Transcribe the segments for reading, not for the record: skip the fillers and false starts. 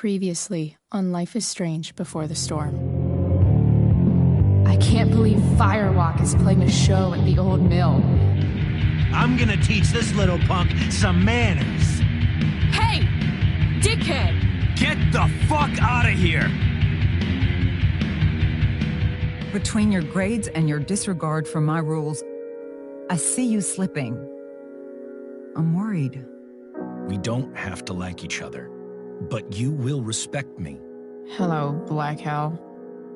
Previously on Life is Strange Before the Storm. I can't believe Firewalk is playing a show at the old mill. I'm gonna teach this little punk some manners. Hey! Dickhead! Get the fuck out of here! Between your grades and your disregard for my rules, I see you slipping. I'm worried. We don't have to like each other, but you will respect me. Hello, Black Hell.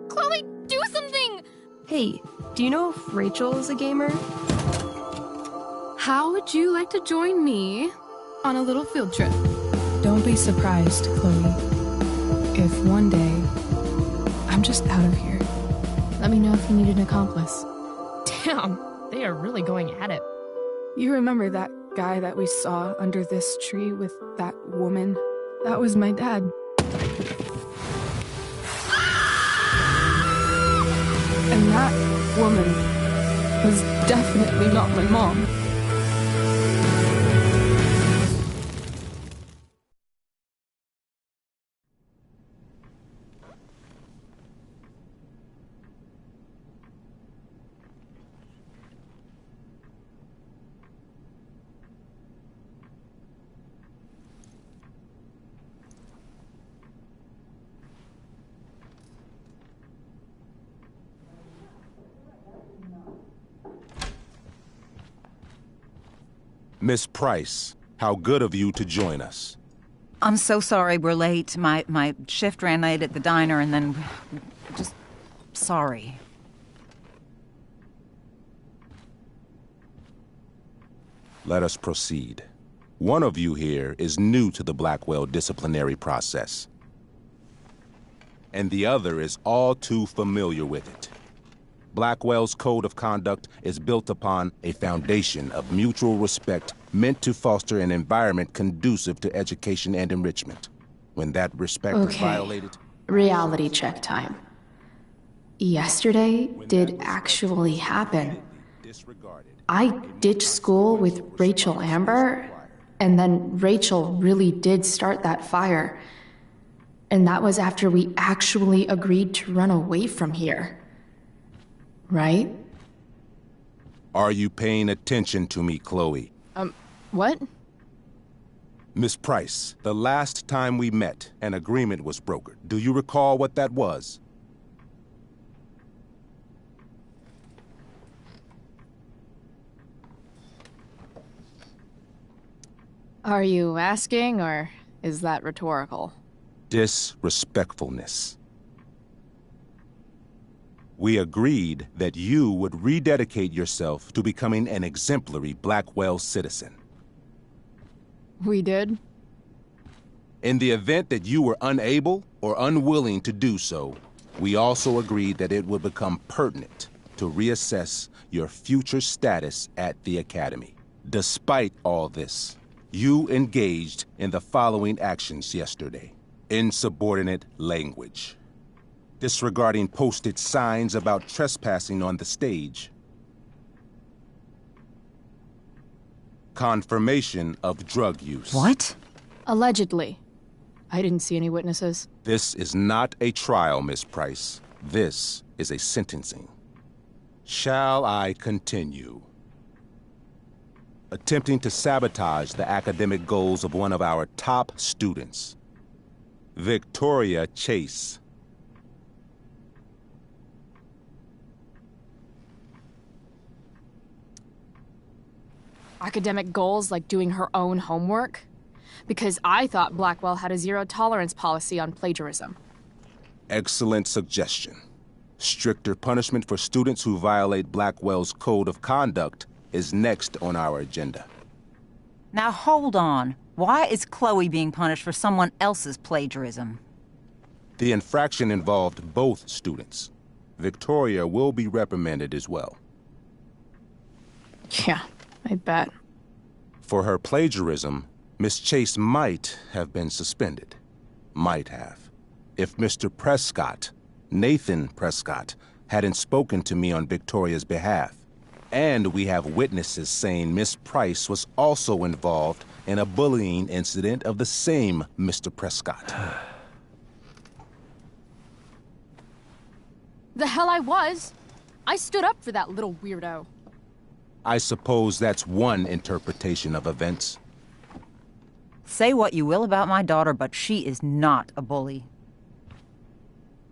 Chloe, do something! Hey, do you know if Rachel is a gamer? How would you like to join me on a little field trip? Don't be surprised, Chloe, if one day I'm just out of here. Let me know if you need an accomplice. Damn, they are really going at it. You remember that guy that we saw under this tree with that woman? That was my dad. And that woman was definitely not my mom. Miss Price, how good of you to join us. I'm so sorry we're late. My shift ran late at the diner and then... just... sorry. Let us proceed. One of you here is new to the Blackwell disciplinary process, and the other is all too familiar with it. Blackwell's code of conduct is built upon a foundation of mutual respect meant to foster an environment conducive to education and enrichment. When that respect is violated... Reality check time. Yesterday did actually happen. I ditched school with Rachel Amber, and then Rachel really did start that fire. And that was after we actually agreed to run away from here. Right? Are you paying attention to me, Chloe? What? Miss Price, the last time we met, an agreement was brokered. Do you recall what that was? Are you asking, or is that rhetorical? Disrespectfulness. We agreed that you would rededicate yourself to becoming an exemplary Blackwell citizen. We did? In the event that you were unable or unwilling to do so, we also agreed that it would become pertinent to reassess your future status at the Academy. Despite all this, you engaged in the following actions yesterday. Insubordinate language. Disregarding posted signs about trespassing on the stage. Confirmation of drug use. What? Allegedly. I didn't see any witnesses. This is not a trial, Miss Price. This is a sentencing. Shall I continue? Attempting to sabotage the academic goals of one of our top students, Victoria Chase. Academic goals like doing her own homework? Because I thought Blackwell had a zero-tolerance policy on plagiarism. Excellent suggestion. Stricter punishment for students who violate Blackwell's code of conduct is next on our agenda. Now hold on. Why is Chloe being punished for someone else's plagiarism? The infraction involved both students. Victoria will be reprimanded as well. Yeah, I bet. For her plagiarism, Miss Chase might have been suspended. Might have. If Mr. Prescott, Nathan Prescott, hadn't spoken to me on Victoria's behalf. And we have witnesses saying Miss Price was also involved in a bullying incident of the same Mr. Prescott. The hell I was. I stood up for that little weirdo. I suppose that's one interpretation of events. Say what you will about my daughter, but she is not a bully.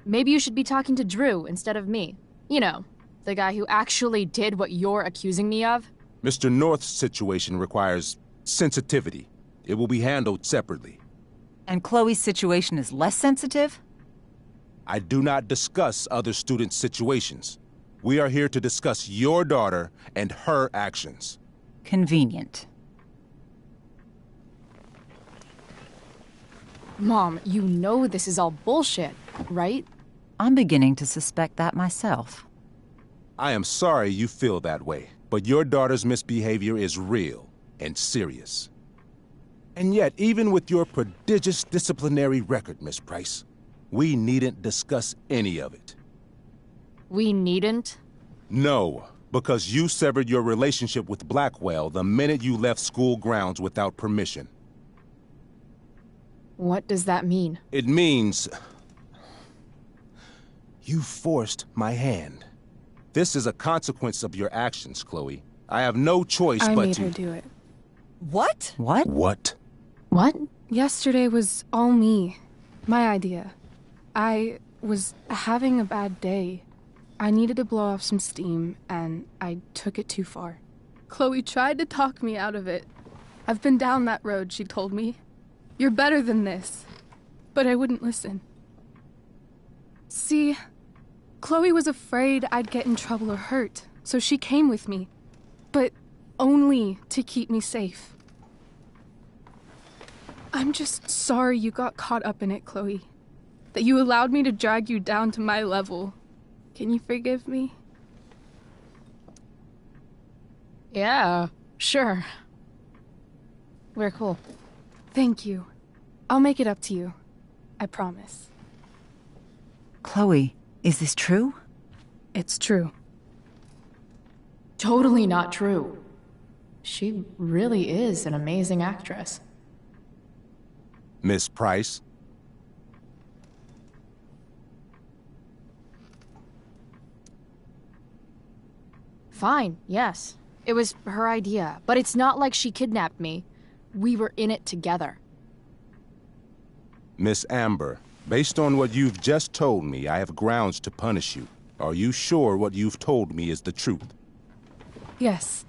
Maybe you should be talking to Drew instead of me. You know, the guy who actually did what you're accusing me of. Mr. North's situation requires sensitivity. It will be handled separately. And Chloe's situation is less sensitive? I do not discuss other students' situations. We are here to discuss your daughter and her actions. Convenient. Mom, you know this is all bullshit, right? I'm beginning to suspect that myself. I am sorry you feel that way, but your daughter's misbehavior is real and serious. And yet, even with your prodigious disciplinary record, Miss Price, we needn't discuss any of it. We needn't? No, because you severed your relationship with Blackwell the minute you left school grounds without permission. What does that mean? It means you forced my hand. This is a consequence of your actions, Chloe. I have no choice I but made to... her do it. What? What? What? What? Yesterday was all me. My idea. I was having a bad day. I needed to blow off some steam, and I took it too far. Chloe tried to talk me out of it. I've been down that road, she told me. You're better than this. But I wouldn't listen. See, Chloe was afraid I'd get in trouble or hurt, so she came with me. But only to keep me safe. I'm just sorry you got caught up in it, Chloe. That you allowed me to drag you down to my level. Can you forgive me? Yeah, sure. We're cool. Thank you. I'll make it up to you. I promise. Chloe, is this true? It's true. Totally not true. She really is an amazing actress. Miss Price? Fine, yes. It was her idea, but it's not like she kidnapped me. We were in it together. Miss Amber, based on what you've just told me, I have grounds to punish you. Are you sure what you've told me is the truth? Yes.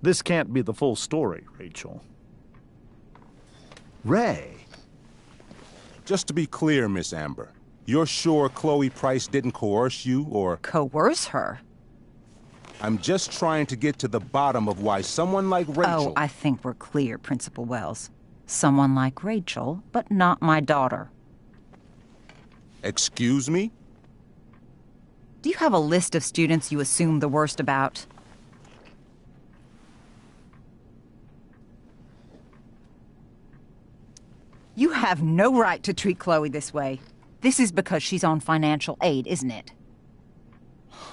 This can't be the full story, Rachel. Ray. Just to be clear, Miss Amber, you're sure Chloe Price didn't coerce you, or... Coerce her? I'm just trying to get to the bottom of why someone like Rachel... Oh, I think we're clear, Principal Wells. Someone like Rachel, but not my daughter. Excuse me? Do you have a list of students you assume the worst about? You have no right to treat Chloe this way. This is because she's on financial aid, isn't it?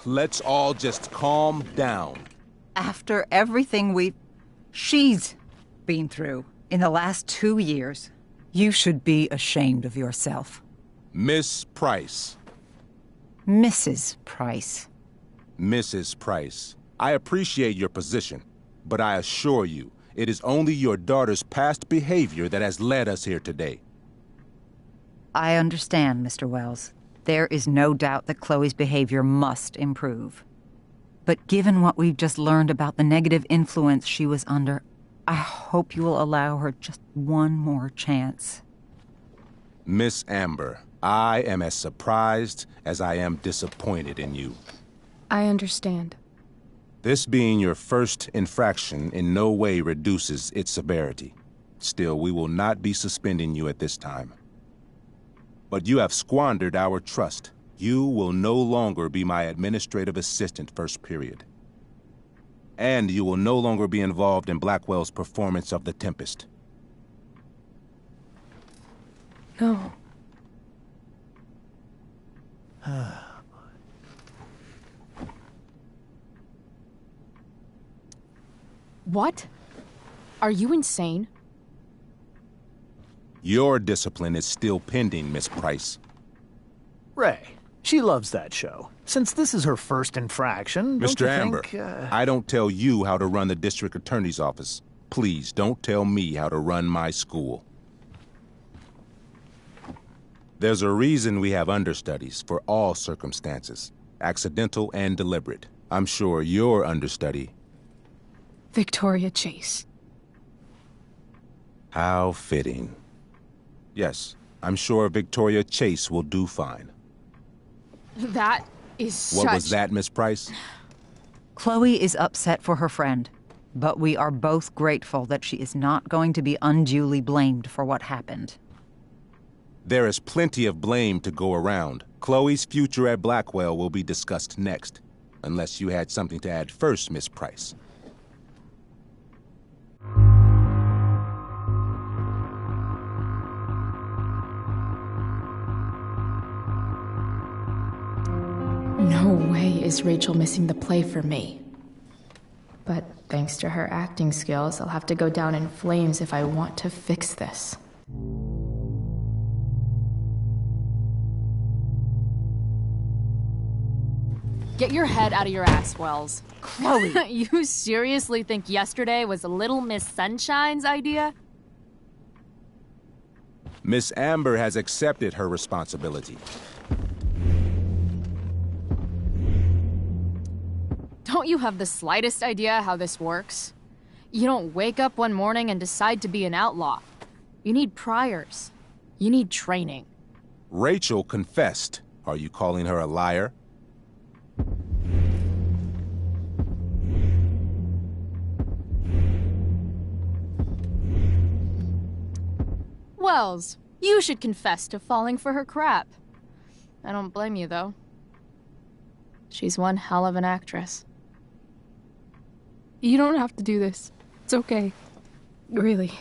Let's all just calm down. After everything she's been through in the last 2 years, you should be ashamed of yourself. Miss Price. Mrs. Price. Mrs. Price, I appreciate your position, but I assure you, it is only your daughter's past behavior that has led us here today. I understand, Mr. Wells. There is no doubt that Chloe's behavior must improve. But given what we've just learned about the negative influence she was under, I hope you will allow her just one more chance. Miss Amber, I am as surprised as I am disappointed in you. I understand. This being your first infraction in no way reduces its severity. Still, we will not be suspending you at this time. But you have squandered our trust. You will no longer be my administrative assistant first period. And you will no longer be involved in Blackwell's performance of The Tempest. No. What? Are you insane? Your discipline is still pending, Miss Price. Ray, She loves that show. Since this is her first infraction, don't Mr. you Amber, think, I don't tell you how to run the district attorney's office. Please don't tell me how to run my school. There's a reason we have understudies for all circumstances, accidental and deliberate. I'm sure your understudy. Victoria Chase. How fitting. Yes, I'm sure Victoria Chase will do fine. That is such... What was that, Miss Price? Chloe is upset for her friend, but we are both grateful that she is not going to be unduly blamed for what happened. There is plenty of blame to go around. Chloe's future at Blackwell will be discussed next. Unless you had something to add first, Miss Price. No way is Rachel missing the play for me. But thanks to her acting skills, I'll have to go down in flames if I want to fix this. Get your head out of your ass, Wells. Chloe! You seriously think yesterday was Little Miss Sunshine's idea? Miss Amber has accepted her responsibility. Don't you have the slightest idea how this works? You don't wake up one morning and decide to be an outlaw. You need priors. You need training. Rachel confessed. Are you calling her a liar? Wells, you should confess to falling for her crap. I don't blame you, though. She's one hell of an actress. You don't have to do this. It's okay. Really.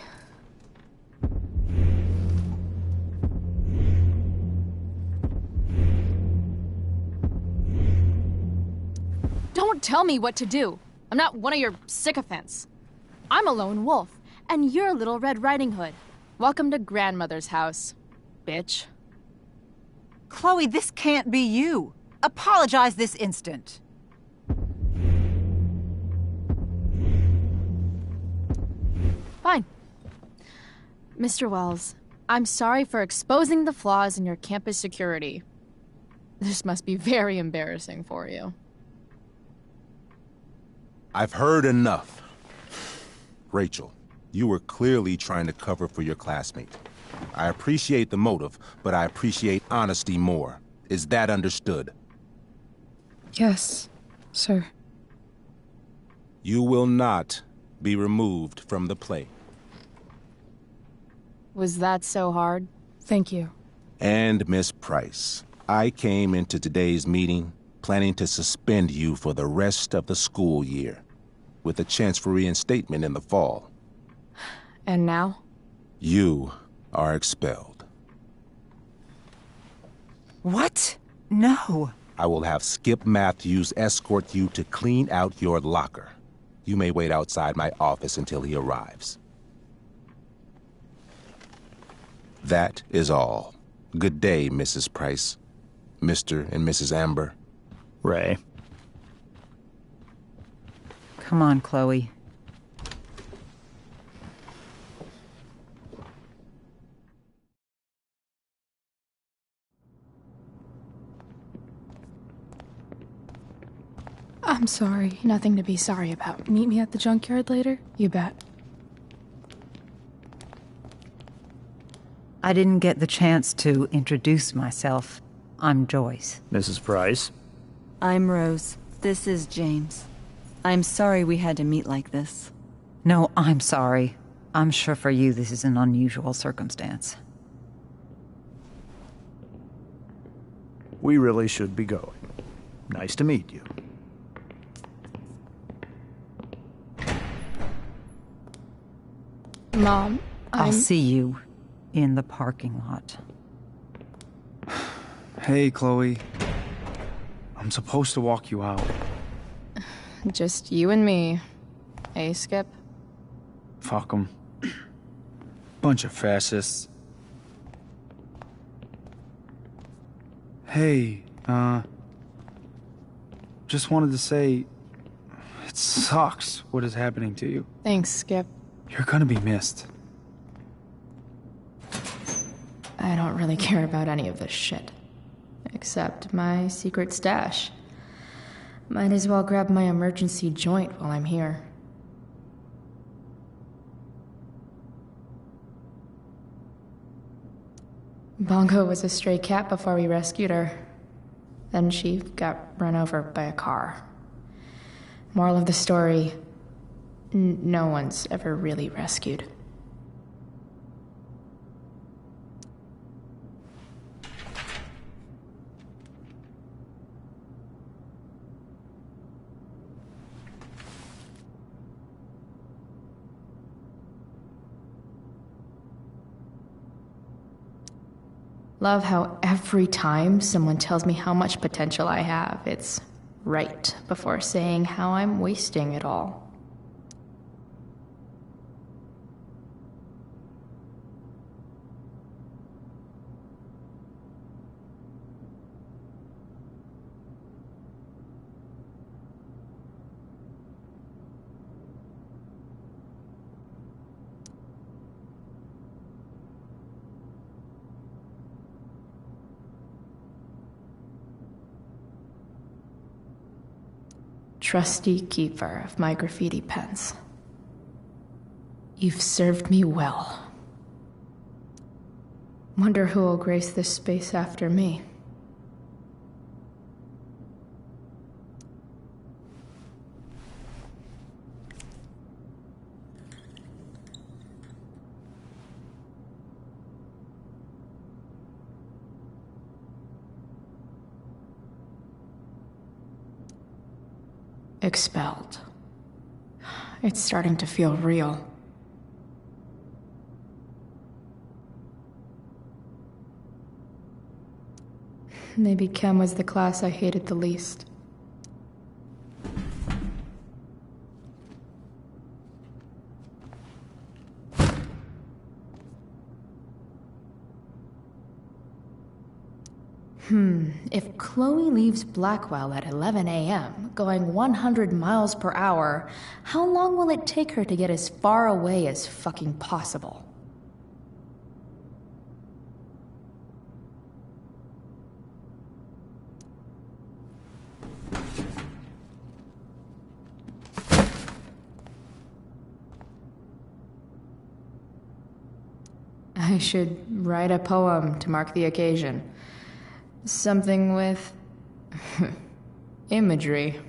Don't tell me what to do. I'm not one of your sycophants. I'm a lone wolf, and you're Little Red Riding Hood. Welcome to grandmother's house, bitch. Chloe, this can't be you. Apologize this instant. Fine. Mr. Wells, I'm sorry for exposing the flaws in your campus security. This must be very embarrassing for you. I've heard enough. Rachel, you were clearly trying to cover for your classmate. I appreciate the motive, but I appreciate honesty more. Is that understood? Yes, sir. You will not be removed from the play. Was that so hard? Thank you. And Miss Price, I came into today's meeting planning to suspend you for the rest of the school year, with a chance for reinstatement in the fall. And now? You are expelled. What? No. I will have Skip Matthews escort you to clean out your locker. You may wait outside my office until he arrives. That is all. Good day, Mrs. Price. Mr. and Mrs. Amber. Ray. Come on, Chloe. I'm sorry. Nothing to be sorry about. Meet me at the junkyard later? You bet. I didn't get the chance to introduce myself. I'm Joyce. Mrs. Price. I'm Rose. This is James. I'm sorry we had to meet like this. No, I'm sorry. I'm sure for you this is an unusual circumstance. We really should be going. Nice to meet you. Mom, I'll see you in the parking lot. Hey, Chloe. I'm supposed to walk you out. Just you and me. Hey, Skip? Fuck 'em. Bunch of fascists. Hey, Just wanted to say, it sucks what is happening to you. Thanks, Skip. You're gonna be missed. I don't really care about any of this shit. Except my secret stash. Might as well grab my emergency joint while I'm here. Bongo was a stray cat before we rescued her. Then she got run over by a car. Moral of the story, no one's ever really rescued. Love how every time someone tells me how much potential I have, it's right before saying how I'm wasting it all. Trusty keeper of my graffiti pens. You've served me well. Wonder who will grace this space after me. Expelled. It's starting to feel real. Maybe Chem was the class I hated the least. If Chloe leaves Blackwell at 11 a.m., going 100 miles per hour, how long will it take her to get as far away as fucking possible? I should write a poem to mark the occasion. Something with imagery.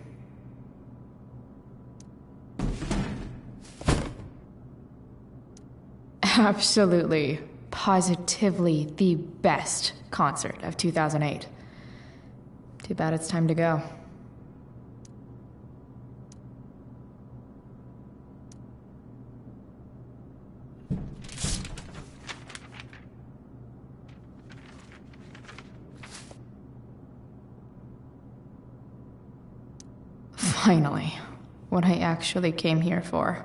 Absolutely, positively the best concert of 2008. Too bad it's time to go. Finally, what I actually came here for.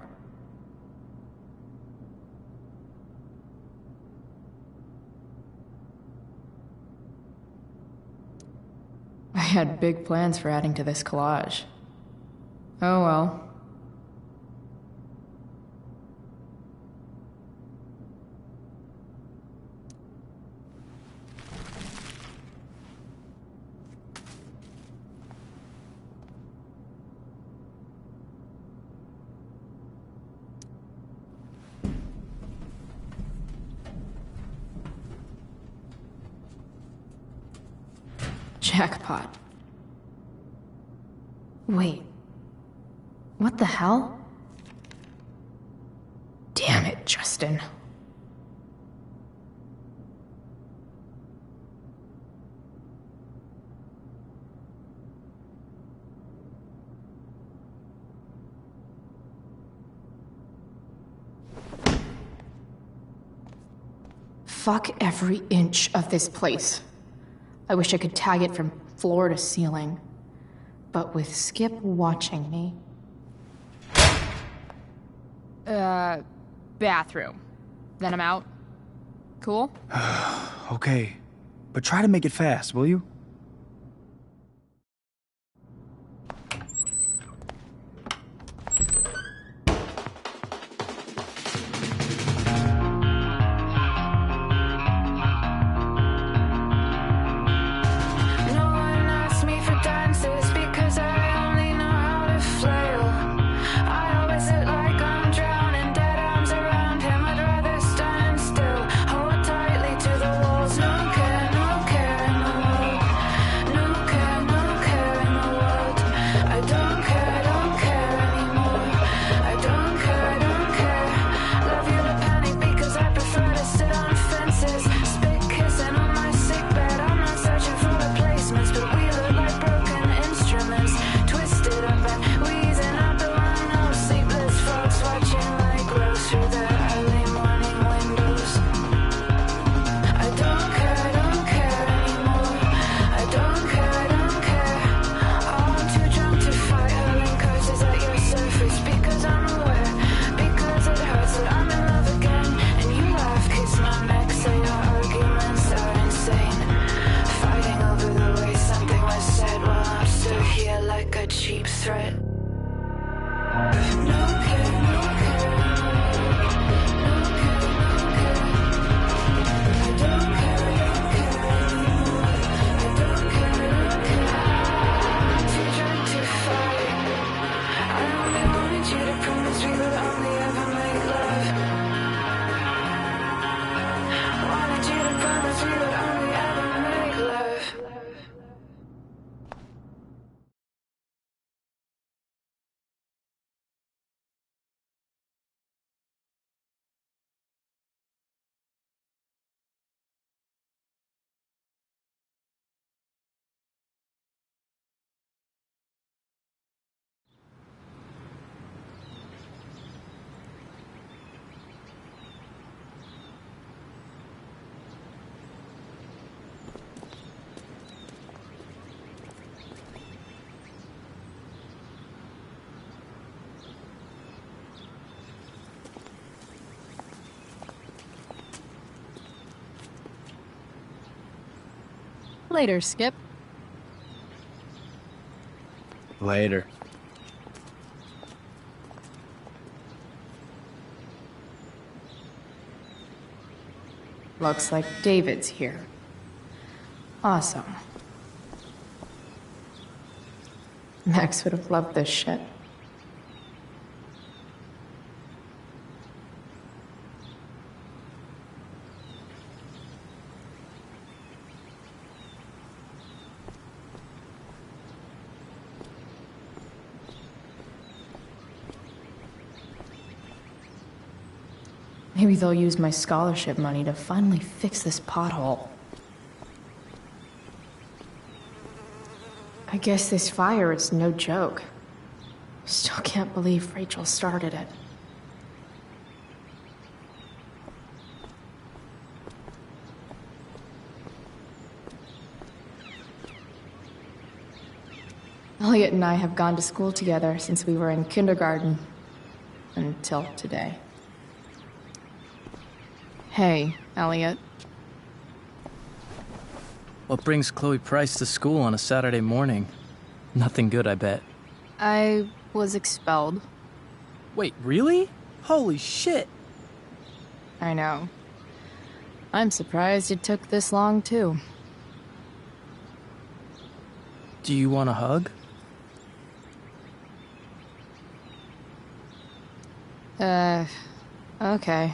I had big plans for adding to this collage. Oh well. Jackpot. Wait. What the hell? Damn it, Justin. Fuck every inch of this place. I wish I could tag it from floor to ceiling. But with Skip watching me... Bathroom. Then I'm out. Cool? Okay, but try to make it fast, will you? Later, Skip. Later. Looks like David's here. Awesome. Max would have loved this shit. Maybe they'll use my scholarship money to finally fix this pothole. I guess this fire is no joke. Still can't believe Rachel started it. Elliot and I have gone to school together since we were in kindergarten. Until today. Hey, Elliot. What brings Chloe Price to school on a Saturday morning? Nothing good, I bet. I was expelled. Wait, really? Holy shit! I know. I'm surprised it took this long, too. Do you want a hug? Okay.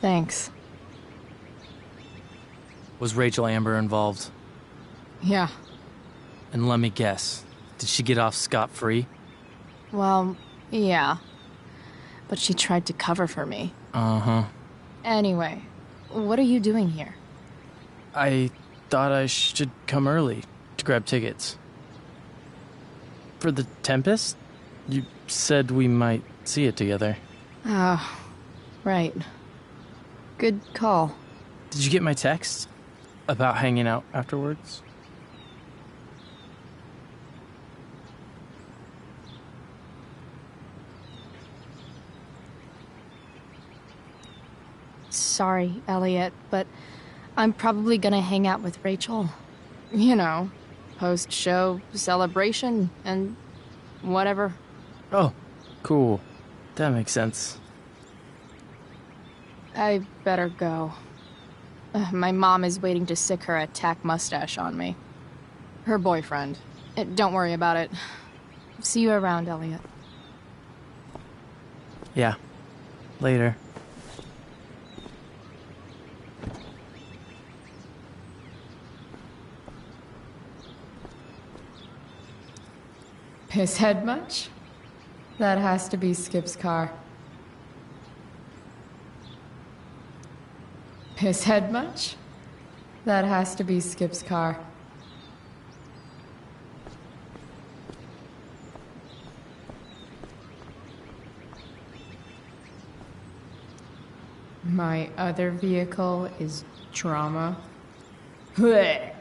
Thanks. Was Rachel Amber involved? Yeah. And let me guess, did she get off scot-free? Well, yeah. But she tried to cover for me. Uh-huh. Anyway, what are you doing here? I thought I should come early to grab tickets. For the Tempest? You said we might see it together. Oh, right. Good call. Did you get my text? About hanging out afterwards? Sorry, Elliot, but I'm probably gonna hang out with Rachel. You know, post-show celebration and whatever. Oh, cool. That makes sense. I better go. My mom is waiting to sick her attack mustache on me. Her boyfriend. Don't worry about it. See you around, Elliot. Yeah. Later. Pisshead much? That has to be Skip's car. Pisshead much? That has to be Skip's car. My other vehicle is drama. Blech.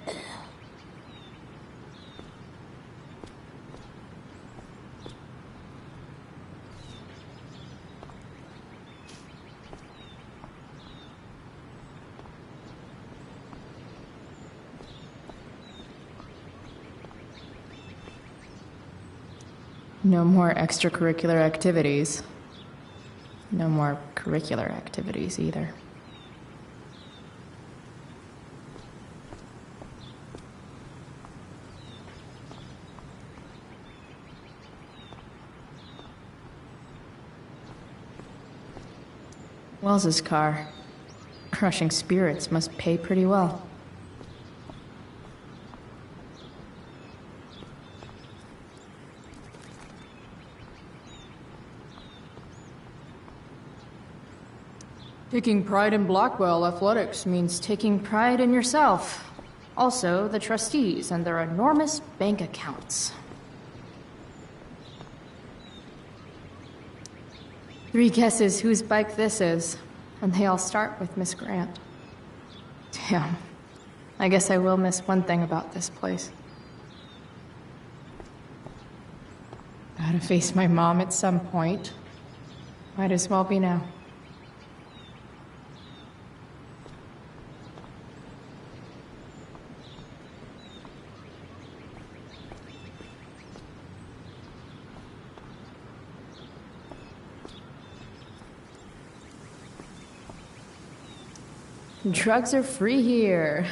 No more extracurricular activities. No more curricular activities either. Wells's car. Crushing spirits must pay pretty well. Taking pride in Blackwell athletics means taking pride in yourself. Also, the trustees and their enormous bank accounts. 3 guesses whose bike this is, and they all start with Miss Grant. Damn. I guess I will miss one thing about this place. Gotta face my mom at some point. Might as well be now. Drugs are free here.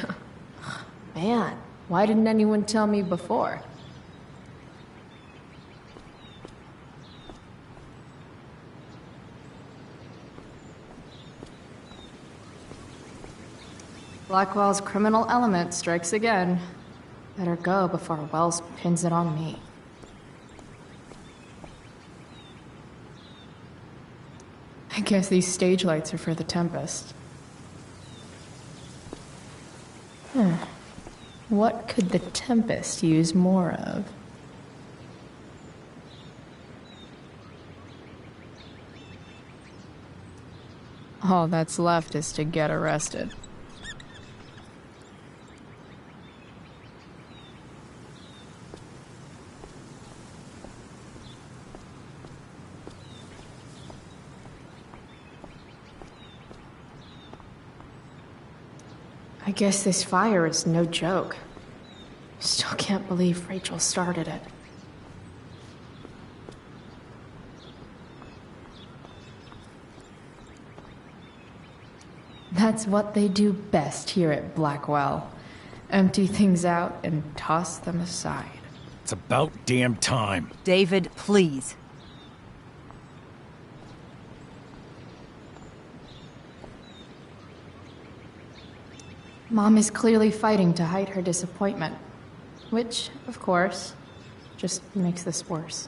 Man, why didn't anyone tell me before? Blackwell's criminal element strikes again. Better go before Wells pins it on me. I guess these stage lights are for the Tempest. What could the Tempest use more of? All that's left is to get arrested. I guess this fire is no joke. Still can't believe Rachel started it. That's what they do best here at Blackwell. Empty things out and toss them aside. It's about damn time. David, please. Mom is clearly fighting to hide her disappointment. Which, of course, just makes this worse.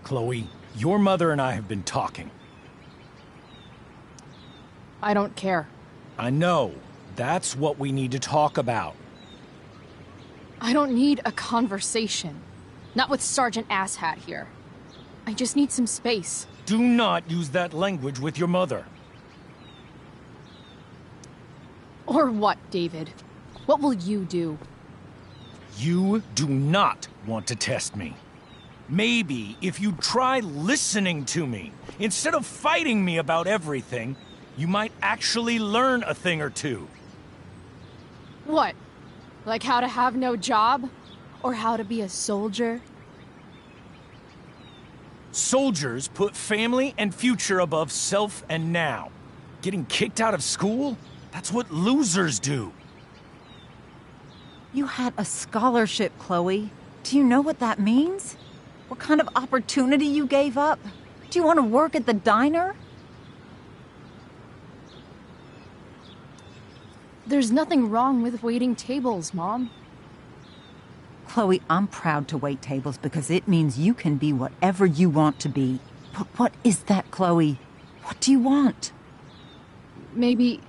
Chloe, your mother and I have been talking. I don't care. I know. That's what we need to talk about. I don't need a conversation. Not with Sergeant Asshat here. I just need some space. Do not use that language with your mother. Or what, David? What will you do? You do not want to test me. Maybe if you try listening to me, instead of fighting me about everything, you might actually learn a thing or two. What? Like how to have no job? Or how to be a soldier? Soldiers put family and future above self and now. Getting kicked out of school? That's what losers do. You had a scholarship, Chloe. Do you know what that means? What kind of opportunity you gave up? Do you want to work at the diner? There's nothing wrong with waiting tables, Mom. Chloe, I'm proud to wait tables because it means you can be whatever you want to be. But what is that, Chloe? What do you want? Maybe...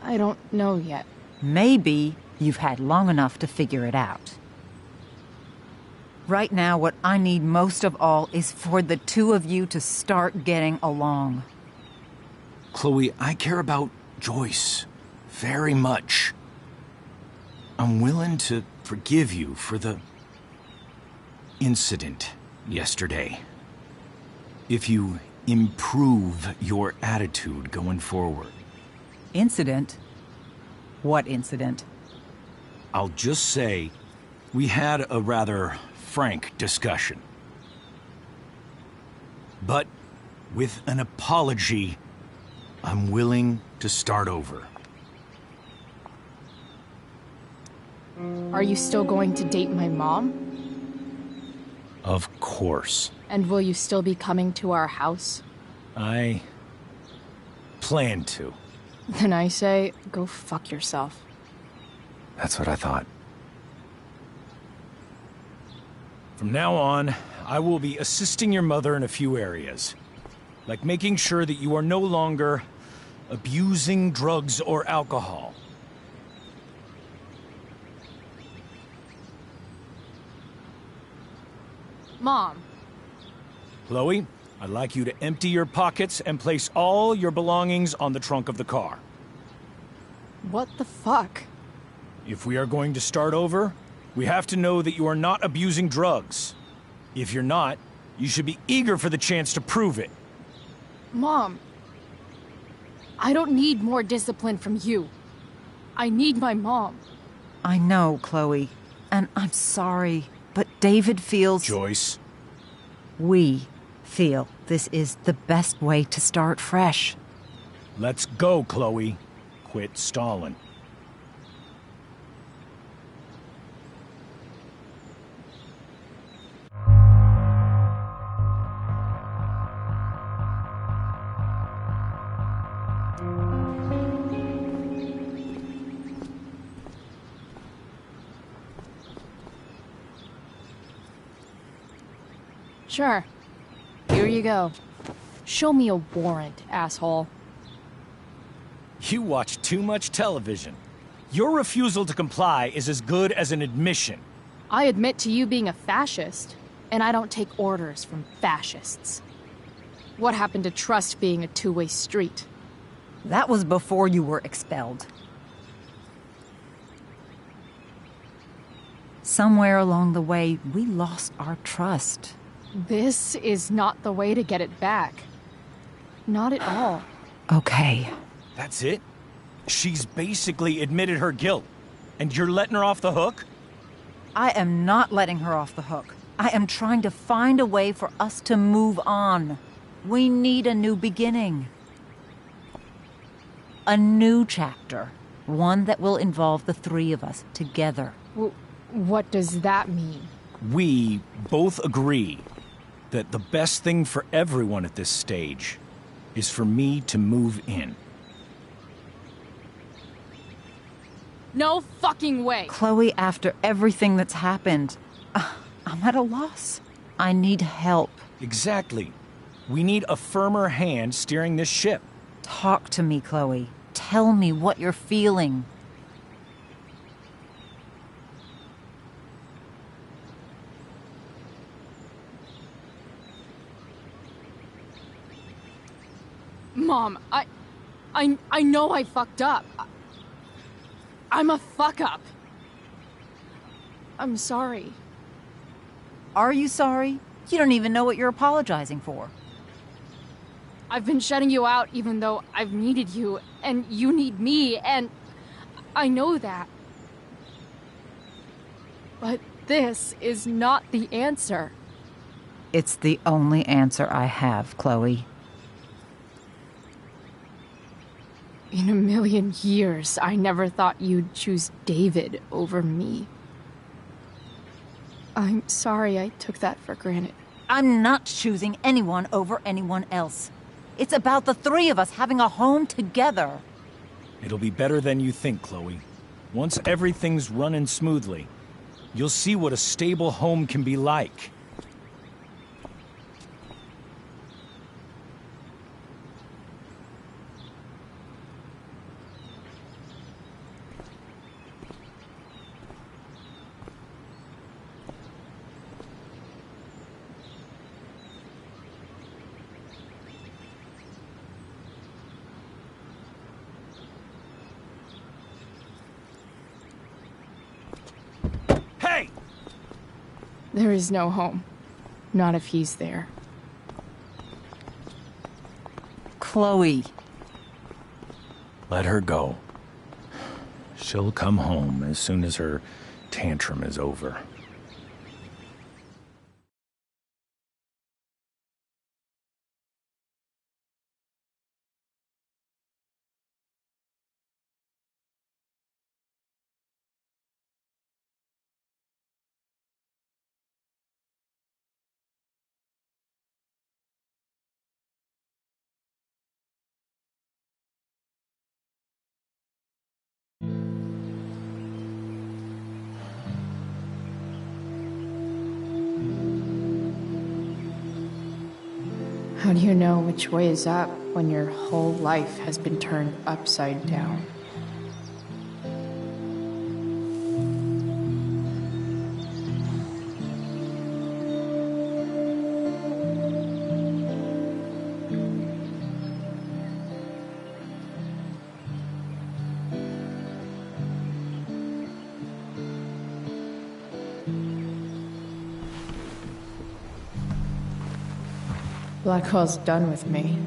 I don't know yet. Maybe you've had long enough to figure it out. Right now, what I need most of all is for the two of you to start getting along. Chloe, I care about Joyce very much. I'm willing to forgive you for the incident yesterday. If you improve your attitude going forward. Incident? What incident? I'll just say, we had a rather frank discussion. But with an apology, I'm willing to start over. Are you still going to date my mom? Of course. And will you still be coming to our house? I plan to. Then I say, go fuck yourself. That's what I thought. From now on, I will be assisting your mother in a few areas. Like making sure that you are no longer abusing drugs or alcohol. Mom. Chloe, I'd like you to empty your pockets and place all your belongings on the trunk of the car. What the fuck? If we are going to start over, we have to know that you are not abusing drugs. If you're not, you should be eager for the chance to prove it. Mom, I don't need more discipline from you. I need my mom. I know, Chloe, and I'm sorry, but David feels... Joyce. We feel this is the best way to start fresh. Let's go, Chloe. Quit stalling. Sure. Here you go. Show me a warrant, asshole. You watch too much television. Your refusal to comply is as good as an admission. I admit to you being a fascist, and I don't take orders from fascists. What happened to trust being a two-way street? That was before you were expelled. Somewhere along the way, we lost our trust. This is not the way to get it back. Not at all. Okay. That's it? She's basically admitted her guilt, and you're letting her off the hook? I am not letting her off the hook. I am trying to find a way for us to move on. We need a new beginning. A new chapter. One that will involve the three of us together. What does that mean? We both agree that the best thing for everyone at this stage is for me to move in. No fucking way! Chloe, after everything that's happened, I'm at a loss. I need help. Exactly. We need a firmer hand steering this ship. Talk to me, Chloe. Tell me what you're feeling. Mom, I know I fucked up. I'm a fuck-up. I'm sorry. Are you sorry? You don't even know what you're apologizing for. I've been shutting you out even though I've needed you, and you need me, and I know that. But this is not the answer. It's the only answer I have, Chloe. In a million years, I never thought you'd choose David over me. I'm sorry I took that for granted. I'm not choosing anyone over anyone else. It's about the three of us having a home together. It'll be better than you think, Chloe. Once everything's running smoothly, you'll see what a stable home can be like. There is no home. Not if he's there. Chloe. Let her go. She'll come home as soon as her tantrum is over. How do you know which way is up when your whole life has been turned upside down? Blackwell's done with me.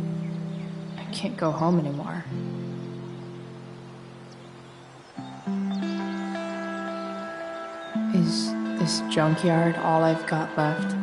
I can't go home anymore. Is this junkyard all I've got left?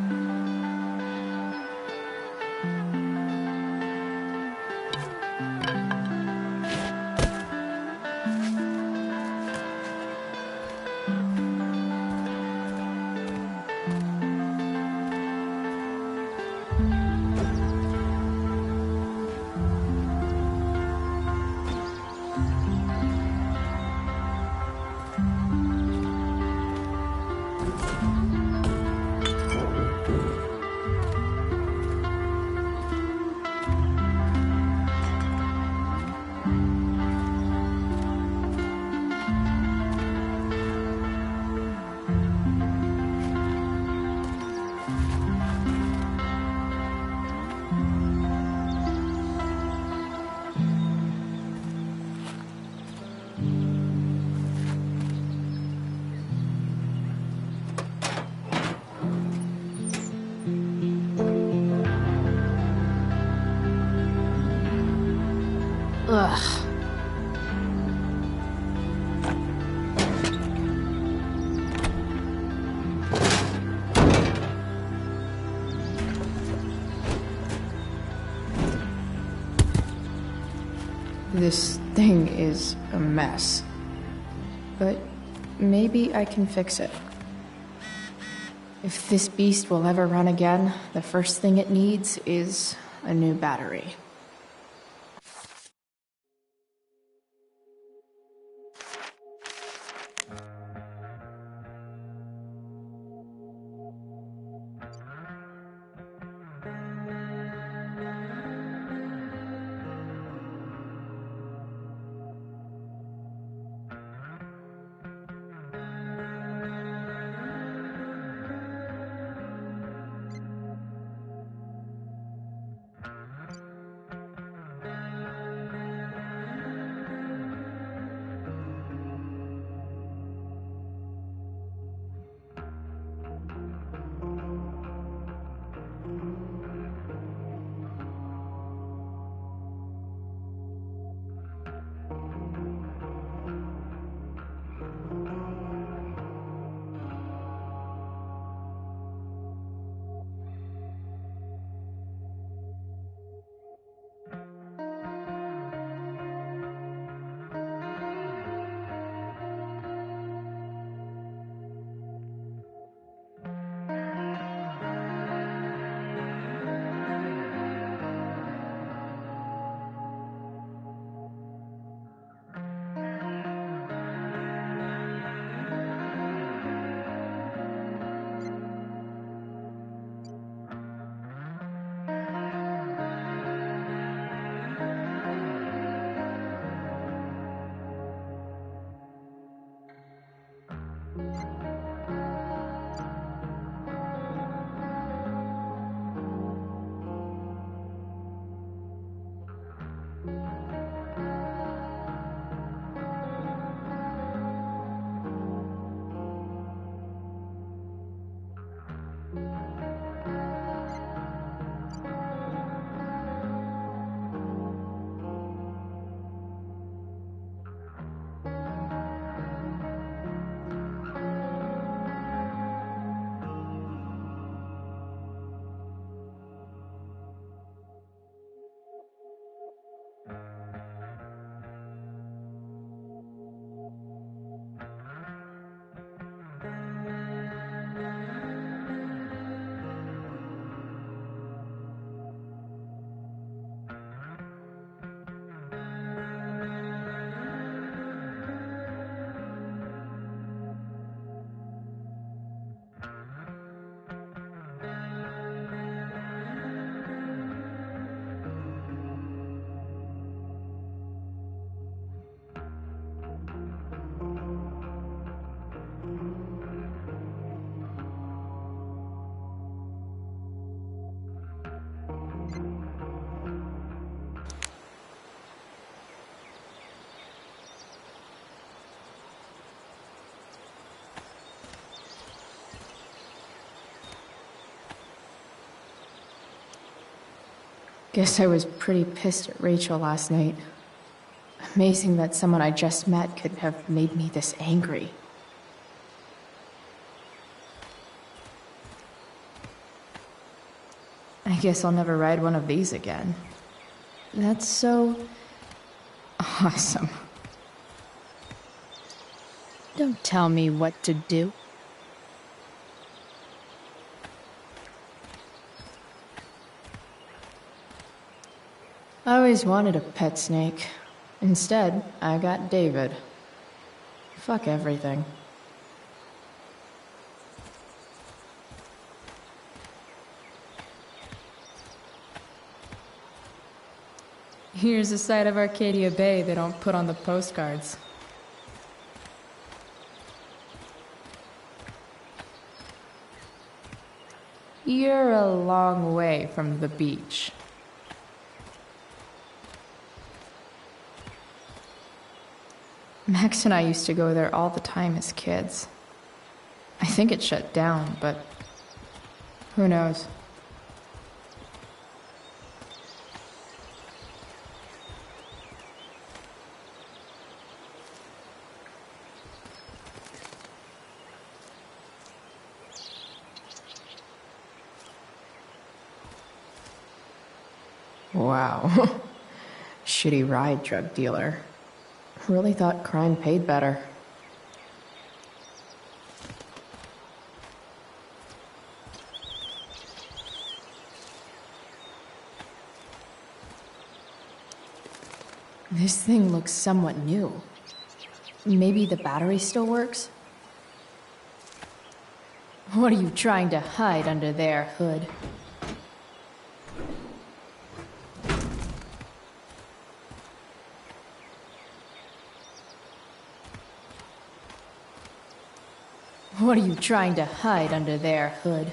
Ugh. This thing is a mess. But maybe I can fix it. If this beast will ever run again, the first thing it needs is a new battery. Guess I was pretty pissed at Rachel last night. Amazing that someone I just met could have made me this angry. I guess I'll never ride one of these again. That's so awesome. Don't tell me what to do. I always wanted a pet snake. Instead, I got David. Fuck everything. Here's a side of Arcadia Bay they don't put on the postcards. You're a long way from the beach. Max and I used to go there all the time as kids. I think it shut down, but who knows? Wow. Shitty ride, drug dealer. Really thought crime paid better. This thing looks somewhat new. Maybe the battery still works? What are you trying to hide under there, Hood? What are you trying to hide under there, Hood?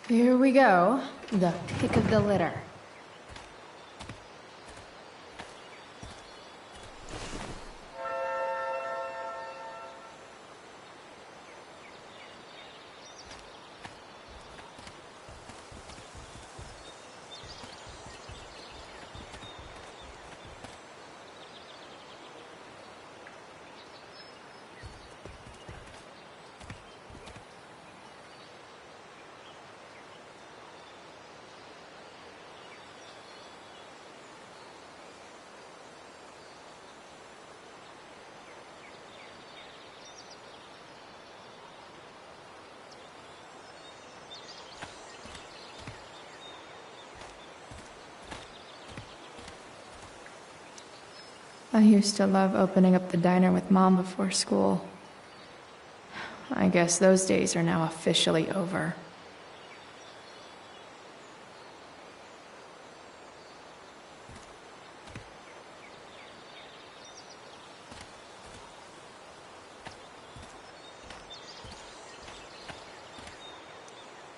Here we go, the pick of the litter. I used to love opening up the diner with Mom before school. I guess those days are now officially over.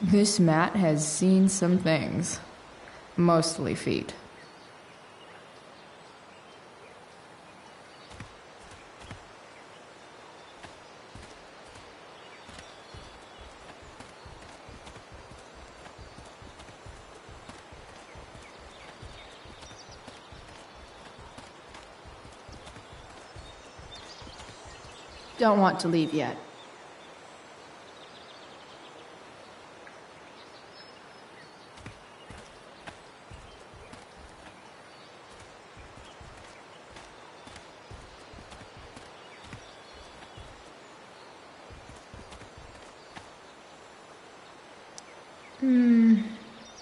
This mat has seen some things. Mostly feet. Don't want to leave yet.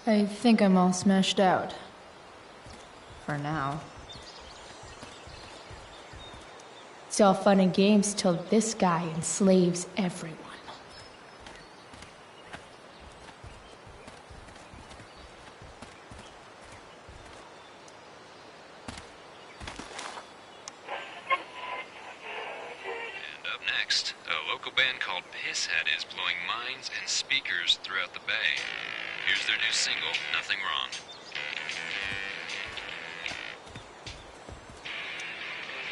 I think I'm all smashed out. For now. It's all fun and games till this guy enslaves everyone. next. A local band called Pisshead is blowing minds and speakers throughout the bay. Here's their new single, Nothing Wrong.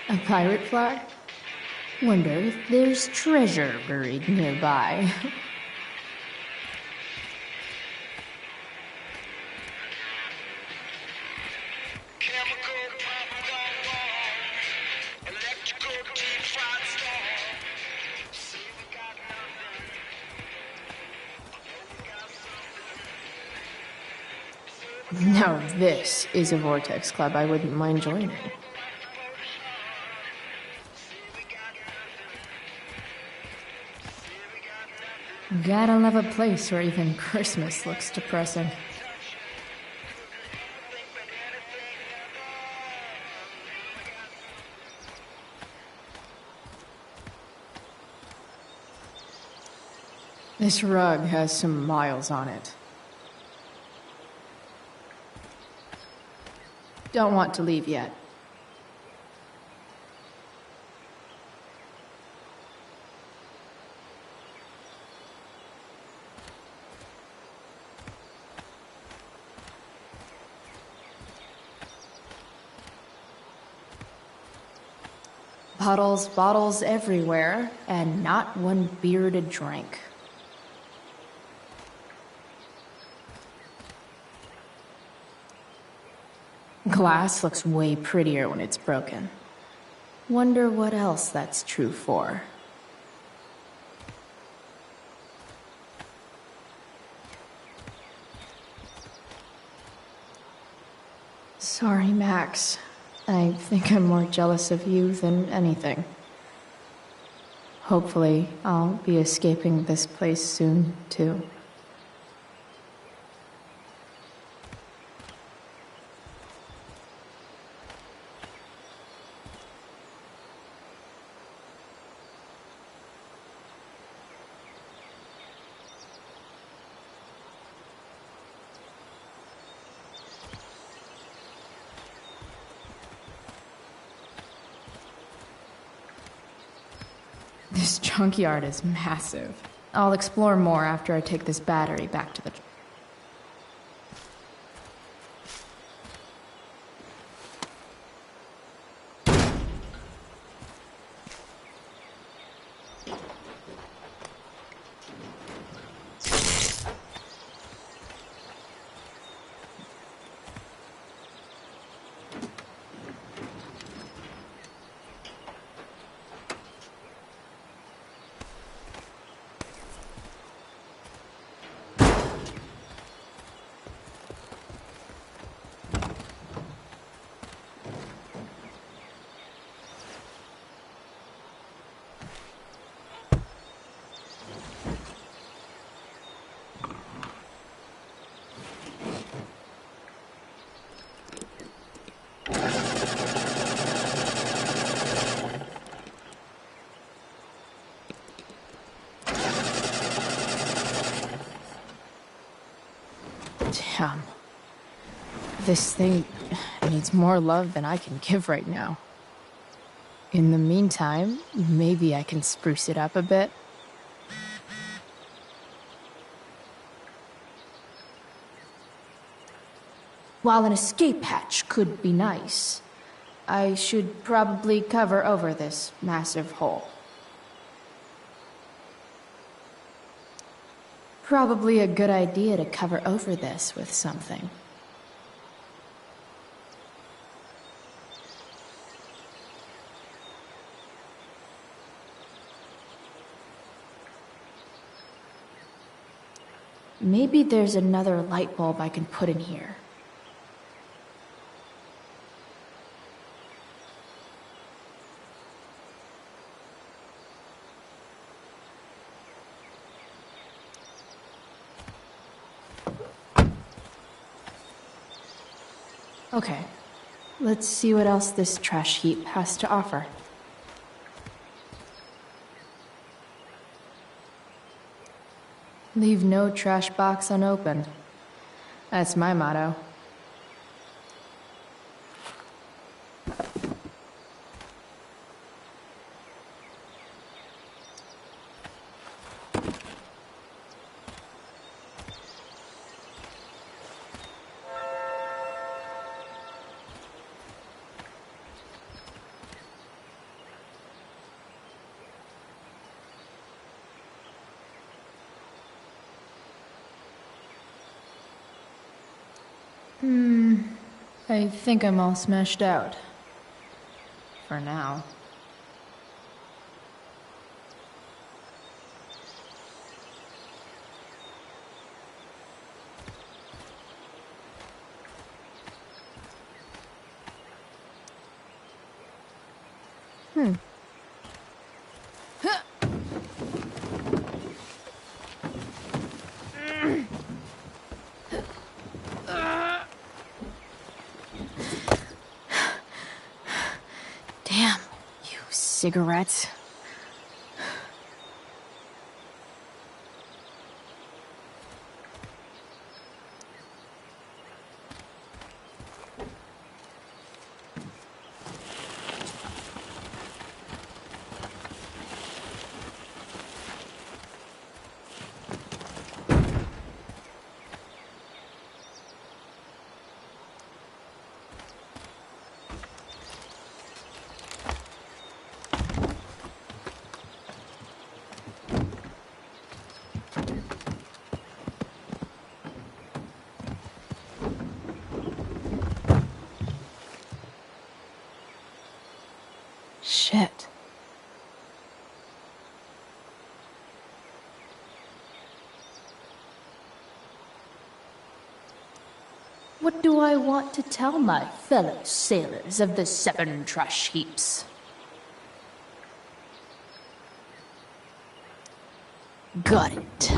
A pirate flag? Wonder if there's treasure buried nearby. Now this is a Vortex Club I wouldn't mind joining. Gotta love a place where even Christmas looks depressing. This rug has some miles on it. Don't want to leave yet. Bottles everywhere, and not one beer to drink. Glass looks way prettier when it's broken. Wonder what else that's true for. Sorry, Max. I think I'm more jealous of you than anything. Hopefully, I'll be escaping this place soon, too. This junkyard is massive. I'll explore more after I take this battery back to the... Damn. This thing needs more love than I can give right now. In the meantime, maybe I can spruce it up a bit. While an escape hatch could be nice, I should probably cover over this massive hole. Probably a good idea to cover over this with something. Maybe there's another light bulb I can put in here. Okay, let's see what else this trash heap has to offer. Leave no trash box unopened. That's my motto. I think I'm all smashed out. For now. Damn, you cigarettes. Shit. What do I want to tell my fellow sailors of the 7 trash heaps? Got it.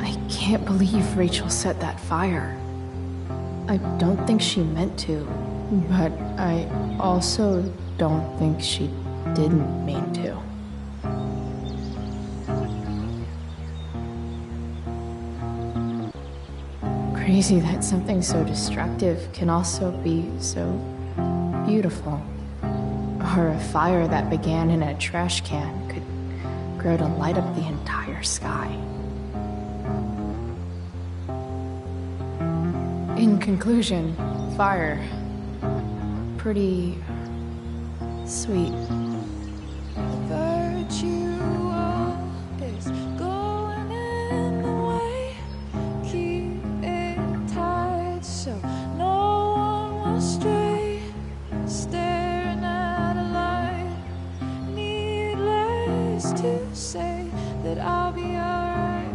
I can't believe Rachel set that fire. I don't think she meant to, but I also don't think she didn't mean to. Crazy that something so destructive can also be so beautiful. Or a fire that began in a trash can could grow to light up the entire sky. In conclusion, fire. Pretty sweet. To say that I'll be alright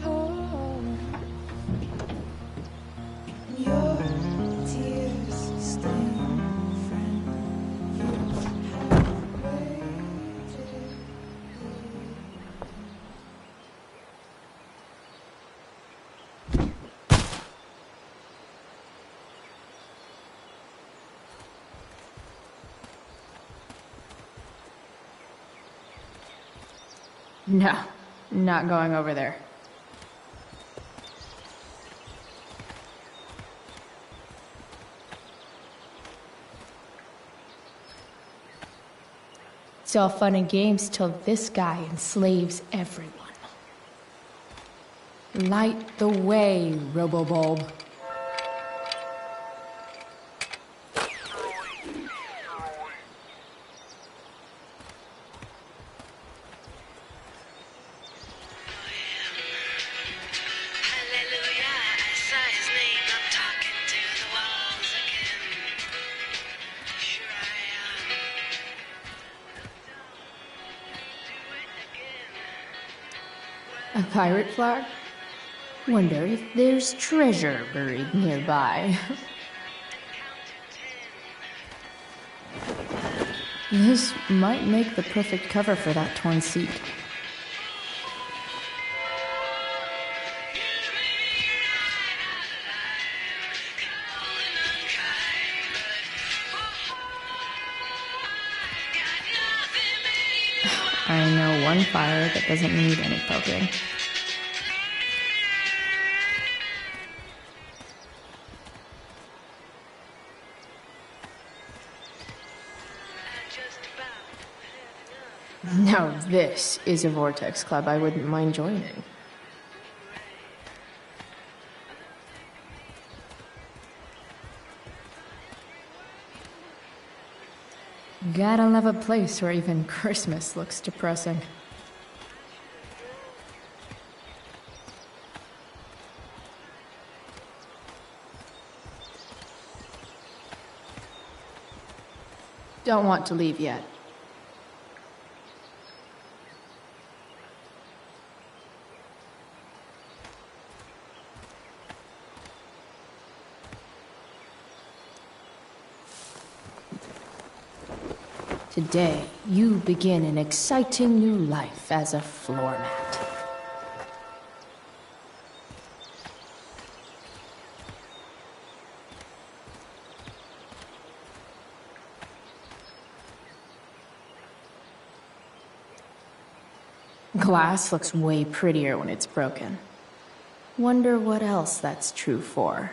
home. Your tears stay, friend. You have waited. No, not going over there. It's all fun and games till this guy enslaves everyone. Light the way, Robobulb. A pirate flag? Wonder if there's treasure buried nearby. This might make the perfect cover for that torn seat. I know one fire that doesn't need any poking. Now this is a Vortex Club I wouldn't mind joining. Gotta love a place where even Christmas looks depressing. Don't want to leave yet. Today, you begin an exciting new life as a floor mat. Glass looks way prettier when it's broken. Wonder what else that's true for.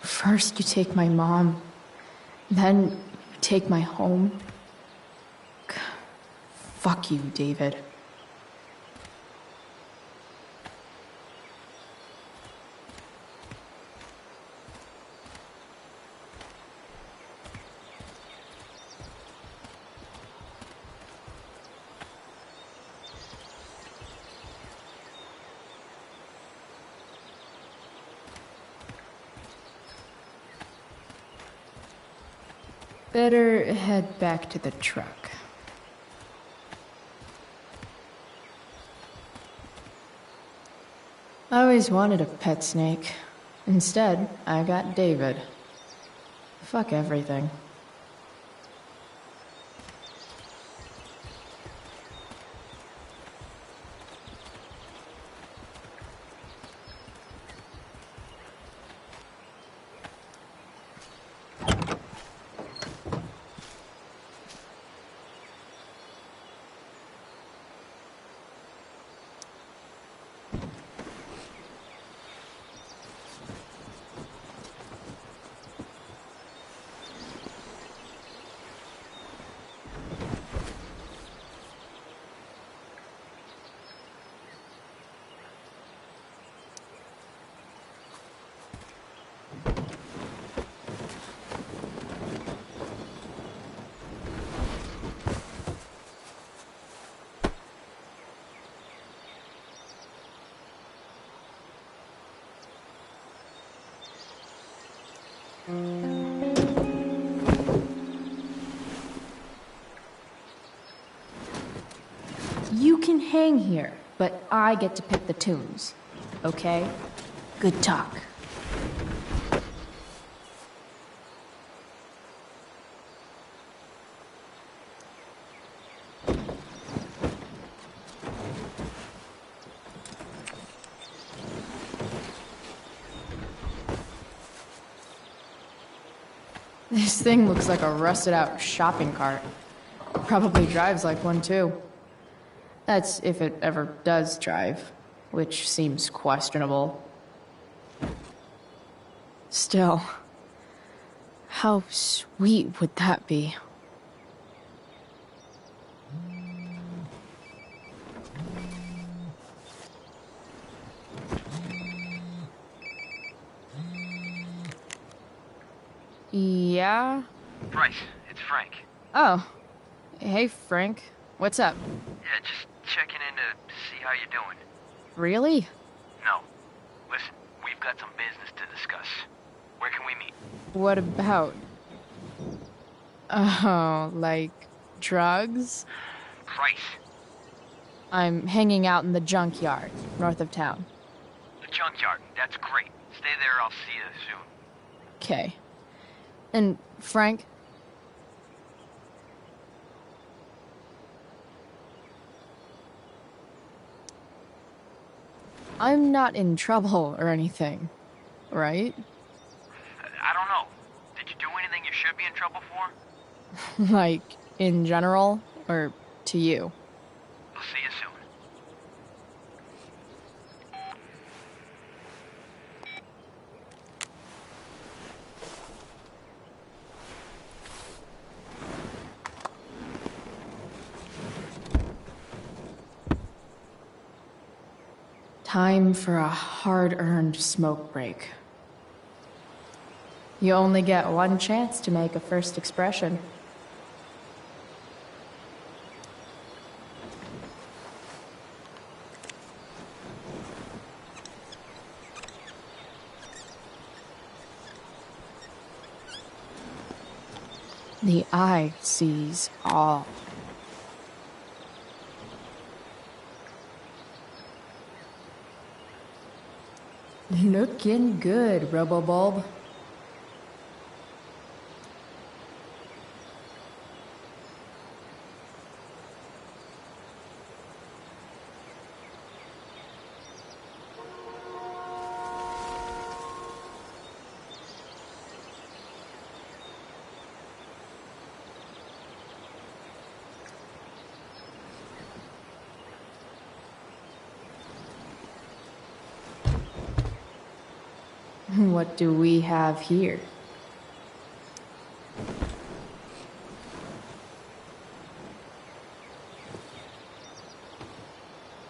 First you take my mom, then you take my home. Fuck you, David. Better head back to the truck. I always wanted a pet snake. Instead, I got David. Fuck everything. You can hang here, but I get to pick the tunes. Okay? Good talk. This thing looks like a rusted out shopping cart. Probably drives like one too. That's if it ever does drive, which seems questionable. Still, how sweet would that be? Yeah? Bryce, it's Frank. Oh. Hey, Frank. What's up? Yeah, just checking in to see how you're doing. Really? No. Listen, we've got some business to discuss. Where can we meet? What about? Oh, like drugs? Price. I'm hanging out in the junkyard, north of town. The junkyard. That's great. Stay there. I'll see you soon. Okay. And Frank? I'm not in trouble or anything, right? I don't know. Did you do anything you should be in trouble for? Like, in general, or to you? I'll see you soon. Time for a hard-earned smoke break. You only get one chance to make a first expression. The eye sees all. Looking good, Robobulb. What do we have here?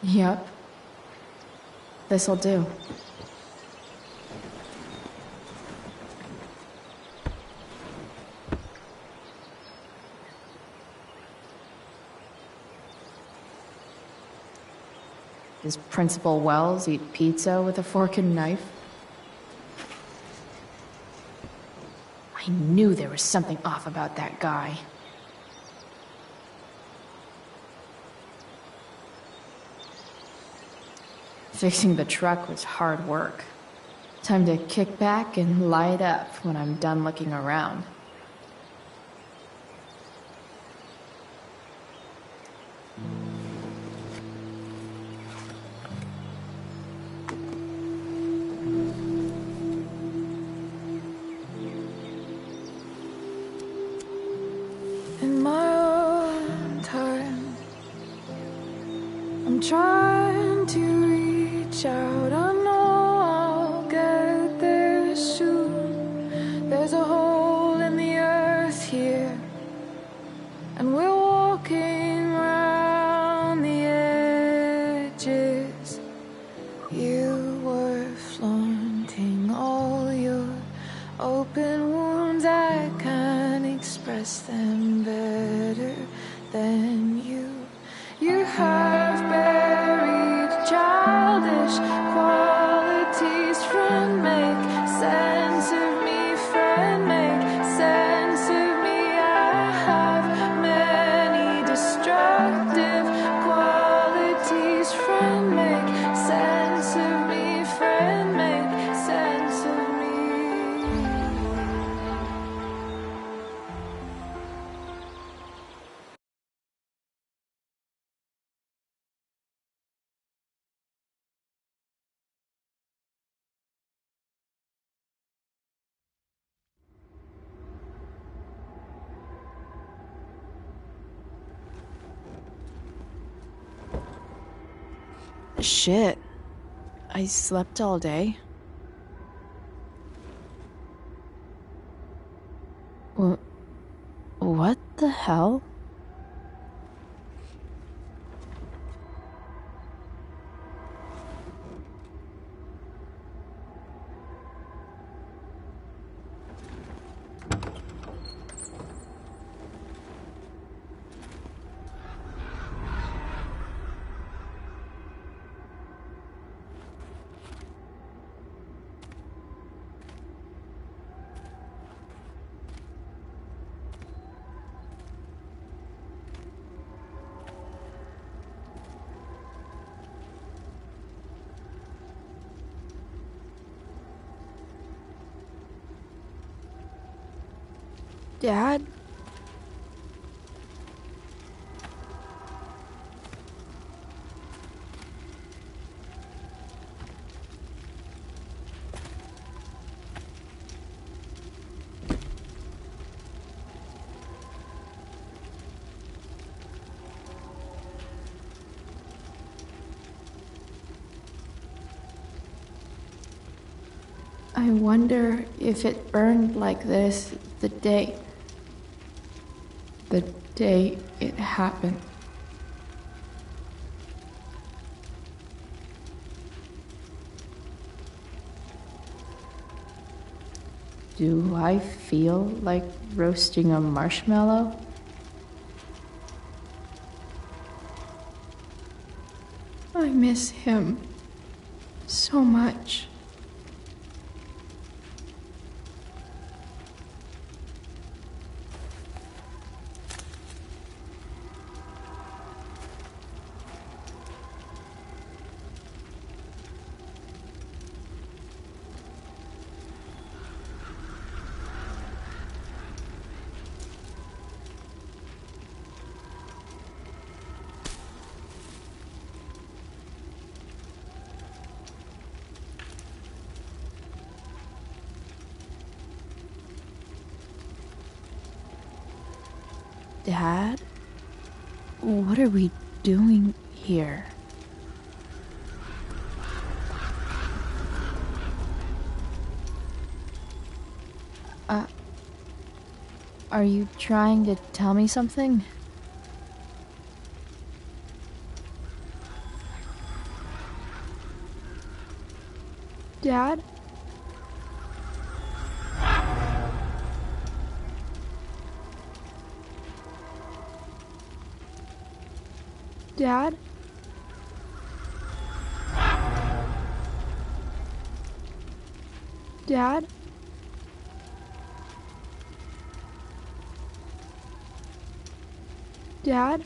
Yep. This'll do. Does Principal Wells eat pizza with a fork and knife? I knew there was something off about that guy. Fixing the truck was hard work. Time to kick back and light up when I'm done looking around. In my own time, I'm trying to reach out. I know I'll get there soon. There's a hole in the earth here, and we're walking around the edges. You were flaunting all your open wounds. I can't express them better than you. You have buried childish qualities. Friend, make sense of me. Friend, make sense of me. I have many destructive qualities. Friend, make sense of me. Friend, make sense of me. Shit. I slept all day. What the hell? Dad? I wonder if it burned like this the day it happened. Do I feel like roasting a marshmallow? I miss him so much. Dad? What are we doing here? Are you trying to tell me something? Dad? Dad? Dad? Dad?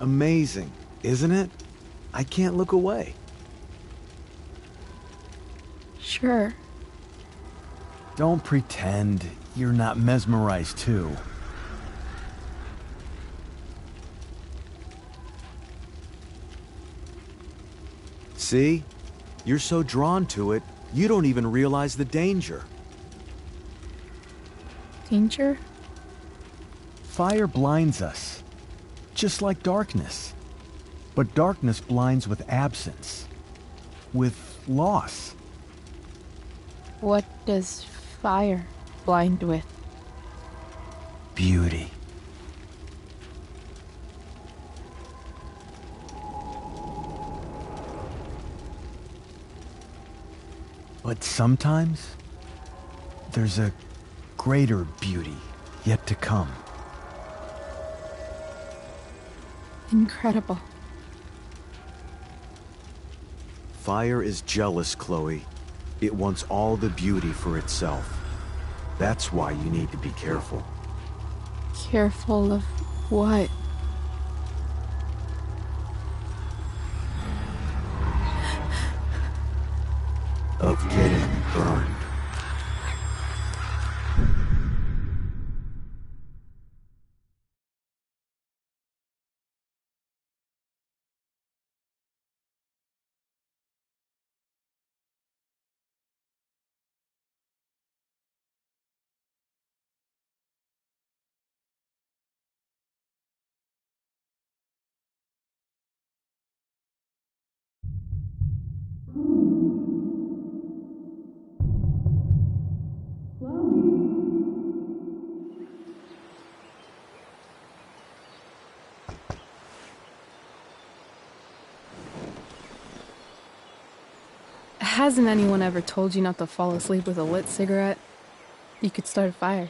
Amazing, isn't it? I can't look away. Sure. Don't pretend you're not mesmerized too. See? You're so drawn to it, you don't even realize the danger. Danger? Fire blinds us, just like darkness. But darkness blinds with absence, with loss. What does fire blind with? Beauty. But sometimes, there's a greater beauty yet to come. Incredible. Fire is jealous, Chloe. It wants all the beauty for itself. That's why you need to be careful. Careful of what? Of getting burned. Hasn't anyone ever told you not to fall asleep with a lit cigarette? You could start a fire.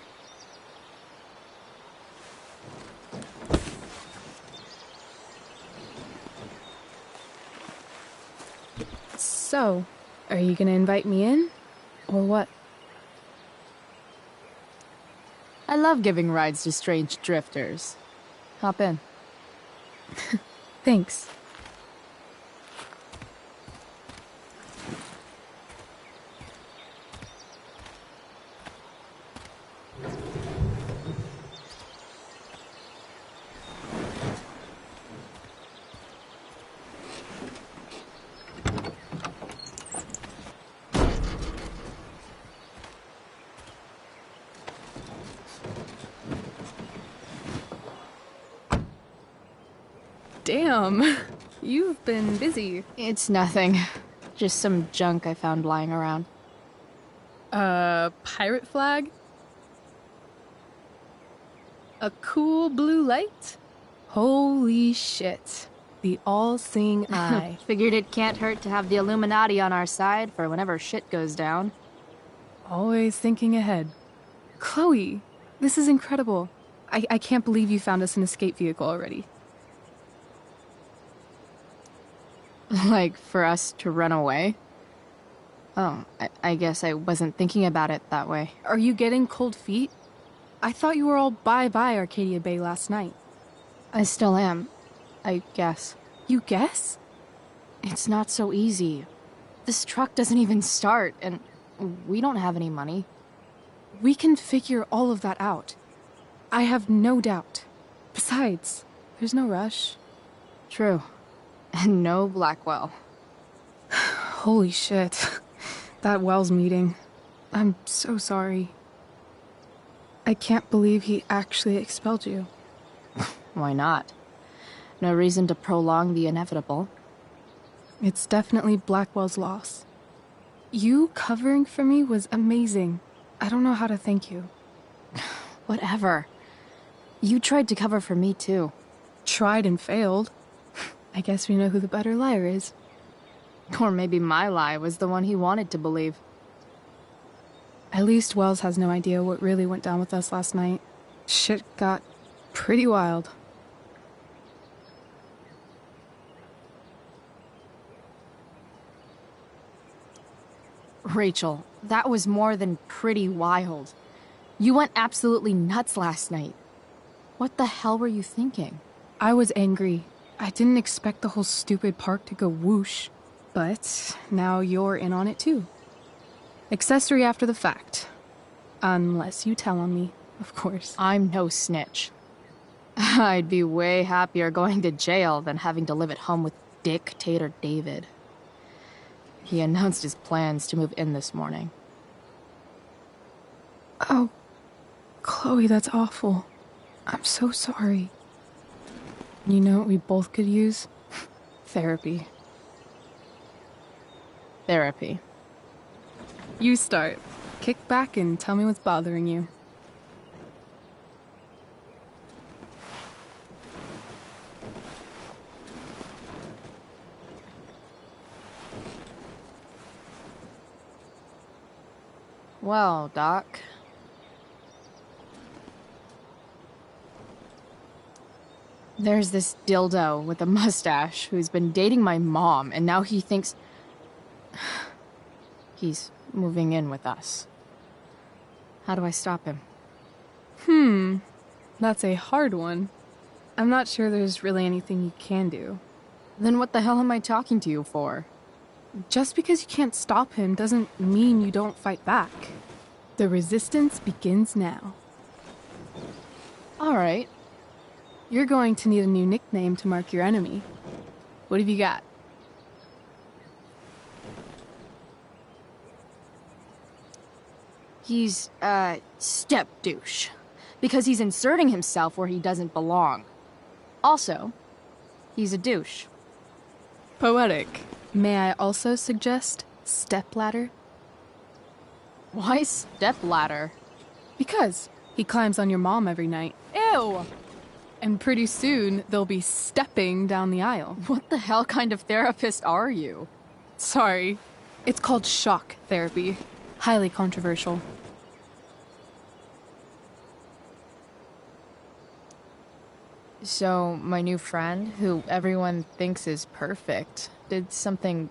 So, are you gonna invite me in? Or what? I love giving rides to strange drifters. Hop in. Thanks. Damn, you've been busy. It's nothing. Just some junk I found lying around. Pirate flag? A cool blue light? Holy shit. The all-seeing eye. Figured it can't hurt to have the Illuminati on our side for whenever shit goes down. Always thinking ahead. Chloe, this is incredible. I can't believe you found us an escape vehicle already. Like, for us to run away? Oh, I guess I wasn't thinking about it that way. Are you getting cold feet? I thought you were all bye-bye Arcadia Bay last night. I still am, I guess. You guess? It's not so easy. This truck doesn't even start, and we don't have any money. We can figure all of that out. I have no doubt. Besides, there's no rush. True. And no Blackwell. Holy shit. That Wells meeting. I'm so sorry. I can't believe he actually expelled you. Why not? No reason to prolong the inevitable. It's definitely Blackwell's loss. You covering for me was amazing. I don't know how to thank you. Whatever. You tried to cover for me too. Tried and failed. I guess we know who the better liar is. Or maybe my lie was the one he wanted to believe. At least Wells has no idea what really went down with us last night. Shit got pretty wild. Rachel, that was more than pretty wild. You went absolutely nuts last night. What the hell were you thinking? I was angry. I didn't expect the whole stupid park to go whoosh. But now you're in on it too. Accessory after the fact. Unless you tell on me, of course. I'm no snitch. I'd be way happier going to jail than having to live at home with Dictator David. He announced his plans to move in this morning. Oh, Chloe, that's awful. I'm so sorry. You know what we both could use? Therapy. Therapy. You start. Kick back and tell me what's bothering you. Well, Doc. There's this dildo with a mustache who's been dating my mom, and now he thinks he's moving in with us. How do I stop him? That's a hard one. I'm not sure there's really anything you can do. Then what the hell am I talking to you for? Just because you can't stop him doesn't mean you don't fight back. The resistance begins now. All right. You're going to need a new nickname to mark your enemy. What have you got? He's, step douche. Because he's inserting himself where he doesn't belong. Also, he's a douche. Poetic. May I also suggest stepladder? Why stepladder? Because he climbs on your mom every night. Ew! And pretty soon, they'll be stepping down the aisle. What the hell kind of therapist are you? Sorry. It's called shock therapy. Highly controversial. So, my new friend, who everyone thinks is perfect, did something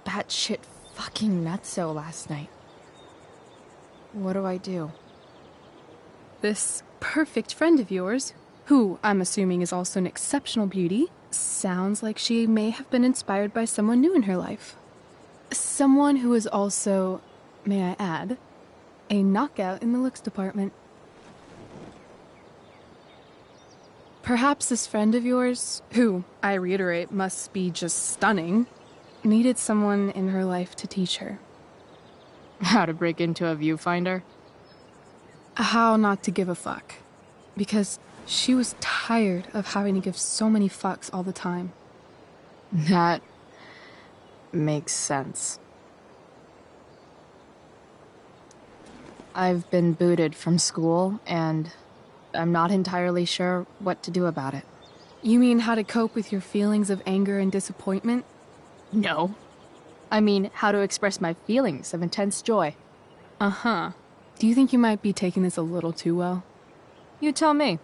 batshit fucking nutso last night. What do I do? This perfect friend of yours, who I'm assuming is also an exceptional beauty, sounds like she may have been inspired by someone new in her life. Someone who is also, may I add, a knockout in the looks department. Perhaps this friend of yours, who, I reiterate, must be just stunning, needed someone in her life to teach her. How to break into a viewfinder? How not to give a fuck. Because she was tired of having to give so many fucks all the time. That makes sense. I've been booted from school, and I'm not entirely sure what to do about it. You mean how to cope with your feelings of anger and disappointment? No. I mean, how to express my feelings of intense joy. Uh-huh. Do you think you might be taking this a little too well? You tell me.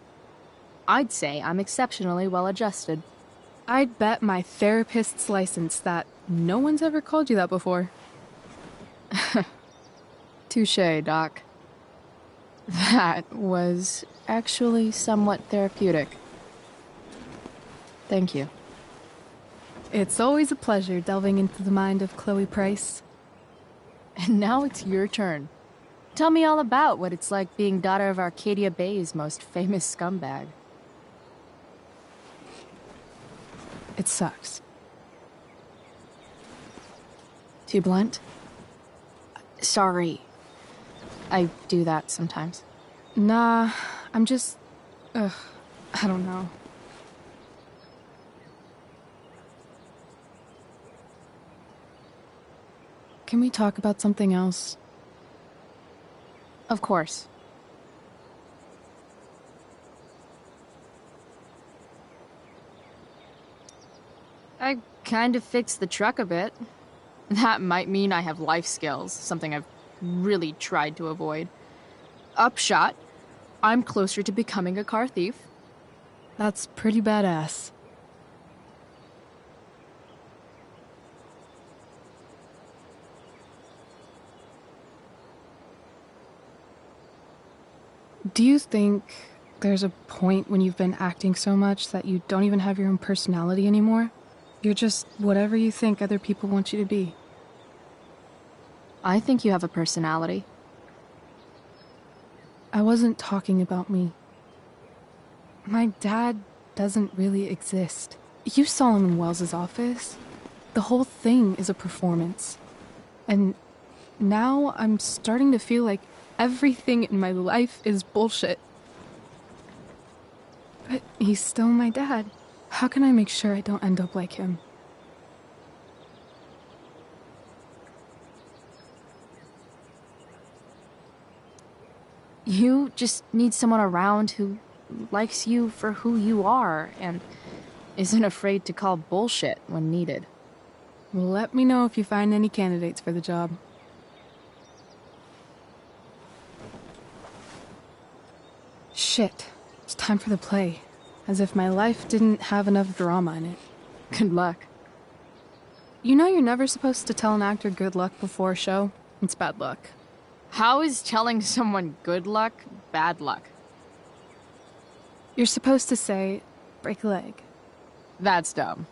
I'd say I'm exceptionally well-adjusted. I'd bet my therapist's license that no one's ever called you that before. Touché, Doc. That was actually somewhat therapeutic. Thank you. It's always a pleasure delving into the mind of Chloe Price. And now it's your turn. Tell me all about what it's like being daughter of Arcadia Bay's most famous scumbag. It sucks. Too blunt? Sorry. I do that sometimes. Nah, I'm just... I don't know. Can we talk about something else? Of course. I kind of fixed the truck a bit. That might mean I have life skills, something I've really tried to avoid. Upshot, I'm closer to becoming a car thief. That's pretty badass. Do you think there's a point when you've been acting so much that you don't even have your own personality anymore? You're just whatever you think other people want you to be. I think you have a personality. I wasn't talking about me. My dad doesn't really exist. You saw him in Wells's office. The whole thing is a performance. And now I'm starting to feel like everything in my life is bullshit. But he's still my dad. How can I make sure I don't end up like him? You just need someone around who likes you for who you are and isn't afraid to call bullshit when needed. Let me know if you find any candidates for the job. Shit. It's time for the play. As if my life didn't have enough drama in it. Good luck. You know you're never supposed to tell an actor good luck before a show? It's bad luck. How is telling someone good luck bad luck? You're supposed to say, break a leg. That's dumb.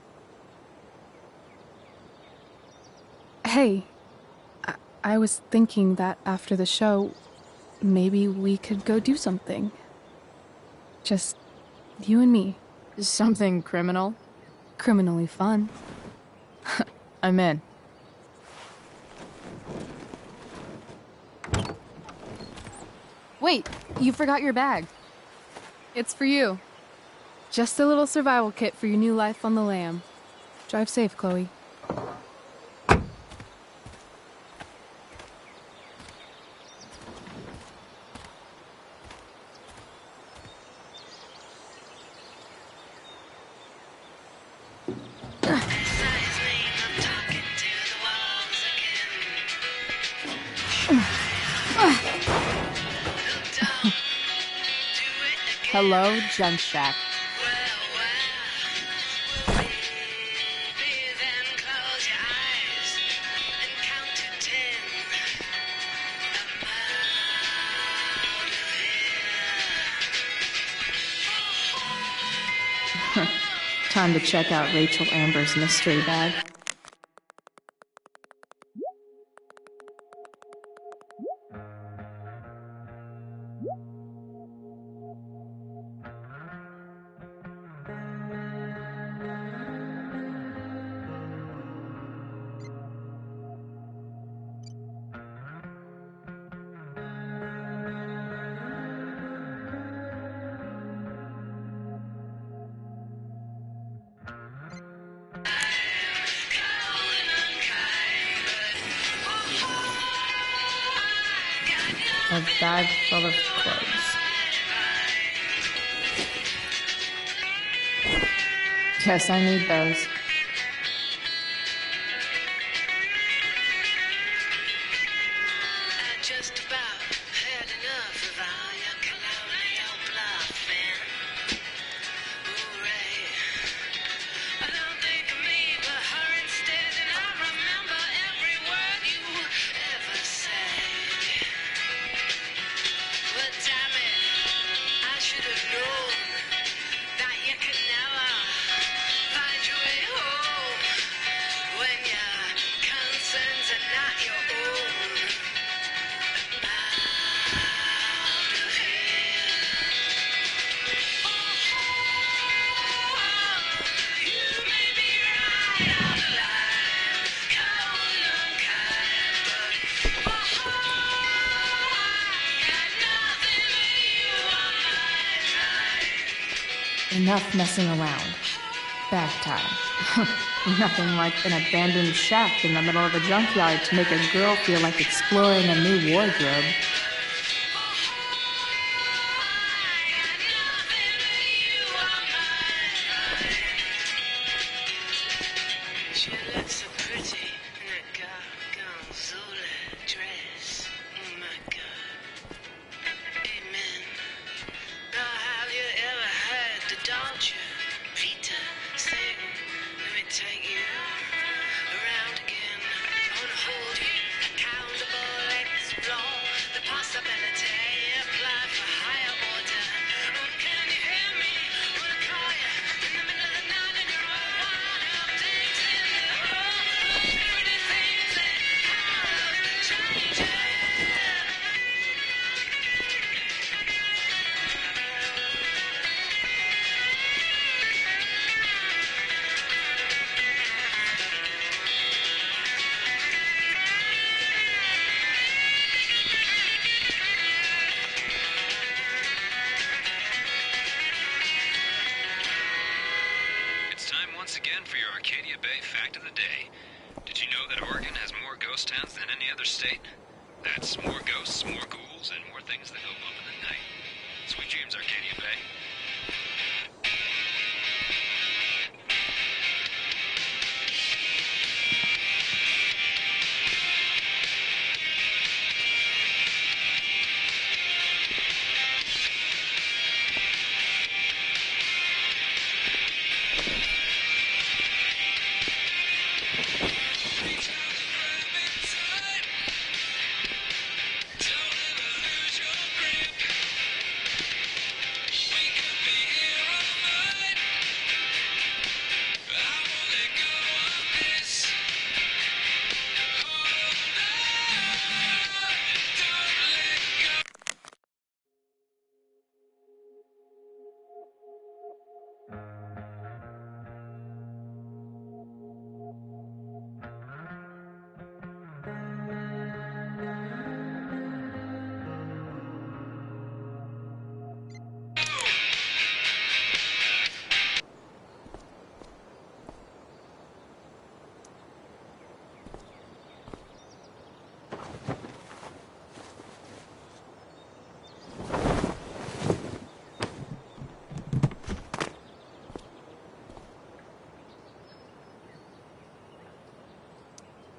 Hey, I was thinking that after the show, maybe we could go do something. Just you and me. Something criminal? Criminally fun. I'm in. Wait, you forgot your bag. It's for you. Just a little survival kit for your new life on the lam. Drive safe, Chloe. Hello, Junk Shack. Time to check out Rachel Amber's mystery bag. A bag full of clothes. Yes, I need those. Enough messing around. Bag time. Nothing like an abandoned shack in the middle of a junkyard to make a girl feel like exploring a new wardrobe. She looks so pretty in that gorgonzola dress. Oh my God. Amen. Now have you ever heard the Dolce Vita sing? Let me take you around again. I wanna hold you accountable, explore the possibility, apply for higher order. Oh, can you hear me? Wanna call you in the middle of the night and you're all wired up, takes in the whole pretty things that have changed. It's time once again for your Arcadia Bay Fact of the Day. Did you know that Oregon has more ghost towns than any other state? That's more ghosts, more ghouls, and more things that go bump in the night. Sweet dreams, Arcadia Bay.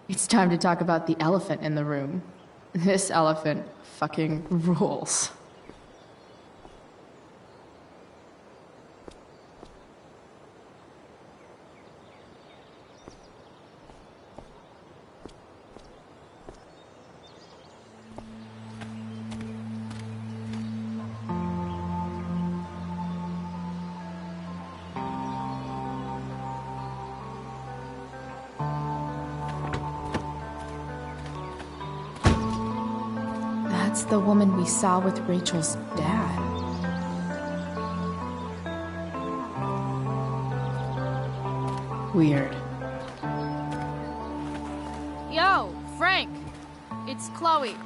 It's time to talk about the elephant in the room. This elephant fucking rules. That's the woman we saw with Rachel's dad. Weird. Yo, Frank! It's Chloe.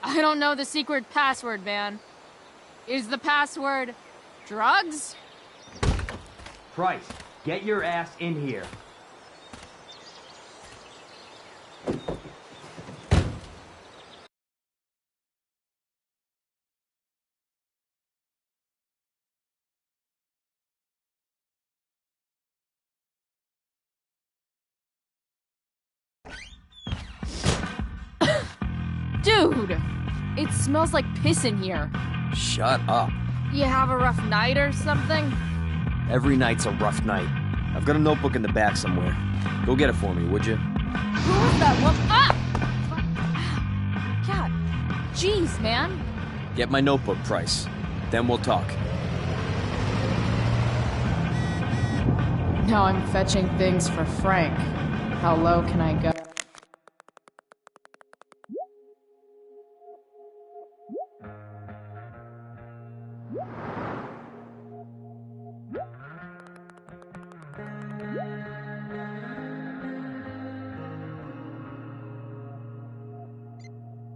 I don't know the secret password, man. Is the password drugs? Price, get your ass in here. Dude! It smells like piss in here. Shut up. You have a rough night or something? Every night's a rough night. I've got a notebook in the back somewhere. Go get it for me, would you? Who was that woman? Ah! God. Jeez, man. Get my notebook, Price. Then we'll talk. Now I'm fetching things for Frank. How low can I go?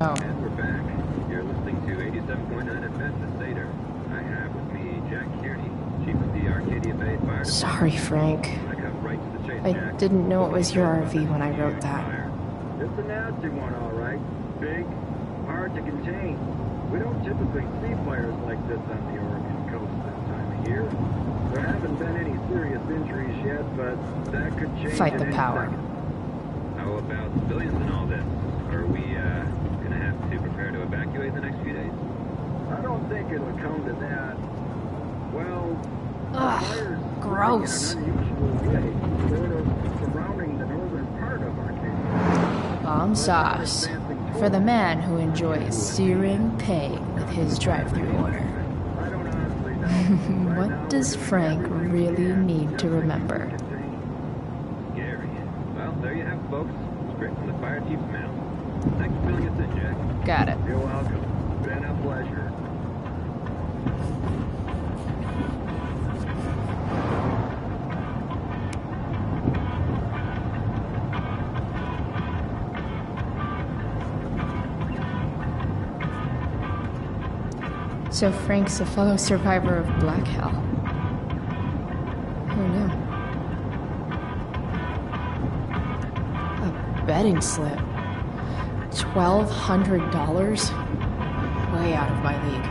And we're back. You're listening to 87.9 Adventist Theater. I have with me Jack Kearney, chief of the Arcadia Bay Fire. Sorry, Frank. I cut right to the chase, I Jack. didn't know it was your RV when I wrote that. It's a nasty one, all right. Big, hard to contain. We don't typically see fires like this on the Oregon coast this time of year. There haven't been any serious injuries yet, but that could change. Fight at the any power. second. How about civilians and all this? Are we gonna have to prepare to evacuate in the next few days? I don't think it'll come to that. Well, fires gross. in an unusual way, sort of surrounding the northern part of Arcadia. Bomb sauce. For the man who enjoys searing pain with his drive-thru order. What does Frank really need to remember? Scary. Well, there you have it, folks. Straight from the fire chief's mouth. Thanks for filling us in, Jack. Got it. You're welcome. Been a pleasure. So Frank's a fellow survivor of Black Hell. Who knew? A betting slip. $1,200? Way out of my league.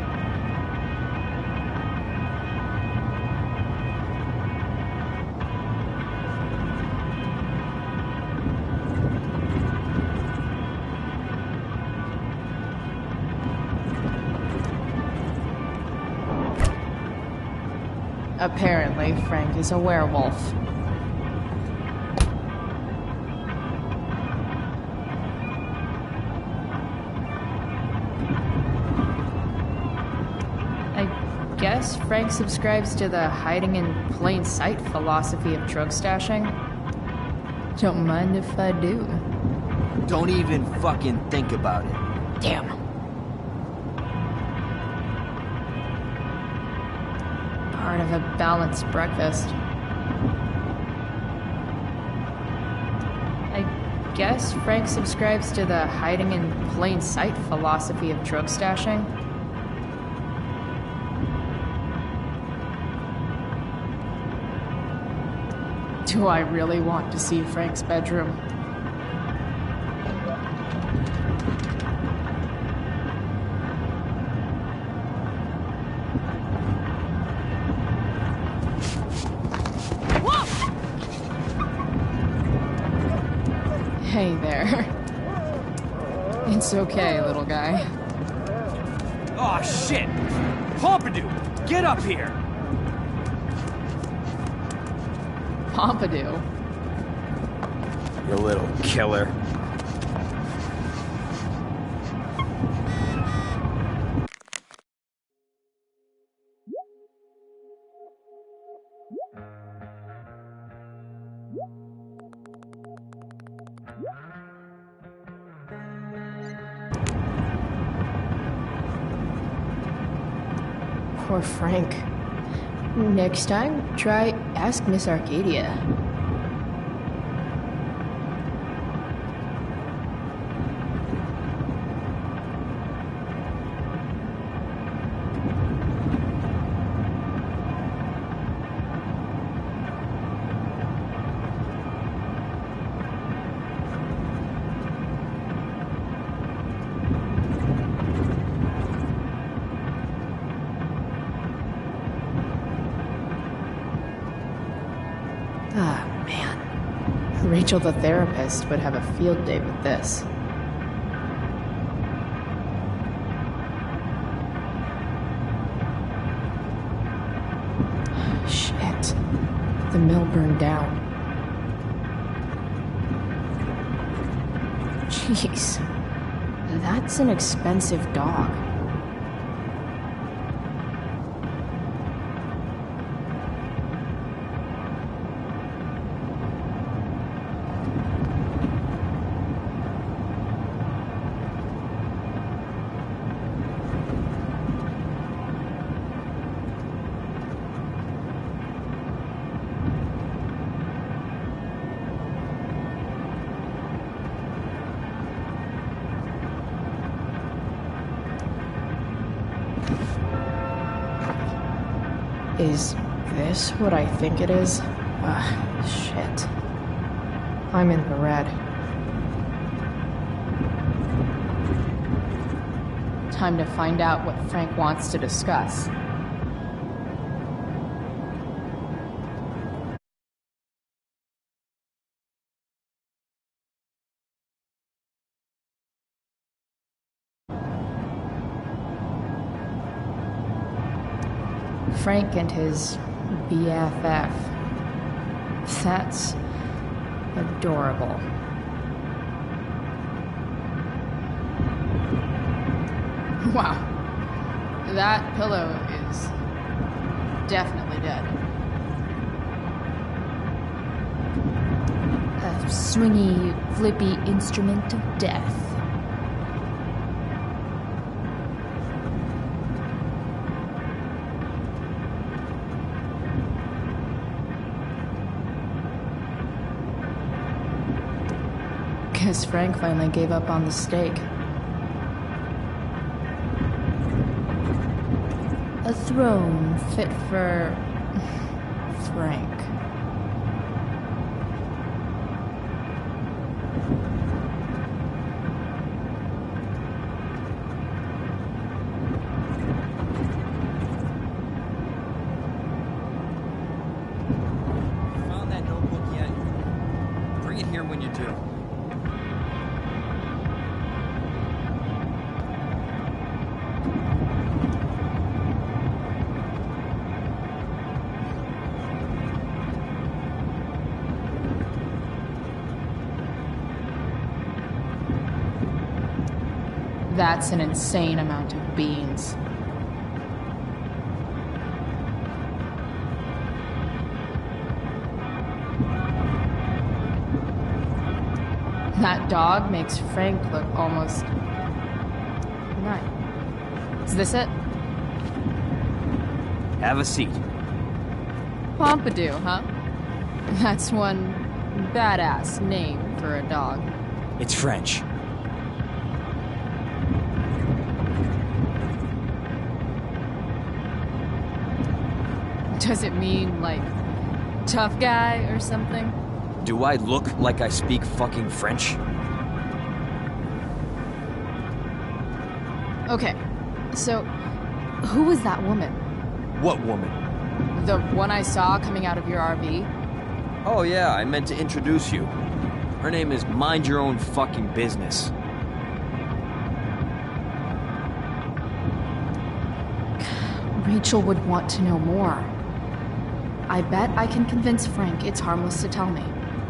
Apparently, Frank is a werewolf. I guess Frank subscribes to the hiding in plain sight philosophy of drug stashing. Don't mind if I do. Don't even fucking think about it. Damn. Part of a balanced breakfast. I guess Frank subscribes to the hiding in plain sight philosophy of drug stashing. Do I really want to see Frank's bedroom? Hey there. It's okay, little guy. Aw, shit! Pompidou, get up here! Pompidou? You little killer. Poor Frank. Next time, try ask Miss Arcadia. Ah, man. Rachel the therapist would have a field day with this. Shit. The mill burned down. Jeez. That's an expensive dog. Is this what I think it is? Ugh, shit. I'm in the red. Time to find out what Frank wants to discuss. Frank and his BFF. That's adorable. Wow. That pillow is definitely dead. A swingy, flippy instrument of death. Guess Frank finally gave up on the steak. A throne fit for Frank. Found that notebook yet? Bring it here when you do. That's an insane amount of beans. That dog makes Frank look almost... nice. Is this it? Have a seat. Pompidou, huh? That's one badass name for a dog. It's French. Does it mean, like, tough guy or something? Do I look like I speak fucking French? Okay, so who was that woman? What woman? The one I saw coming out of your RV? Oh yeah, I meant to introduce you. Her name is Mind Your Own Fucking Business. Rachel would want to know more. I bet I can convince Frank it's harmless to tell me.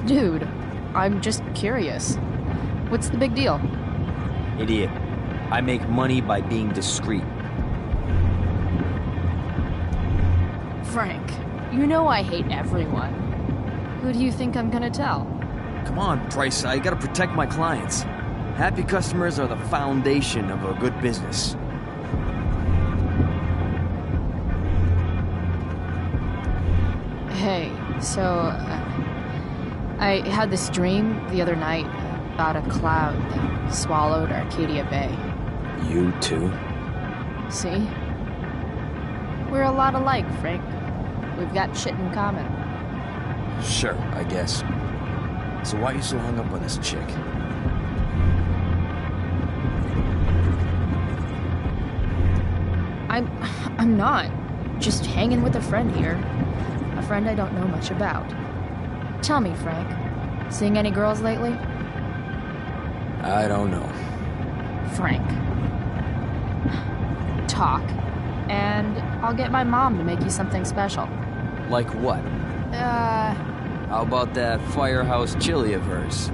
Dude, I'm just curious. What's the big deal? Idiot. I make money by being discreet. Frank, you know I hate everyone. Who do you think I'm gonna tell? Come on, Price, I gotta protect my clients. Happy customers are the foundation of a good business. So, I had this dream the other night about a cloud that swallowed Arcadia Bay. You too? See? We're a lot alike, Frank. We've got shit in common. Sure, I guess. So why are you so hung up on this chick? I'm not. Just hanging with a friend here. A friend I don't know much about. Tell me, Frank. Seeing any girls lately? I don't know. Frank. Talk. And I'll get my mom to make you something special. Like what? How about that Firehouse chili of hers?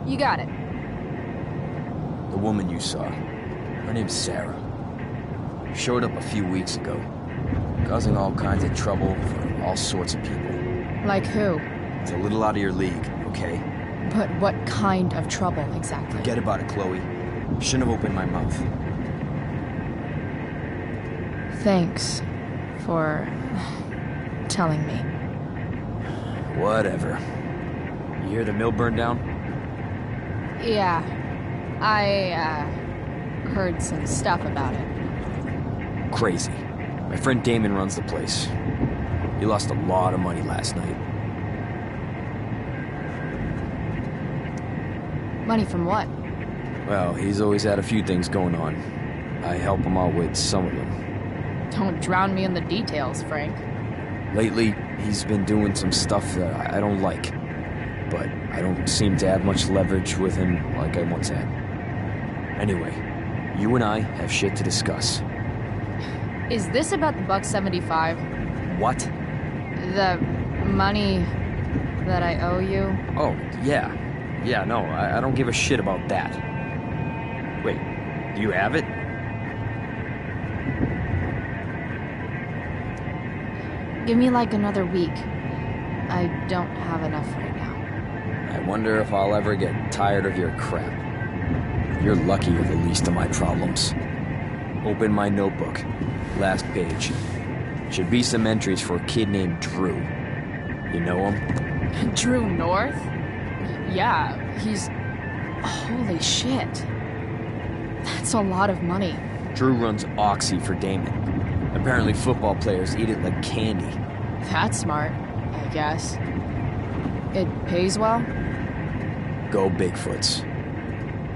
You got it. The woman you saw. Her name's Sarah. Showed up a few weeks ago. Causing all kinds of trouble for all sorts of people. Like who? It's a little out of your league, okay? But what kind of trouble, exactly? Forget about it, Chloe. Shouldn't have opened my mouth. Thanks for telling me. Whatever. You hear the mill burned down? Yeah. I, heard some stuff about it. Crazy. My friend Damon runs the place. He lost a lot of money last night. Money from what? Well, he's always had a few things going on. I help him out with some of them. Don't drown me in the details, Frank. Lately, he's been doing some stuff that I don't like. But I don't seem to have much leverage with him like I once had. Anyway, you and I have shit to discuss. Is this about the $175? What? The money that I owe you? Oh, yeah. Yeah, no, I don't give a shit about that. Wait, do you have it? Give me like another week. I don't have enough right now. I wonder if I'll ever get tired of your crap. You're lucky you're the least of my problems. Open my notebook. Last page. Should be some entries for a kid named Drew. You know him? Drew North? Yeah, he's... Holy shit. That's a lot of money. Drew runs Oxy for Damon. Apparently football players eat it like candy. That's smart, I guess. It pays well? Go Bigfoots.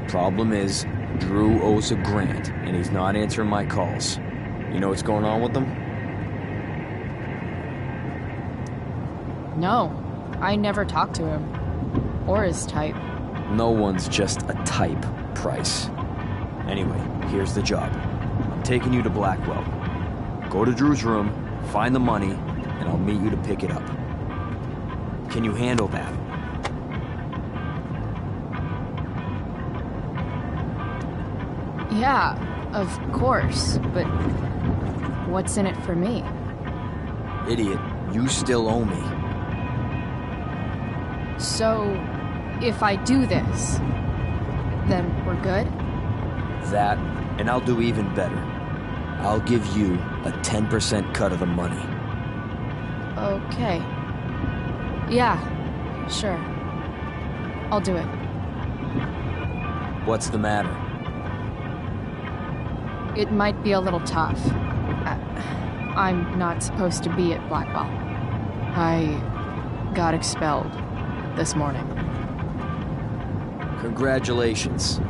Problem is, Drew owes a grant, and he's not answering my calls. You know what's going on with them? No, I never talked to him. Or his type. No one's just a type, Price. Anyway, here's the job. I'm taking you to Blackwell. Go to Drew's room, find the money, and I'll meet you to pick it up. Can you handle that? Yeah, of course, but what's in it for me? Idiot, you still owe me. So, if I do this, then we're good? That, and I'll do even better. I'll give you a 10% cut of the money. Okay. Yeah, sure. I'll do it. What's the matter? It might be a little tough. I'm not supposed to be at Blackwell. I got expelled this morning. Congratulations.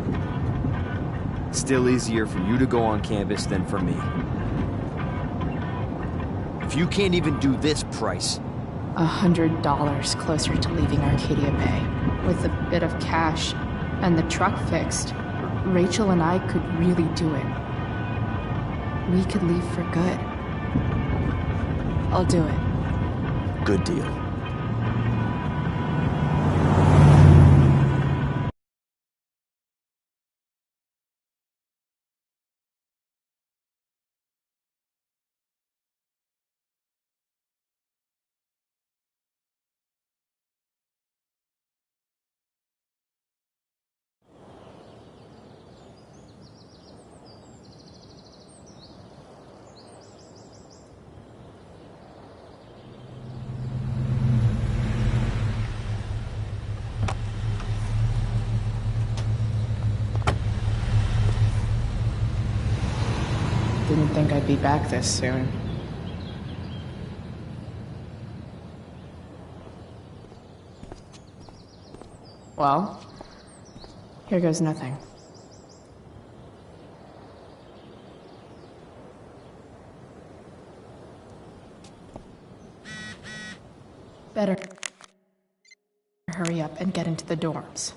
Still easier for you to go on campus than for me. If you can't even do this, Price... $100 closer to leaving Arcadia Bay. With a bit of cash and the truck fixed, Rachel and I could really do it. We could leave for good. I'll do it. Good deal. Didn't think I'd be back this soon. Well, here goes nothing. Better hurry up and get into the dorms.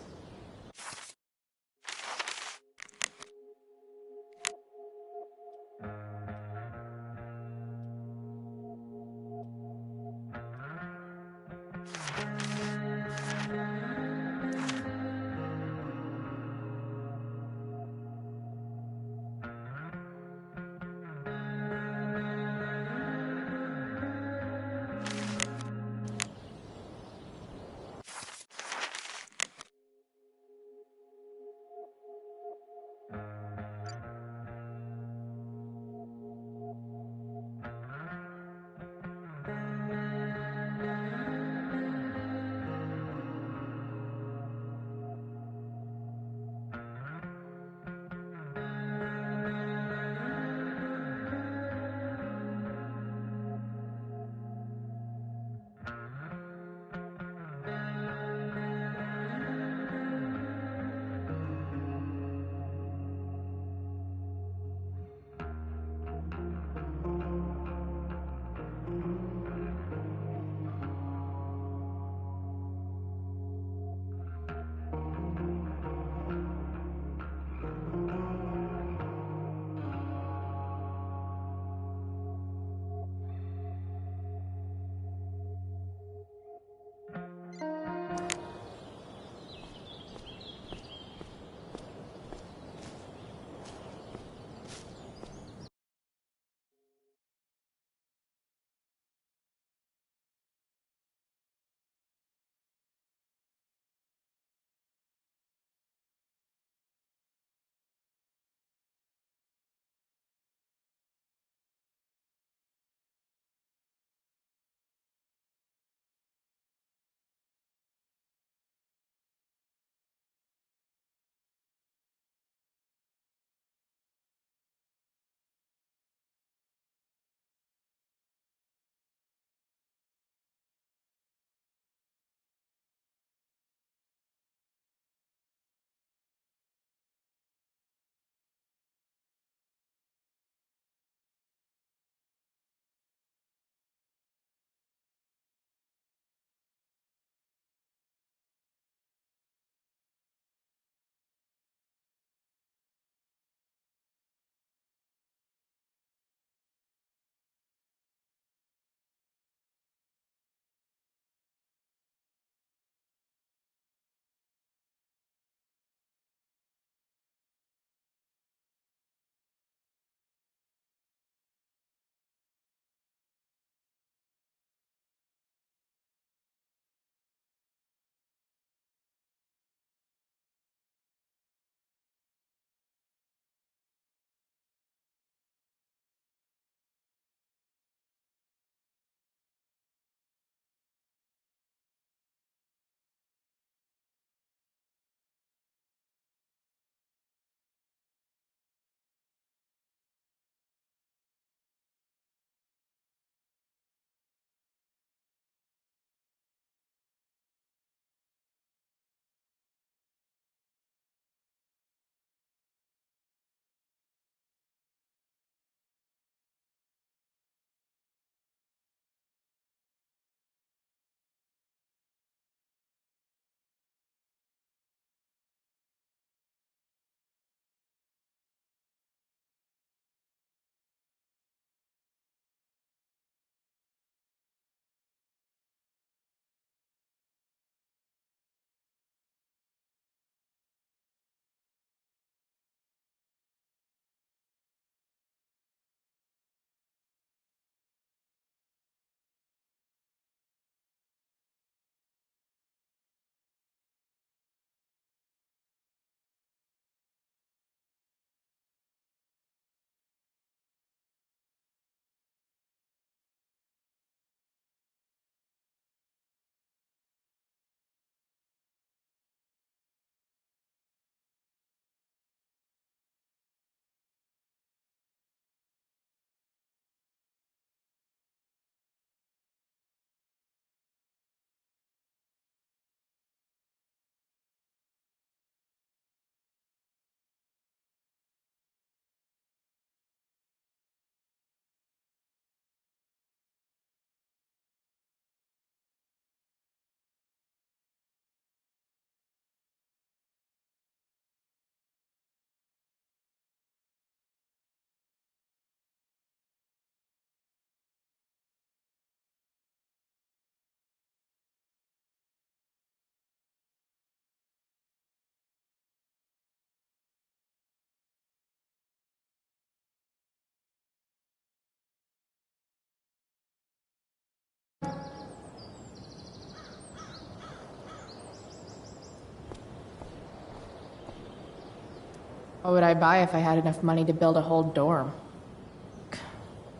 What would I buy if I had enough money to build a whole dorm?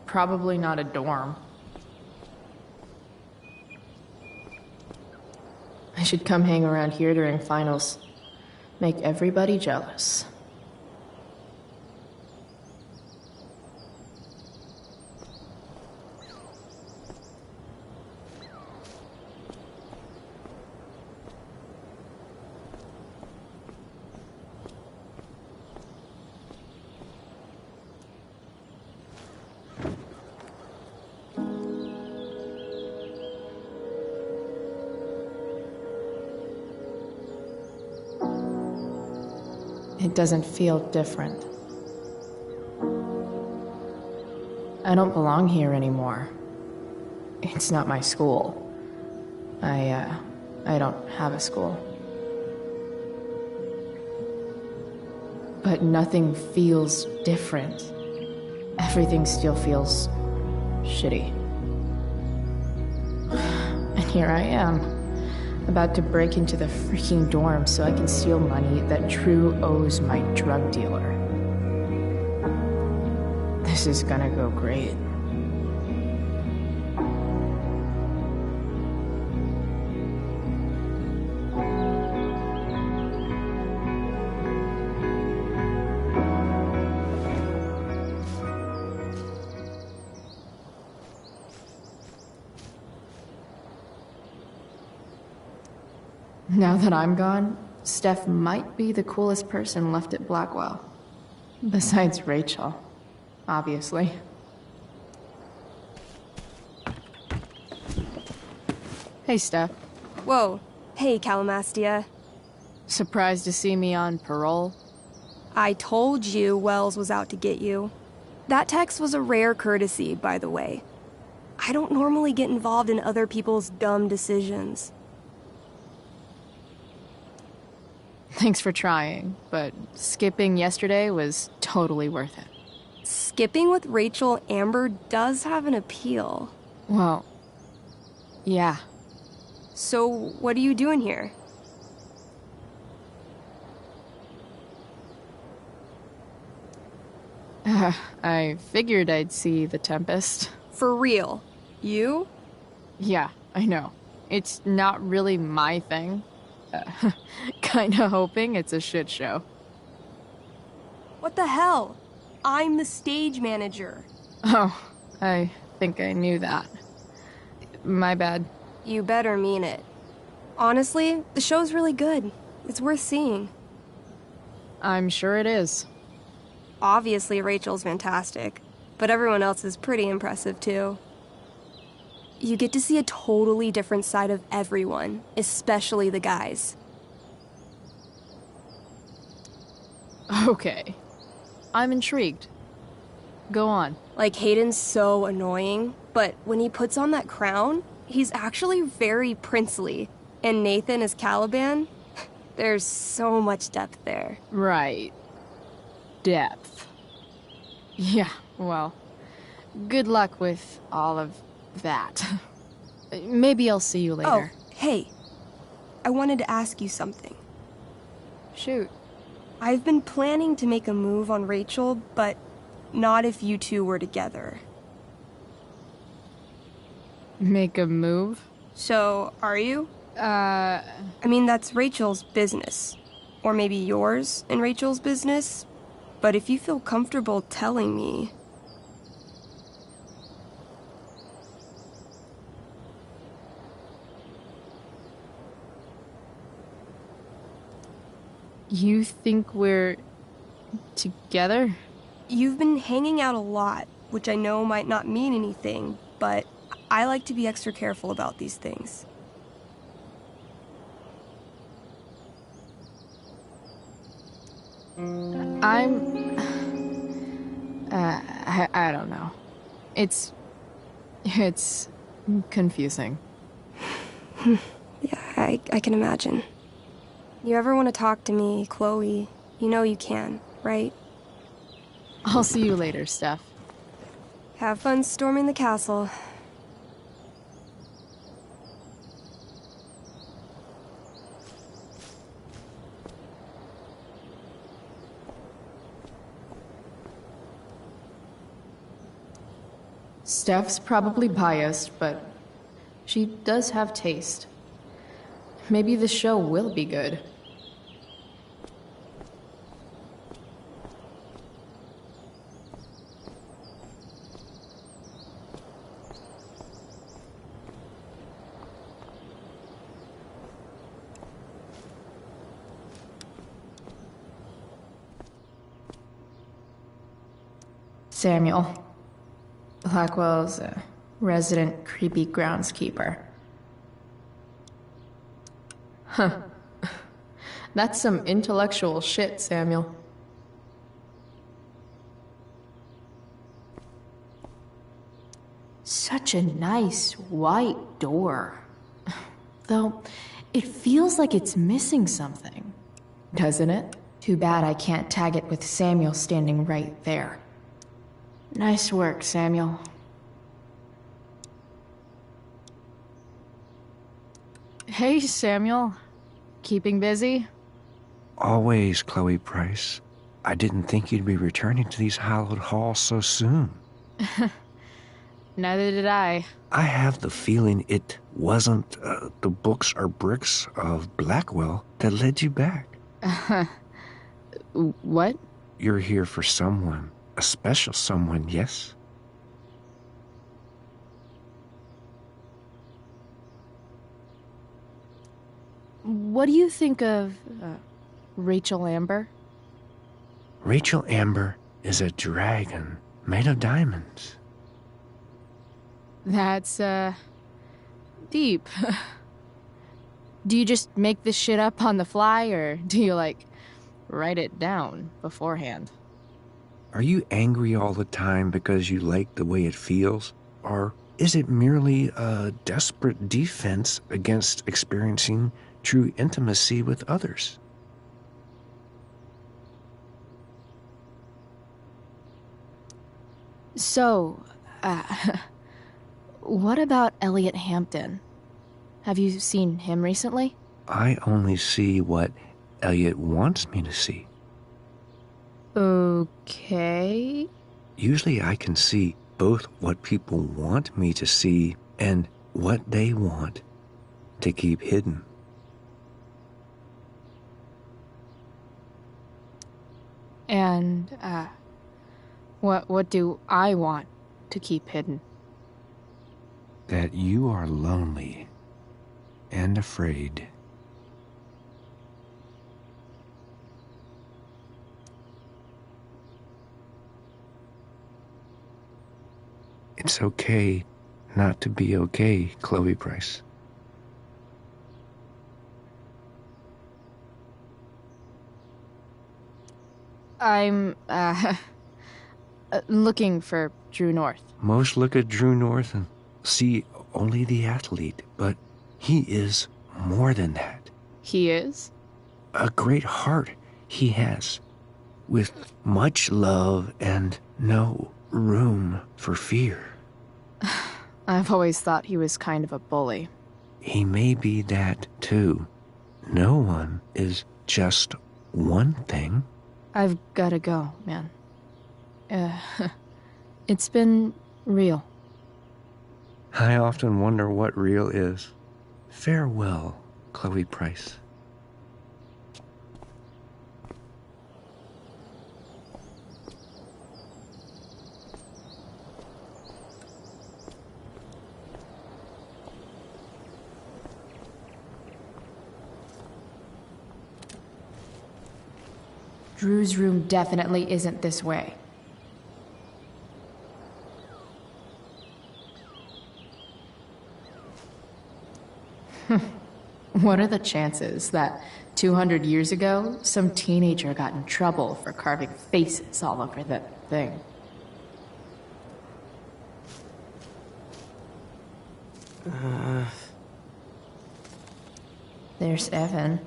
Probably not a dorm. I should come hang around here during finals. Make everybody jealous. It doesn't feel different. I don't belong here anymore. It's not my school. I don't have a school. But nothing feels different. Everything still feels shitty. And here I am, about to break into the freaking dorm so I can steal money that Drew owes my drug dealer. This is gonna go great. Now that I'm gone, Steph might be the coolest person left at Blackwell. Besides Rachel, obviously. Hey, Steph. Whoa. Hey, Calamastia. Surprised to see me on parole? I told you Wells was out to get you. That text was a rare courtesy, by the way. I don't normally get involved in other people's dumb decisions. Thanks for trying, but skipping yesterday was totally worth it. Skipping with Rachel Amber does have an appeal. Well, yeah. So, what are you doing here? I figured I'd see the Tempest. For real? You? Yeah, I know. It's not really my thing. Kinda hoping it's a shit show. What the hell? I'm the stage manager. Oh, I think I knew that. My bad. You better mean it. Honestly, the show's really good. It's worth seeing. I'm sure it is. Obviously, Rachel's fantastic, but everyone else is pretty impressive too. You get to see a totally different side of everyone, especially the guys. Okay. I'm intrigued. Go on. Like, Hayden's so annoying, but when he puts on that crown, he's actually very princely. And Nathan as Caliban, there's so much depth there. Right. Depth. Yeah, well, good luck with all of that. Maybe I'll see you later. Oh, hey. I wanted to ask you something. Shoot. I've been planning to make a move on Rachel, but not if you two were together. Make a move? So, are you? I mean, that's Rachel's business. Or maybe yours and Rachel's business. But if you feel comfortable telling me... You think we're together? You've been hanging out a lot, which I know might not mean anything, but I like to be extra careful about these things. I don't know. It's confusing. Yeah, I can imagine. You ever want to talk to me, Chloe, you know you can, right? I'll see you later, Steph. Have fun storming the castle. Steph's probably biased, but she does have taste. Maybe the show will be good. Samuel. Blackwell's a resident creepy groundskeeper. Huh. That's some intellectual shit, Samuel. Such a nice white door. Though, it feels like it's missing something. Doesn't it? Too bad I can't tag it with Samuel standing right there. Nice work, Samuel. Hey, Samuel. Keeping busy? Always, Chloe Price. I didn't think you'd be returning to these hallowed halls so soon. Neither did I. I have the feeling it wasn't the books or bricks of Blackwell that led you back. What? You're here for someone. A special someone, yes? What do you think of Rachel Amber? Rachel Amber is a dragon made of diamonds. That's, deep. Do you just make this shit up on the fly, or do you, like, write it down beforehand? Are you angry all the time because you like the way it feels? Or is it merely a desperate defense against experiencing true intimacy with others? So, what about Elliot Hampton? Have you seen him recently? I only see what Elliot wants me to see. Okay. Usually I can see both what people want me to see and what they want to keep hidden. And, what do I want to keep hidden? That you are lonely and afraid. It's okay not to be okay, Chloe Price. I'm, looking for Drew North. Most look at Drew North and see only the athlete, but he is more than that. He is? A great heart he has, with much love and no room for fear. I've always thought he was kind of a bully. He may be that, too. No one is just one thing. I've gotta go, man. It's been real. I often wonder what real is. Farewell, Chloe Price. Drew's room definitely isn't this way. What are the chances that 200 years ago, some teenager got in trouble for carving faces all over that thing? There's Evan,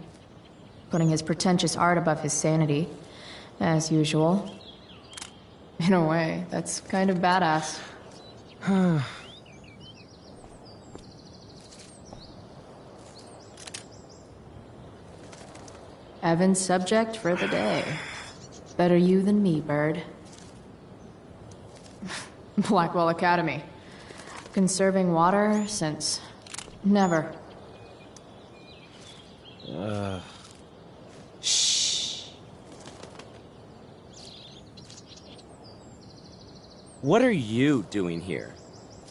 putting his pretentious art above his sanity, as usual. In a way, that's kind of badass. Evan's subject for the day. Better you than me, Bird. Blackwell Academy. conserving water since never. Shh. What are you doing here?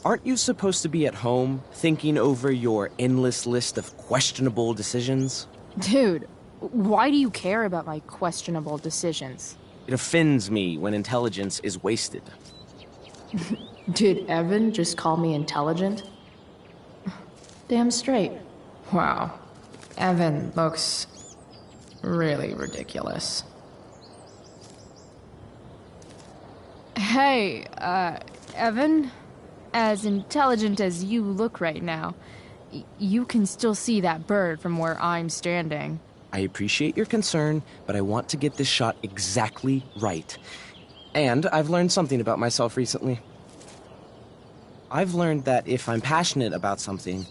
Aren't you supposed to be at home, thinking over your endless list of questionable decisions? Dude, why do you care about my questionable decisions? It offends me when intelligence is wasted. Did Evan just call me intelligent? Damn straight. Wow. Evan looks really ridiculous. Hey, Evan? As intelligent as you look right now, you can still see that bird from where I'm standing. I appreciate your concern, but I want to get this shot exactly right. And I've learned something about myself recently. I've learned that if I'm passionate about something,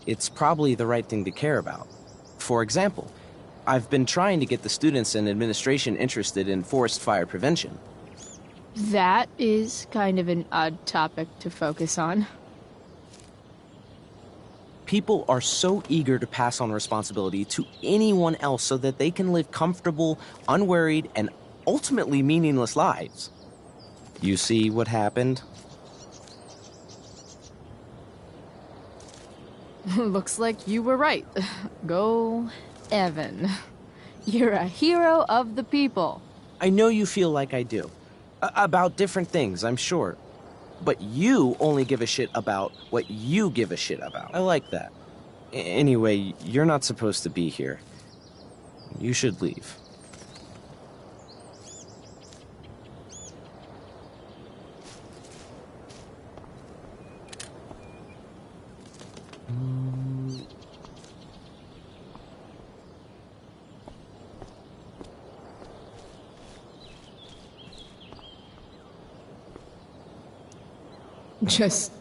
it's probably the right thing to care about. For example, I've been trying to get the students and administration interested in forest fire prevention. That is kind of an odd topic to focus on. People are so eager to pass on responsibility to anyone else so that they can live comfortable, unworried, and ultimately meaningless lives. You see what happened? Looks like you were right. Go, Evan. You're a hero of the people. I know you feel like I do. About different things, I'm sure. But you only give a shit about what you give a shit about. I like that. Anyway, you're not supposed to be here. You should leave. Just...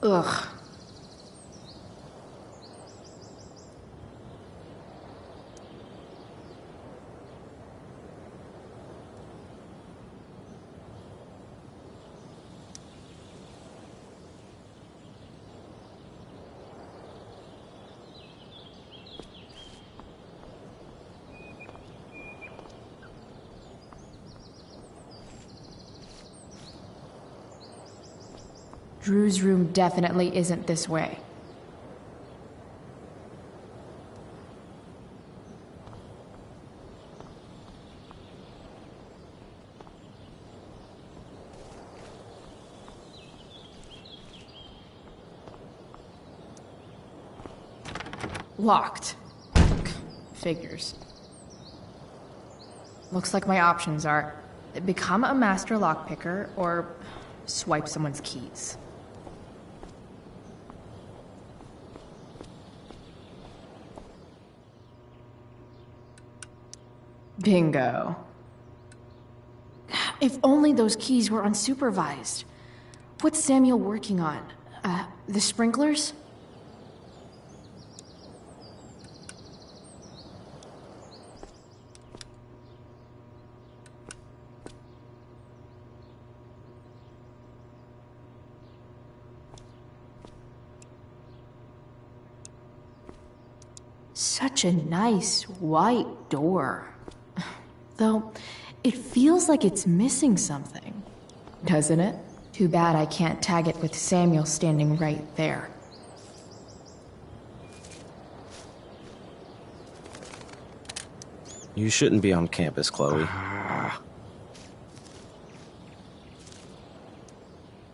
ugh. Drew's room definitely isn't this way. Locked. Figures. Looks like my options are become a master lockpicker or swipe someone's keys. Bingo. If only those keys were unsupervised. What's Samuel working on? The sprinklers? Such a nice white door. Though, it feels like it's missing something, doesn't it? Too bad I can't tag it with Samuel standing right there. You shouldn't be on campus, Chloe.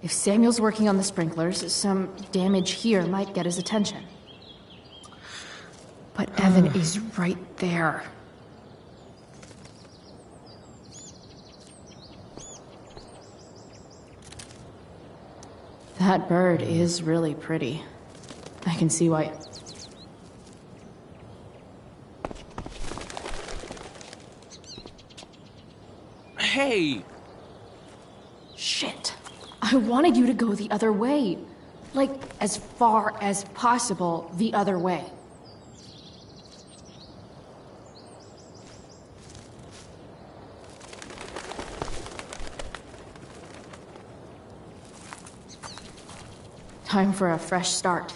If Samuel's working on the sprinklers, some damage here might get his attention. But Evan is right there. That bird is really pretty. I can see why. Hey! Shit. I wanted you to go the other way. Like, as far as possible the other way. Time for a fresh start.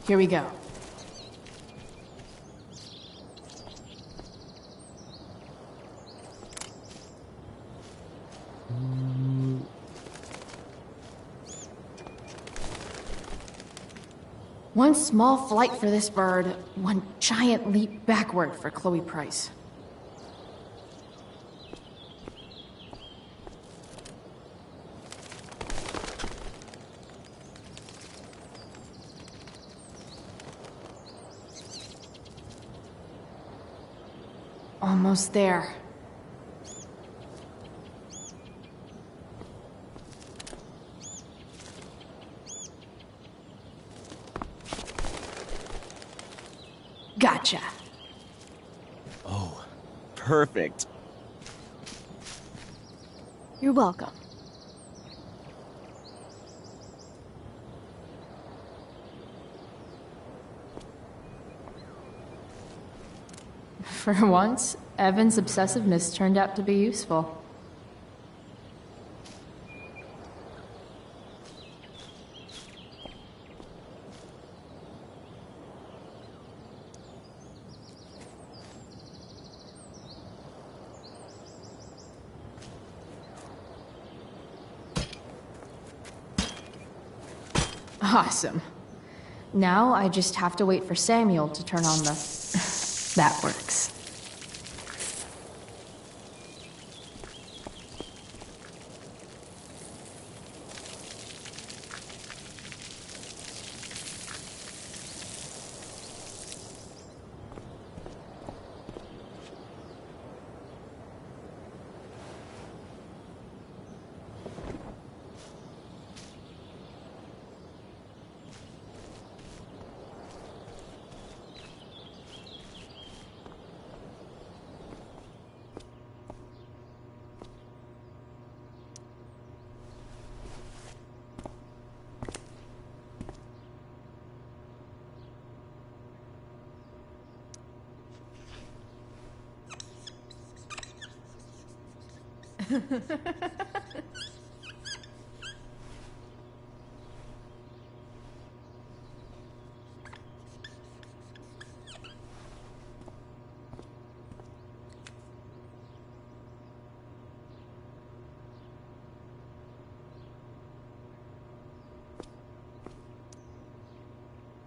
Here we go. One small flight for this bird, one giant leap backward for Chloe Price. Almost there. Gotcha. Oh, perfect. You're welcome. For once, Evan's obsessiveness turned out to be useful. Awesome. Now I just have to wait for Samuel to turn on the... That works.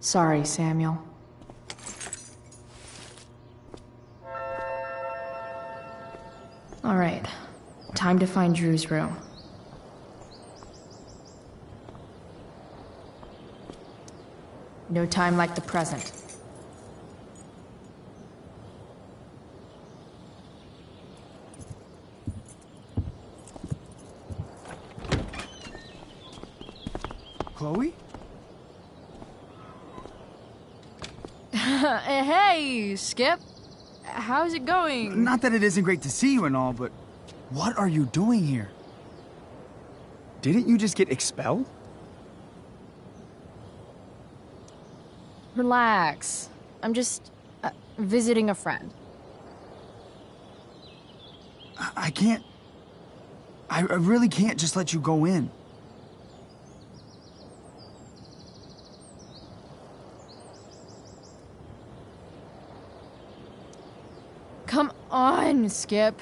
Sorry, Samuel. All right, time to find Drew's room. No time like the present. Chloe? Hey, Skip. How's it going? Not that it isn't great to see you and all, but what are you doing here? Didn't you just get expelled? Relax. I'm just visiting a friend. I can't... I really can't just let you go in. Come on, Skip.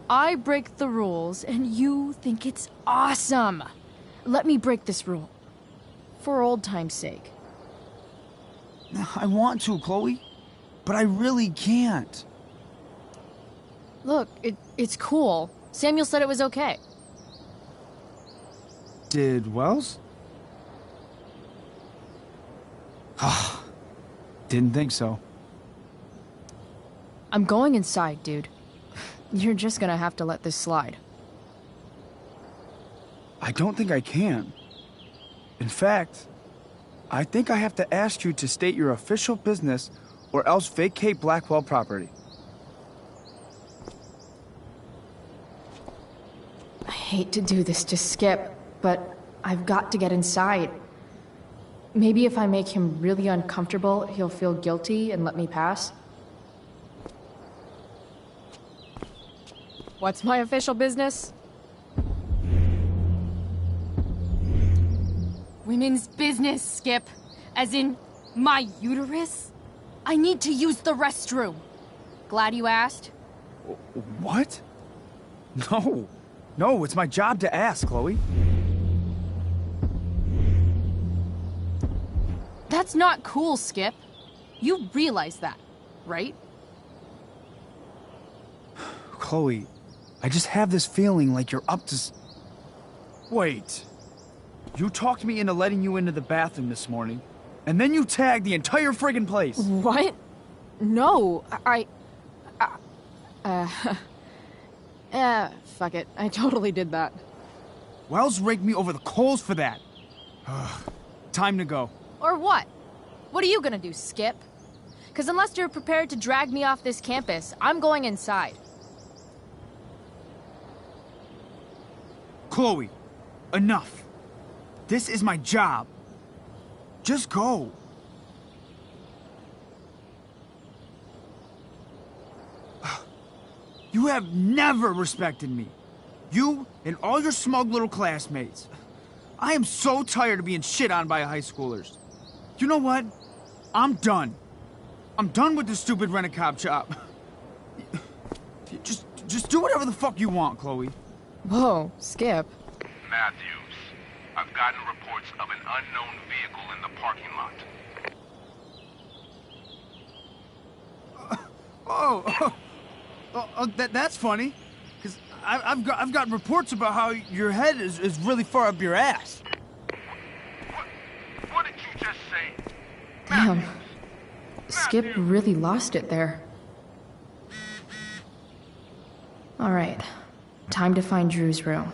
I break the rules, and you think it's awesome. Let me break this rule. For old time's sake. I want to, Chloe, but I really can't. Look, it's cool. Samuel said it was okay. Did Wells? Didn't think so. I'm going inside, dude. You're just gonna have to let this slide. I don't think I can. In fact, I think I have to ask you to state your official business or else vacate Blackwell property. I hate to do this to Skip, but I've got to get inside. Maybe if I make him really uncomfortable, he'll feel guilty and let me pass. What's my official business? Women's business, Skip. As in, my uterus? I need to use the restroom. Glad you asked? What? No. No, it's my job to ask, Chloe. That's not cool, Skip. You realize that, right? Chloe, I just have this feeling like you're up to Wait. You talked me into letting you into the bathroom this morning, and then you tagged the entire friggin' place. What? No, fuck it. I totally did that. Wells raked me over the coals for that. Time to go. Or what? What are you gonna do, Skip? Because unless you're prepared to drag me off this campus, I'm going inside. Chloe, enough. This is my job. Just go. You have never respected me. You and all your smug little classmates. I am so tired of being shit on by high schoolers. You know what? I'm done. I'm done with this stupid rent-a-cop job. Just do whatever the fuck you want, Chloe. Whoa, Skip. Matthews, I've gotten reports of an unknown vehicle in the parking lot. That's funny. Because I've got reports about how your head is really far up your ass. What did you just say? Damn. Skip really lost it there. All right. Time to find Drew's room.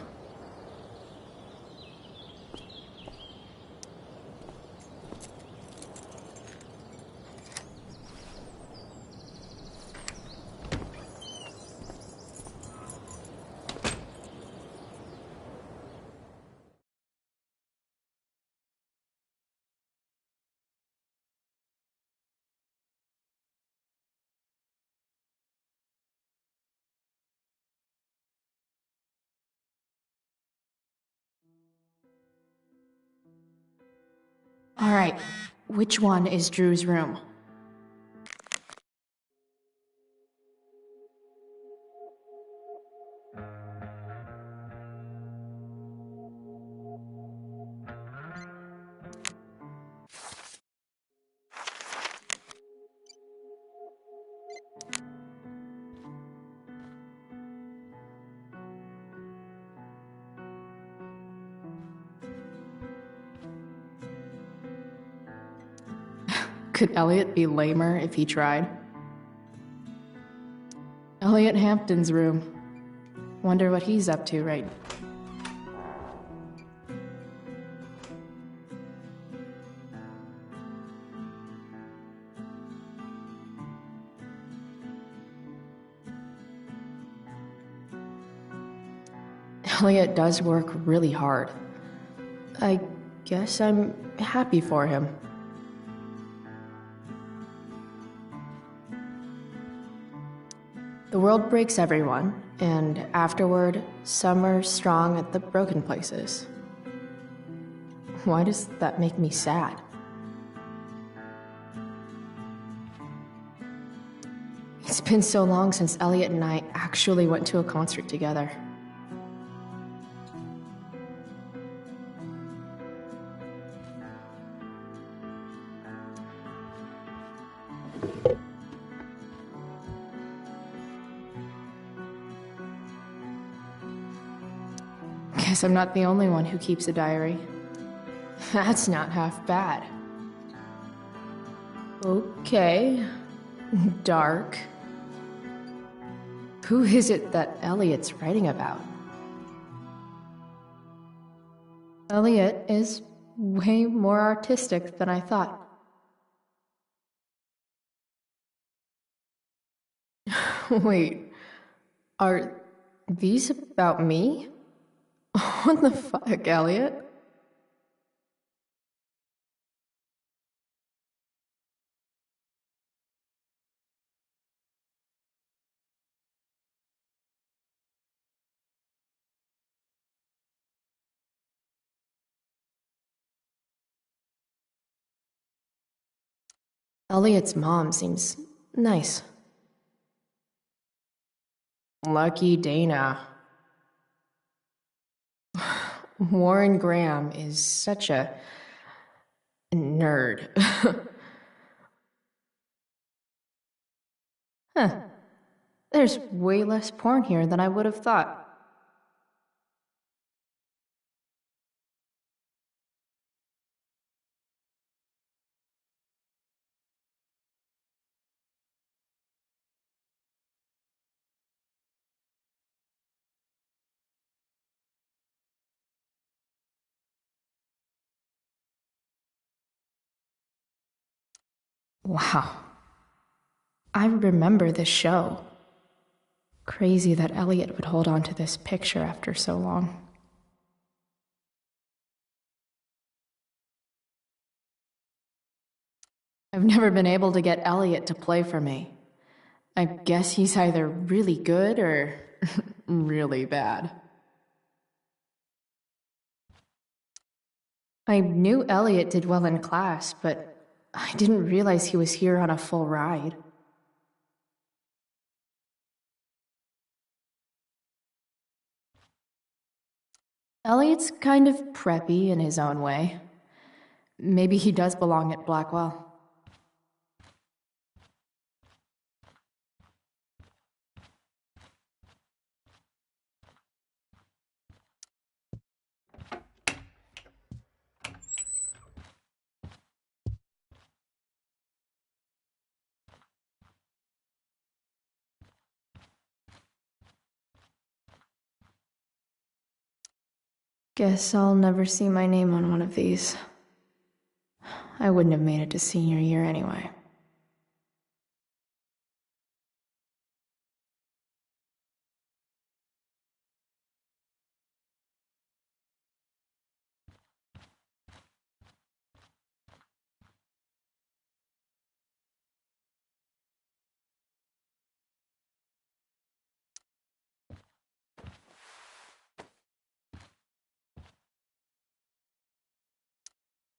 All right, which one is Drew's room? Could Elliot be lamer if he tried? Elliot Hampton's room. Wonder what he's up to right. Elliot does work really hard. I guess I'm happy for him. The world breaks everyone, and afterward, some are strong at the broken places. Why does that make me sad? It's been so long since Elliot and I actually went to a concert together. Guess I'm not the only one who keeps a diary. That's not half bad. Okay. Dark. Who is it that Elliot's writing about? Elliot is way more artistic than I thought. Wait, are these about me? What the fuck, Elliot? Elliot's mom seems nice. Lucky Dana. Warren Graham is such a nerd. Huh. There's way less porn here than I would have thought. Wow. I remember this show. Crazy that Elliot would hold on to this picture after so long. I've never been able to get Elliot to play for me. I guess he's either really good or really bad. I knew Elliot did well in class, but I didn't realize he was here on a full ride. Elliot's kind of preppy in his own way. Maybe he does belong at Blackwell. Guess I'll never see my name on one of these. I wouldn't have made it to senior year anyway.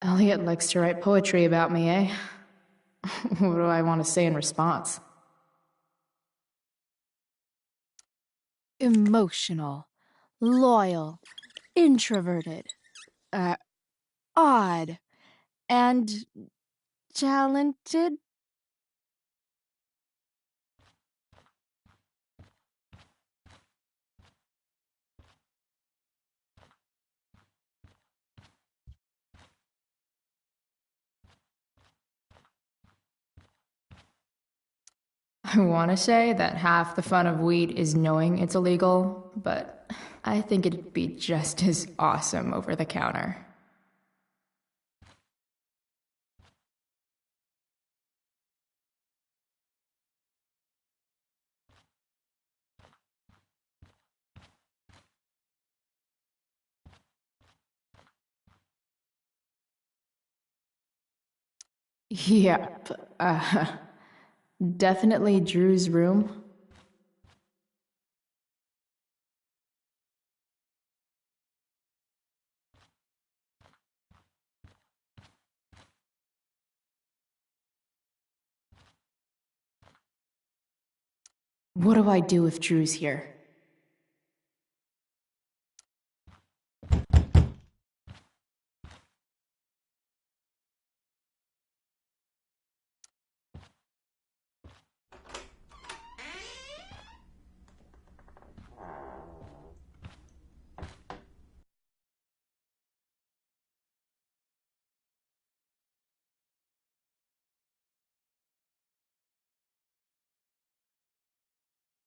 Elliot likes to write poetry about me, eh? What do I want to say in response? Emotional, loyal, introverted, odd, and talented. I want to say that half the fun of weed is knowing it's illegal, but I think it'd be just as awesome over the counter. Yep, definitely Drew's room. What do I do if Drew's here?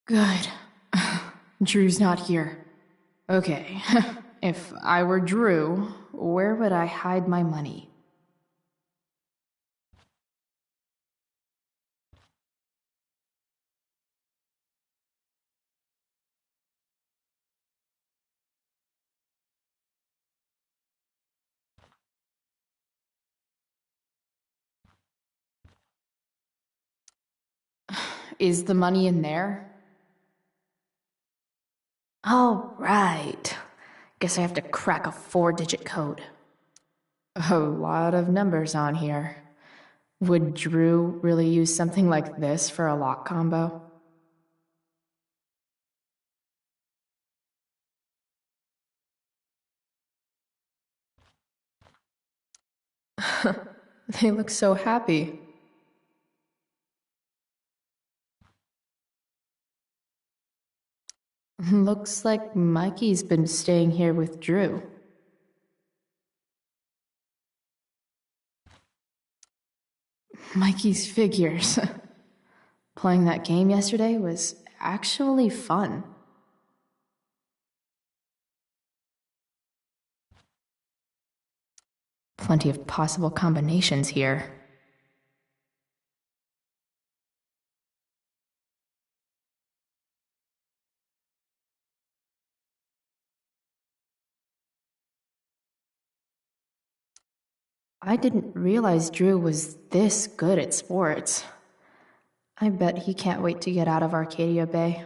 Good. Drew's not here. Okay, if I were Drew, where would I hide my money? Is the money in there? Oh, right. Guess I have to crack a 4-digit code. A lot of numbers on here. Would Drew really use something like this for a lock combo? They look so happy. Looks like Mikey's been staying here with Drew. Mikey's figures. Playing that game yesterday was actually fun. Plenty of possible combinations here. I didn't realize Drew was this good at sports. I bet he can't wait to get out of Arcadia Bay.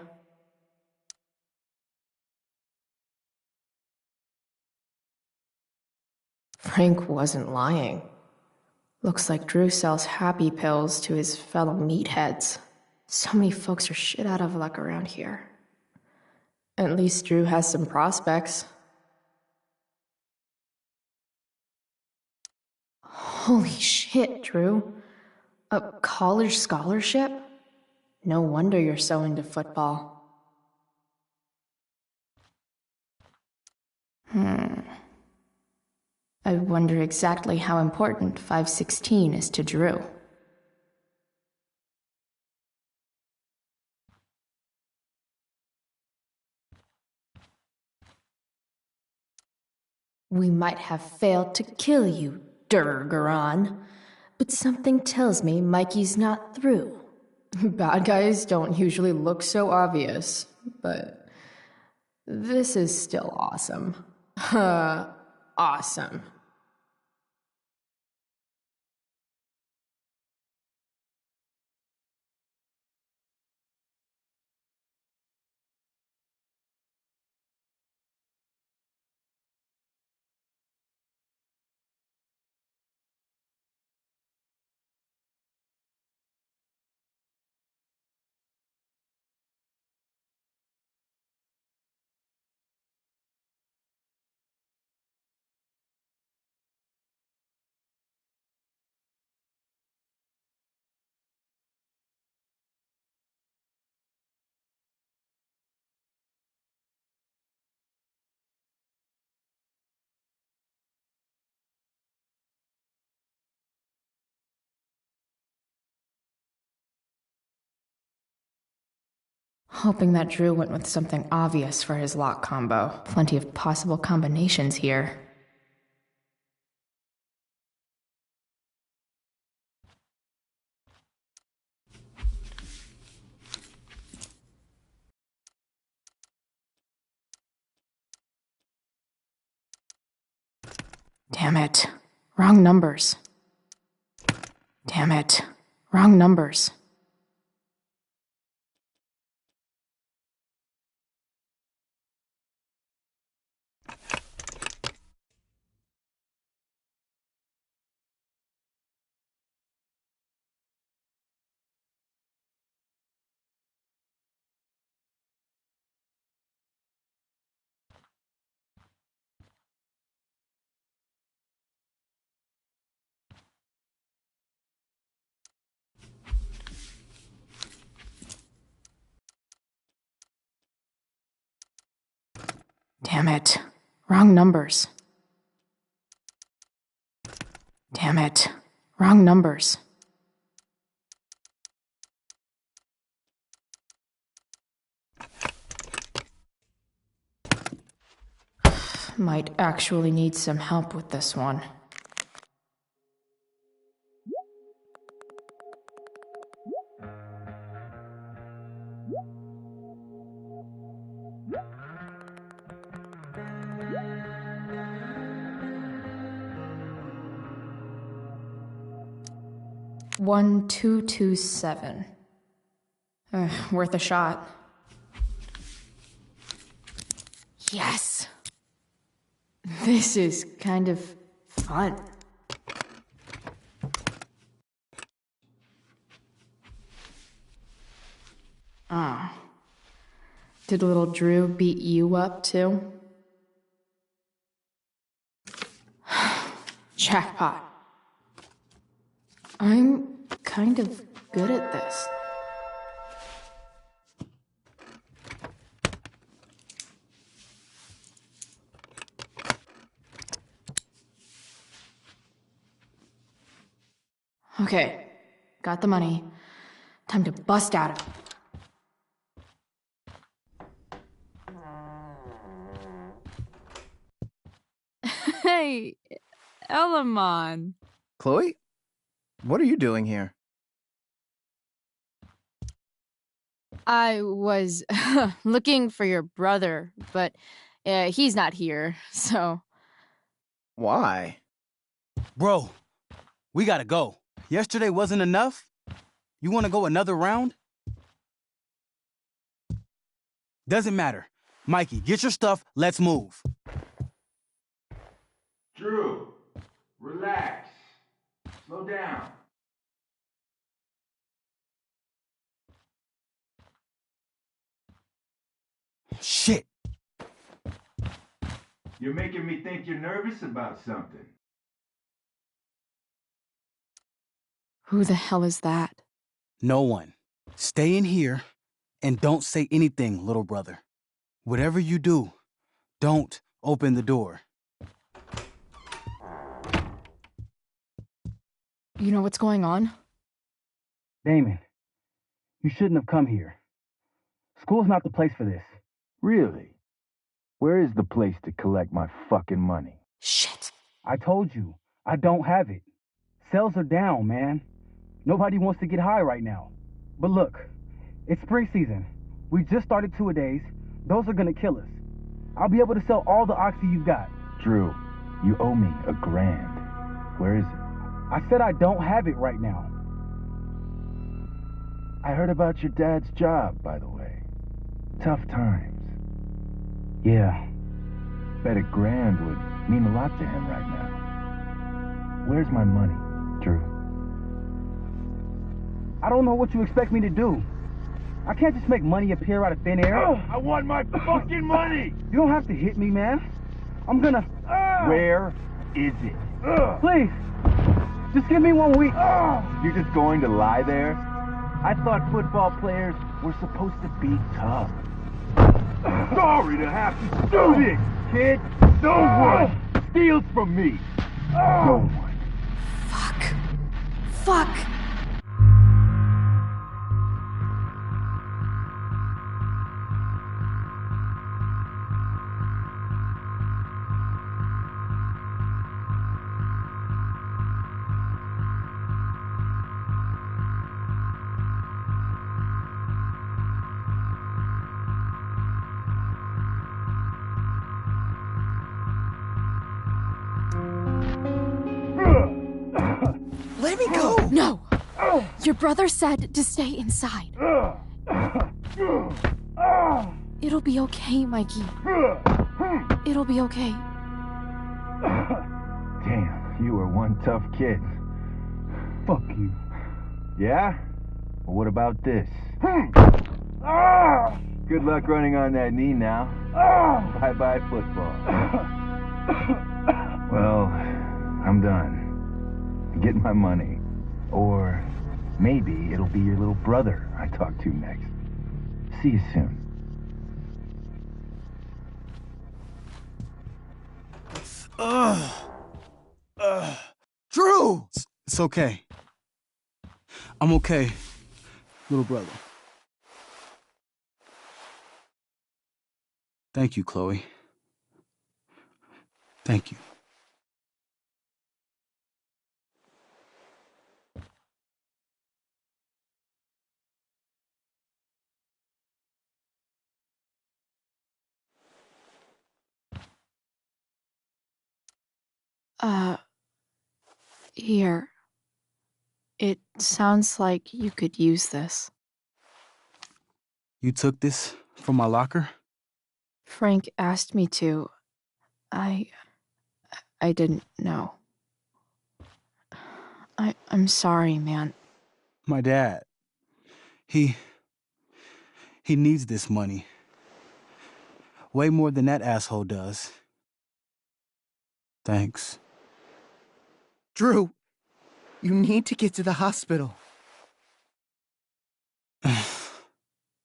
Frank wasn't lying. Looks like Drew sells happy pills to his fellow meatheads. So many folks are shit out of luck around here. At least Drew has some prospects. Holy shit, Drew. A college scholarship? No wonder you're so into football. I wonder exactly how important 516 is to Drew. We might have failed to kill you, Durgaron, but something tells me Mikey's not through. Bad guys don't usually look so obvious, but this is still awesome. Awesome. Hoping that Drew went with something obvious for his lock combo. Plenty of possible combinations here. Damn it. Wrong numbers. Damn it. Wrong numbers. Damn it. Wrong numbers. Damn it. Wrong numbers. Might actually need some help with this one. One, 227. Worth a shot. Yes! This is kind of fun. Oh. Did little Drew beat you up, too? Jackpot. I'm kind of good at this. Okay, got the money. Time to bust out of it. Hey, Elamon. Chloe? What are you doing here? I was looking for your brother, but he's not here, so... Why? Bro, we gotta go. Yesterday wasn't enough? You wanna go another round? Doesn't matter. Mikey, get your stuff, let's move. Drew, relax. Slow down. Shit. You're making me think you're nervous about something. Who the hell is that? No one. Stay in here and don't say anything, little brother. Whatever you do, don't open the door. You know what's going on? Damon, you shouldn't have come here. School's not the place for this. Really? Where is the place to collect my fucking money? Shit. I told you, I don't have it. Sales are down, man. Nobody wants to get high right now. But look, it's spring season. We just started two-a-days. Those are gonna kill us. I'll be able to sell all the oxy you've got. Drew, you owe me $1,000. Where is it? I said I don't have it right now. I heard about your dad's job, by the way. Tough times. Yeah. Bet $1,000 would mean a lot to him right now. Where's my money, Drew? I don't know what you expect me to do. I can't just make money appear out of thin air. I want my fucking money! You don't have to hit me, man. I'm gonna... Where is it? Please, just give me 1 week. You're just going to lie there? I thought football players were supposed to be tough. Sorry to have to do this, kid. No one steals from me. No one. Fuck. Let me go! No! Your brother said to stay inside. It'll be okay, Mikey. It'll be okay. Damn, you were one tough kid. Fuck you. Yeah? Well, what about this? Good luck running on that knee now. Bye-bye football. Well, I'm done. Get my money. Or maybe it'll be your little brother I talk to next. See you soon. Drew! It's okay. I'm okay, little brother. Thank you, Chloe. Thank you. Here. It sounds like you could use this. You took this from my locker? Frank asked me to. I didn't know. I'm sorry, man. My dad. He He needs this money. Way more than that asshole does. Thanks. Drew, you need to get to the hospital.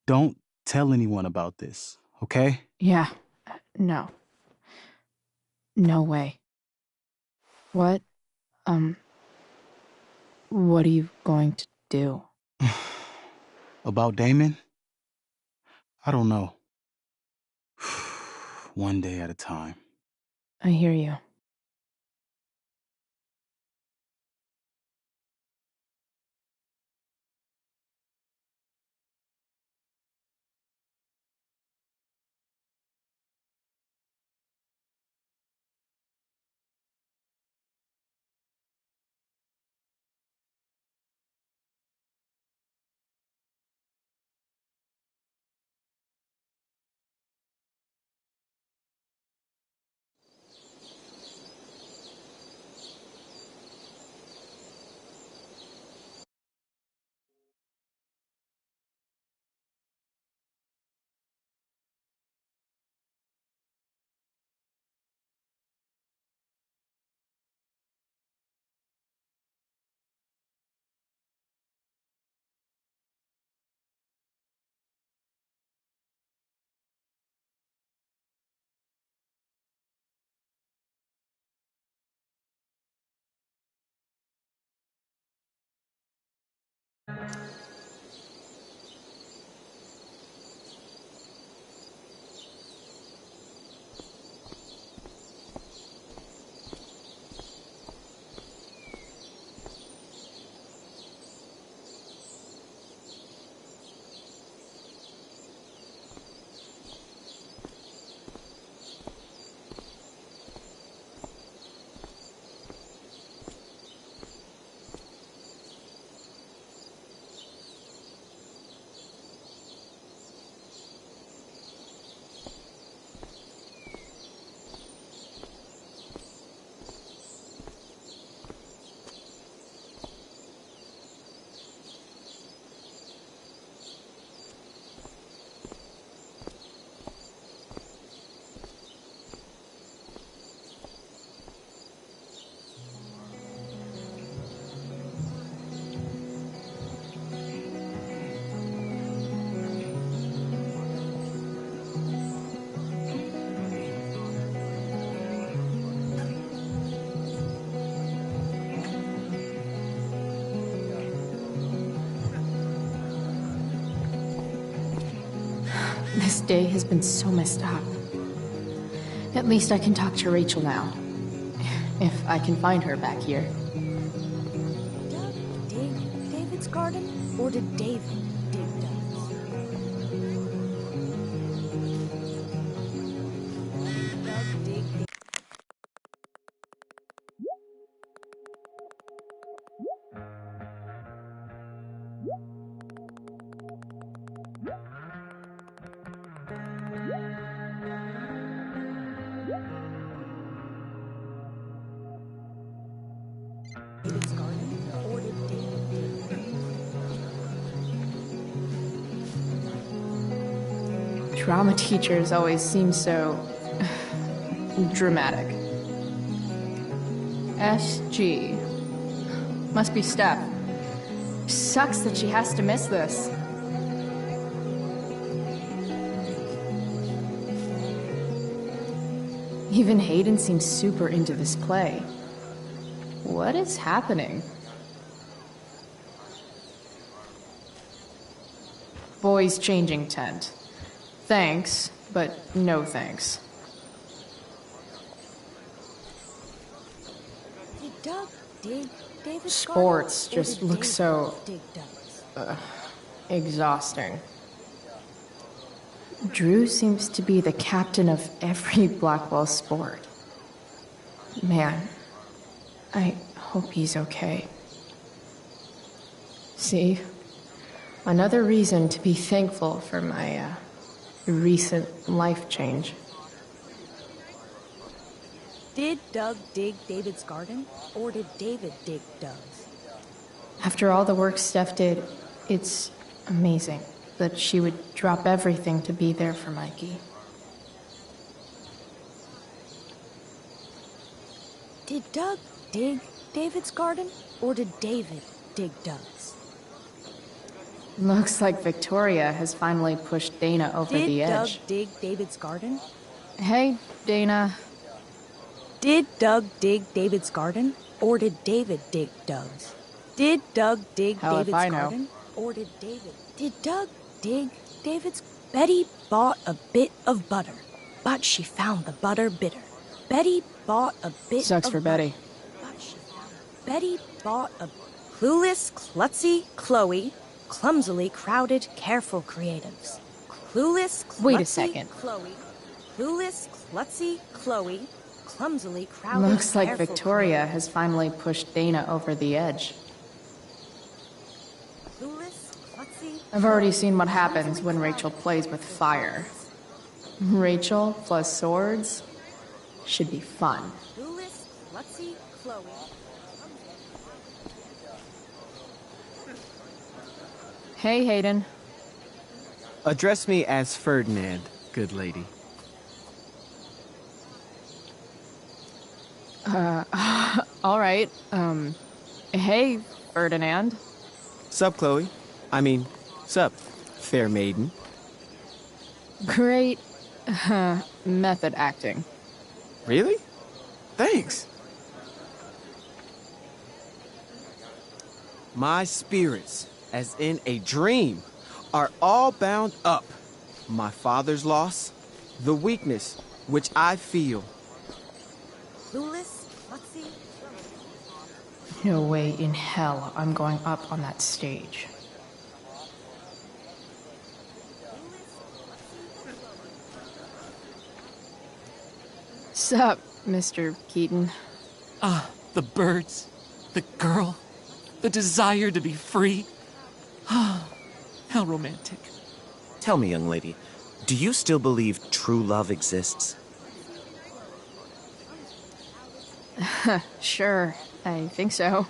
Don't tell anyone about this, okay? Yeah. No. No way. What are you going to do? About Damon? I don't know. One day at a time. I hear you. This day has been so messed up. At least I can talk to Rachel now. If I can find her back here. Did David's garden? Or did David dig Doug's? Doug dig. David's garden? Or did David dig? Drama teachers always seem so dramatic. SG. Must be Steph. Sucks that she has to miss this. Even Hayden seems super into this play. What is happening? Boys changing tent. Thanks, but no thanks. Did Doug dig David's Sports garden? Or just did look David so dig Doug's? exhausting. Drew seems to be the captain of every Blackwell sport. Man, I hope he's okay. See? Another reason to be thankful for my recent life change. Did Doug dig David's garden? Or did David dig Doug's? After all the work Steph did, it's amazing. that she would drop everything to be there for Mikey. Did Doug dig David's garden, or did David dig Doug's? Looks like Victoria has finally pushed Dana over the edge. Did Doug dig David's garden? Hey, Dana. Did Doug dig David's garden, or did David dig Doug's? Did Doug dig Hell if David's I know. garden, or did David? Did Doug dig David's? Betty bought a bit of butter, but she found the butter bitter. Betty bought a bit Sucks of for Betty. Betty bought a clueless, klutzy Chloe, clumsily crowded, careful creatives. Clueless, klutzy Wait a second. Chloe, clueless, klutzy Chloe, clumsily crowded, Looks like careful Victoria has finally pushed Dana over the edge. Clueless, klutzy. I've already seen what happens when Rachel plays with fire. Rachel plus swords should be fun. Clueless, klutzy Chloe. Hey, Hayden. Address me as Ferdinand, good lady. All right. Hey, Ferdinand. Sup, Chloe? I mean, sup, fair maiden. Great method acting. Really? Thanks. My spirits, as in a dream, are all bound up. My father's loss, the weakness which I feel. Clueless, klutzy. No way in hell I'm going up on that stage. Sup, Mr. Keaton? Ah, the birds, the girl, the desire to be free. Ah, how romantic. Tell me, young lady, do you still believe true love exists? Sure, I think so.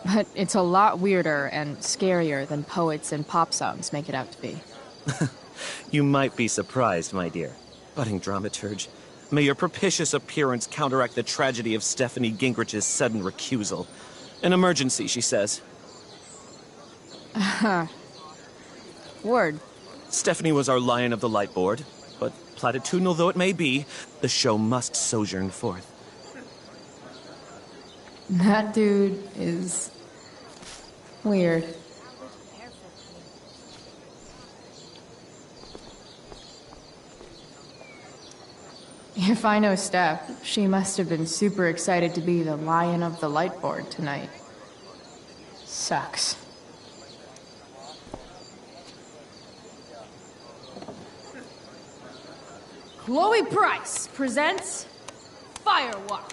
But it's a lot weirder and scarier than poets and pop songs make it out to be. You might be surprised, my dear. Budding dramaturge, may your propitious appearance counteract the tragedy of Stephanie Gingrich's sudden recusal. An emergency, she says. Word. Stephanie was our lion of the light board, but platitudinal though it may be, the show must sojourn forth. That dude is weird. If I know Steph, she must have been super excited to be the lion of the light board tonight. Sucks. Chloe Price presents Firewalk,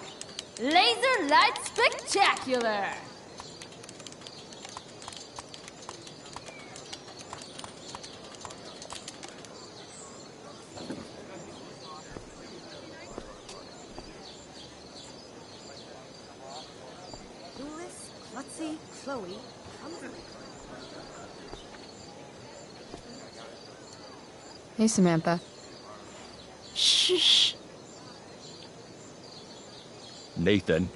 Laser Light Spectacular. Clueless, klutzy Chloe. Hey, Samantha. Shh. Nathan,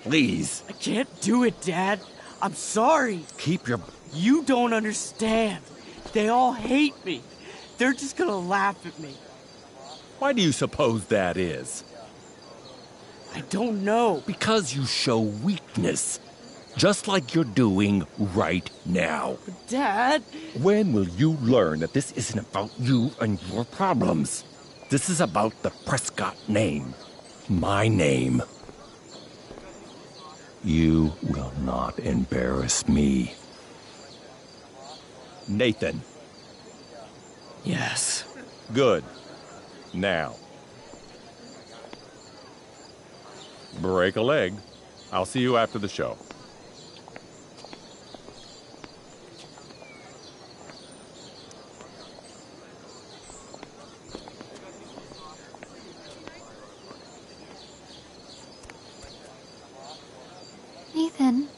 please. I can't do it, Dad. I'm sorry. Keep your... You don't understand. They all hate me. They're just gonna laugh at me. Why do you suppose that is? I don't know. Because you show weakness. Just like you're doing right now. But Dad... When will you learn that this isn't about you and your problems? This is about the Prescott name. My name. You will not embarrass me. Nathan. Yes. Good. Now. Break a leg. I'll see you after the show. Nathan.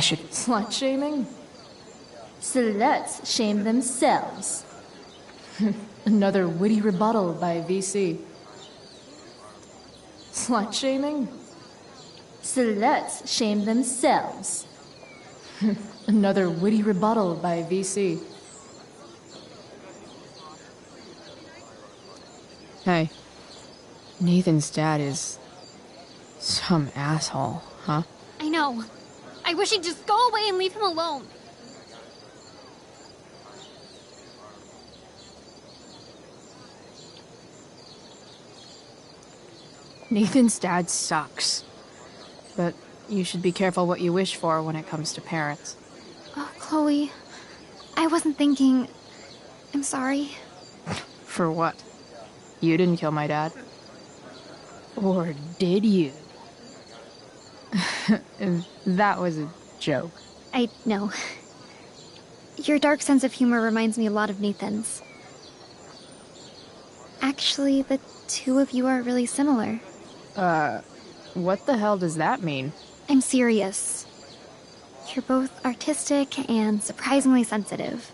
should. Slut shaming? Sluts shame themselves. Another witty rebuttal by VC. Slut shaming? Sluts shame themselves. Another witty rebuttal by VC. Hey, Nathan's dad is some asshole, huh? I know. I wish he'd just go away and leave him alone. Nathan's dad sucks. But you should be careful what you wish for when it comes to parents. Oh, Chloe. I wasn't thinking... I'm sorry. For what? You didn't kill my dad. Or did you? That was a joke. I know. Your dark sense of humor reminds me a lot of Nathan's. Actually, the two of you are really similar. What the hell does that mean? I'm serious. You're both artistic and surprisingly sensitive.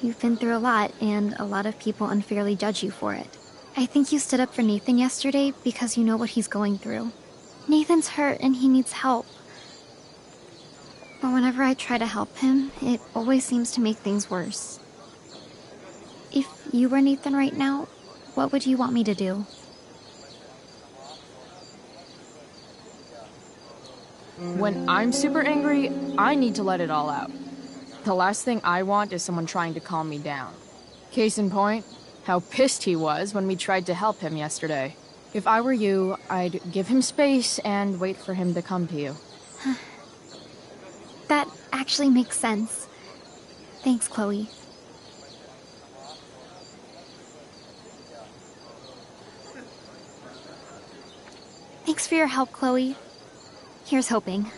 You've been through a lot, and a lot of people unfairly judge you for it. I think you stood up for Nathan yesterday because you know what he's going through. Nathan's hurt and he needs help. But whenever I try to help him, it always seems to make things worse. If you were Nathan right now, what would you want me to do? When I'm super angry, I need to let it all out. The last thing I want is someone trying to calm me down. Case in point, how pissed he was when we tried to help him yesterday. If I were you, I'd give him space and wait for him to come to you. That actually makes sense. Thanks, Chloe. Thanks for your help, Chloe. Here's hoping.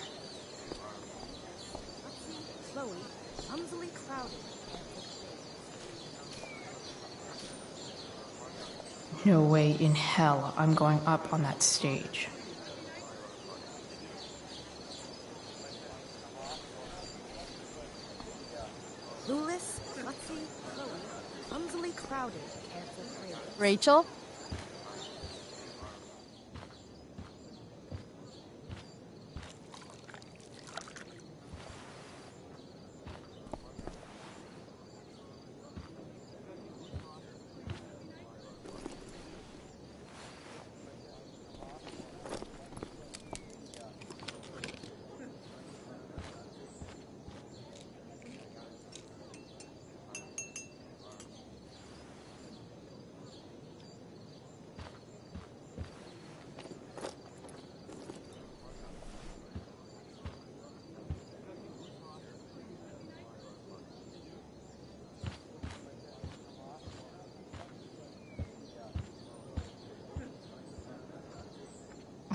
Chloe, clumsily crowded. No way in hell I'm going up on that stage. Clueless, klutzy, Chloe, clumsily crowded. Rachel?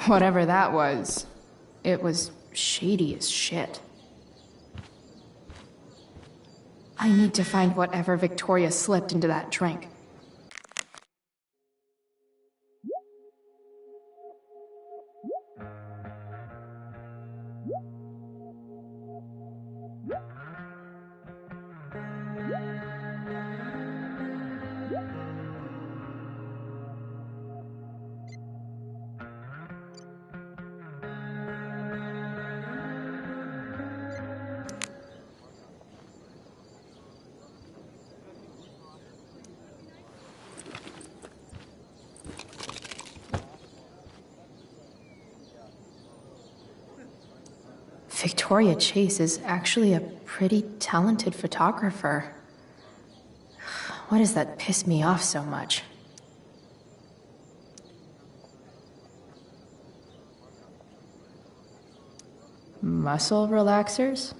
Whatever that was, it was shady as shit. I need to find whatever Victoria slipped into that drink. Victoria Chase is actually a pretty talented photographer. Why does that piss me off so much? Muscle relaxers?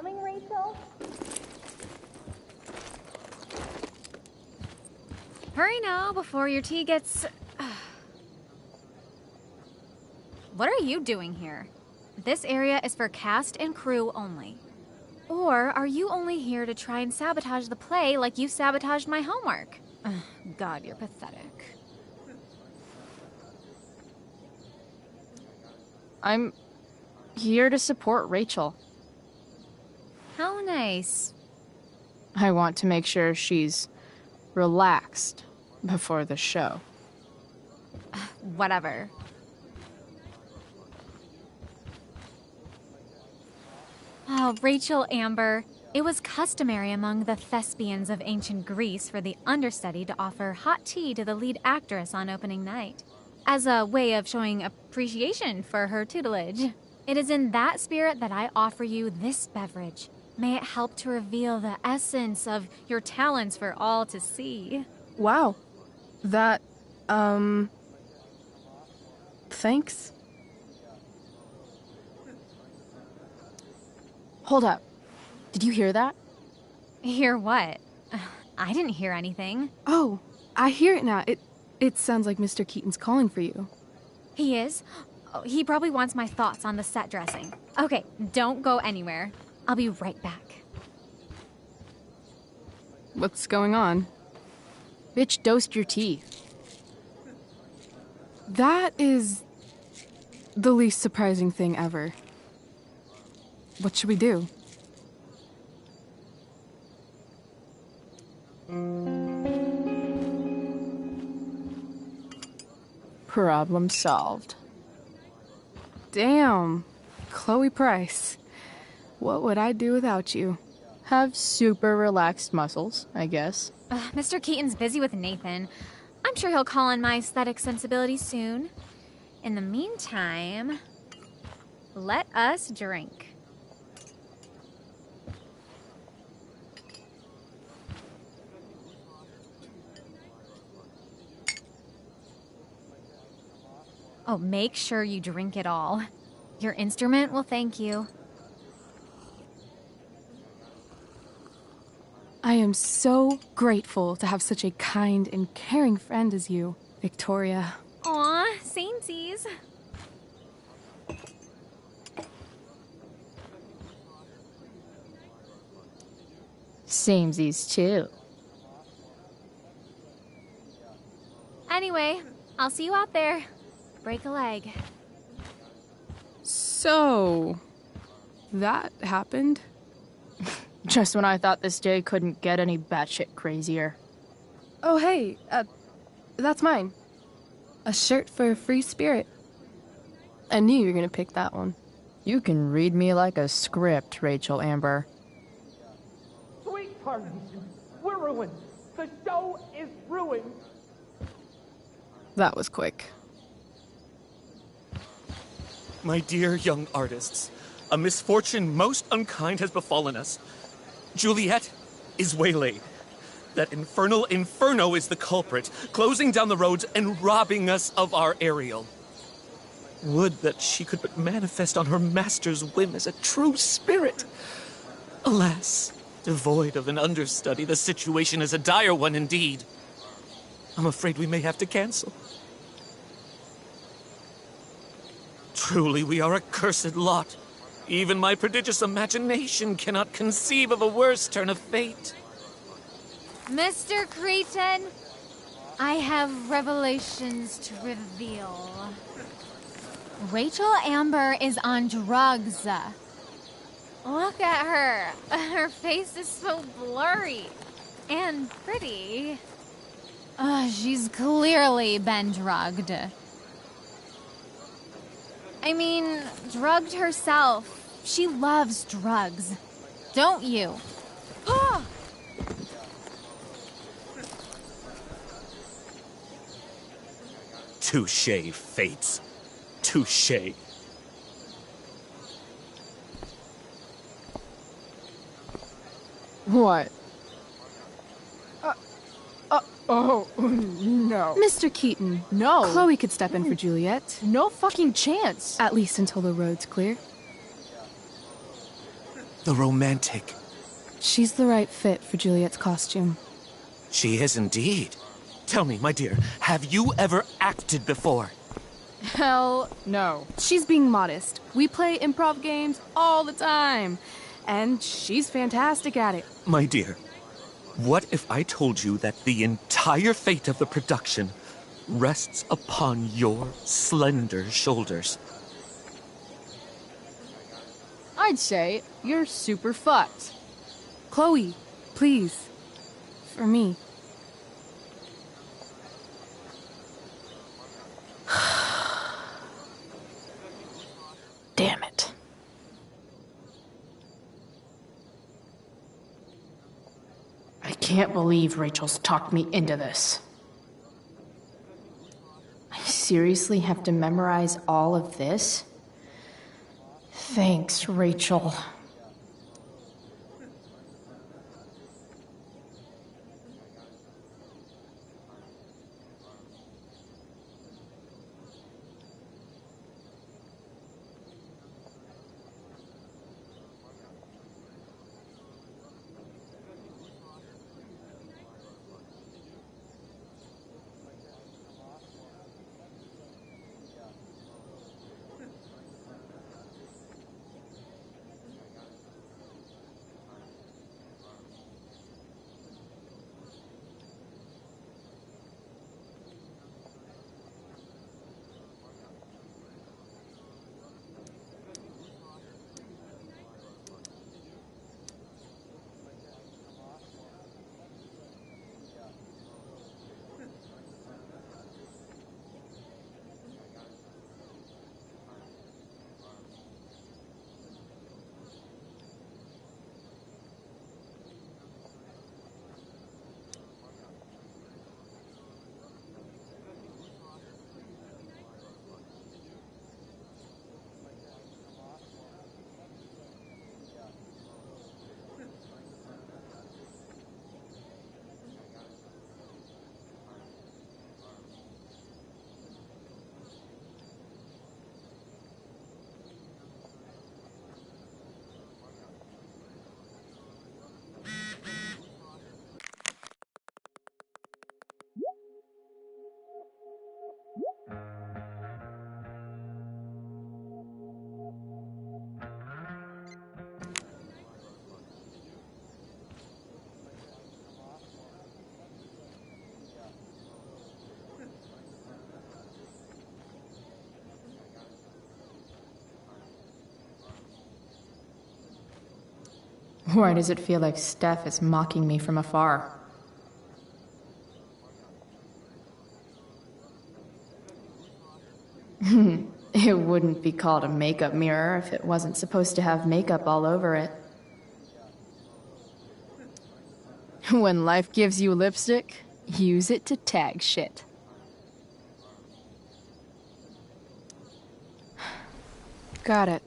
coming, Rachel? Hurry now before your tea gets... What are you doing here? This area is for cast and crew only. Or are you only here to try and sabotage the play like you sabotaged my homework? God, you're pathetic. I'm here to support Rachel. How nice. I want to make sure she's relaxed before the show. Whatever. Oh, Rachel Amber. It was customary among the thespians of ancient Greece for the understudy to offer hot tea to the lead actress on opening night, as a way of showing appreciation for her tutelage. It is in that spirit that I offer you this beverage. May it help to reveal the essence of your talents for all to see. Wow. That, thanks. Hold up. Did you hear that? Hear what? I didn't hear anything. Oh, I hear it now. It sounds like Mr. Keaton's calling for you. He is? Oh, he probably wants my thoughts on the set dressing. Okay, don't go anywhere. I'll be right back. What's going on? Bitch, dosed your tea. That is the least surprising thing ever. What should we do? Problem solved. Damn, Chloe Price. What would I do without you? Have super relaxed muscles, I guess. Mr. Keaton's busy with Nathan. I'm sure he'll call on my aesthetic sensibility soon. In the meantime, let us drink. Oh, make sure you drink it all. Your instrument will thank you. I am so grateful to have such a kind and caring friend as you, Victoria. Aw, samesies. Samesies too. Anyway, I'll see you out there. Break a leg. So, that happened? Just when I thought this day couldn't get any batshit crazier. Oh, hey, that's mine. A shirt for a free spirit. I knew you were gonna pick that one. You can read me like a script, Rachel Amber. Sweetheart, we're ruined. The show is ruined. That was quick. My dear young artists, a misfortune most unkind has befallen us. Juliet is waylaid. That infernal Inferno is the culprit, closing down the roads and robbing us of our Ariel. Would that she could but manifest on her master's whim as a true spirit. Alas, devoid of an understudy, the situation is a dire one indeed. I'm afraid we may have to cancel. Truly, we are a cursed lot. Even my prodigious imagination cannot conceive of a worse turn of fate. Mr. Cretan, I have revelations to reveal. Rachel Amber is on drugs. Look at her. Her face is so blurry and pretty. She's clearly been drugged. I mean, drugged herself. She loves drugs. Don't you? Touché, Fates. Touché. What? Oh, no. Mr. Keaton. No. Chloe could step in for Juliet. No fucking chance. At least until the road's clear. The romantic. She's the right fit for Juliet's costume. She is indeed. Tell me, my dear, have you ever acted before? Hell no. She's being modest. We play improv games all the time. And she's fantastic at it. My dear, what if I told you that the entire fate of the production rests upon your slender shoulders? I'd say you're super fucked. Chloe, please. For me. Damn it. I can't believe Rachel's talked me into this. I seriously have to memorize all of this? Thanks, Rachel. Why does it feel like Steph is mocking me from afar? It wouldn't be called a makeup mirror if it wasn't supposed to have makeup all over it. When life gives you lipstick, use it to tag shit. Got it.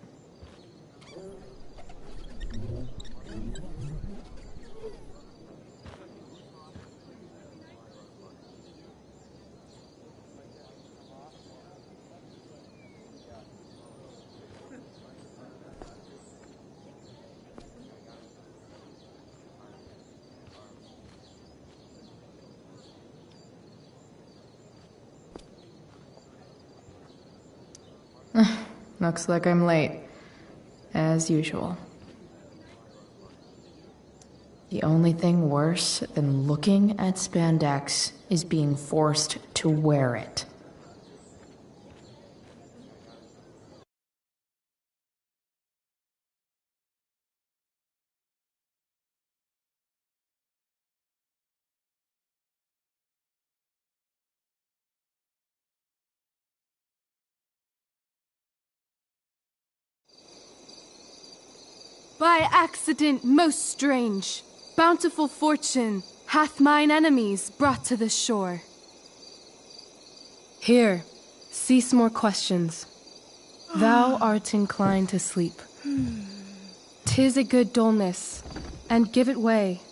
Looks like I'm late. As usual. The only thing worse than looking at spandex is being forced to wear it. By accident most strange, bountiful fortune hath mine enemies brought to this shore. Here, cease more questions. Thou art inclined to sleep. 'Tis a good dullness, and give it way.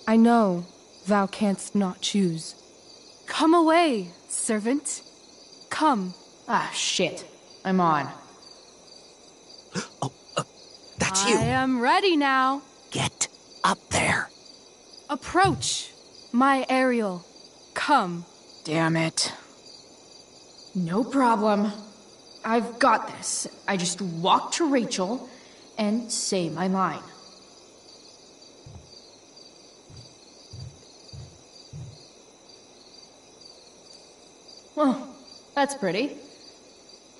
I know thou canst not choose. Come away, servant. Come. Ah, shit. I'm on. That's you. I am ready now. Get up there. Approach, my Ariel. Come. Damn it. No problem. I've got this. I just walk to Rachel and say my line. Well, that's pretty.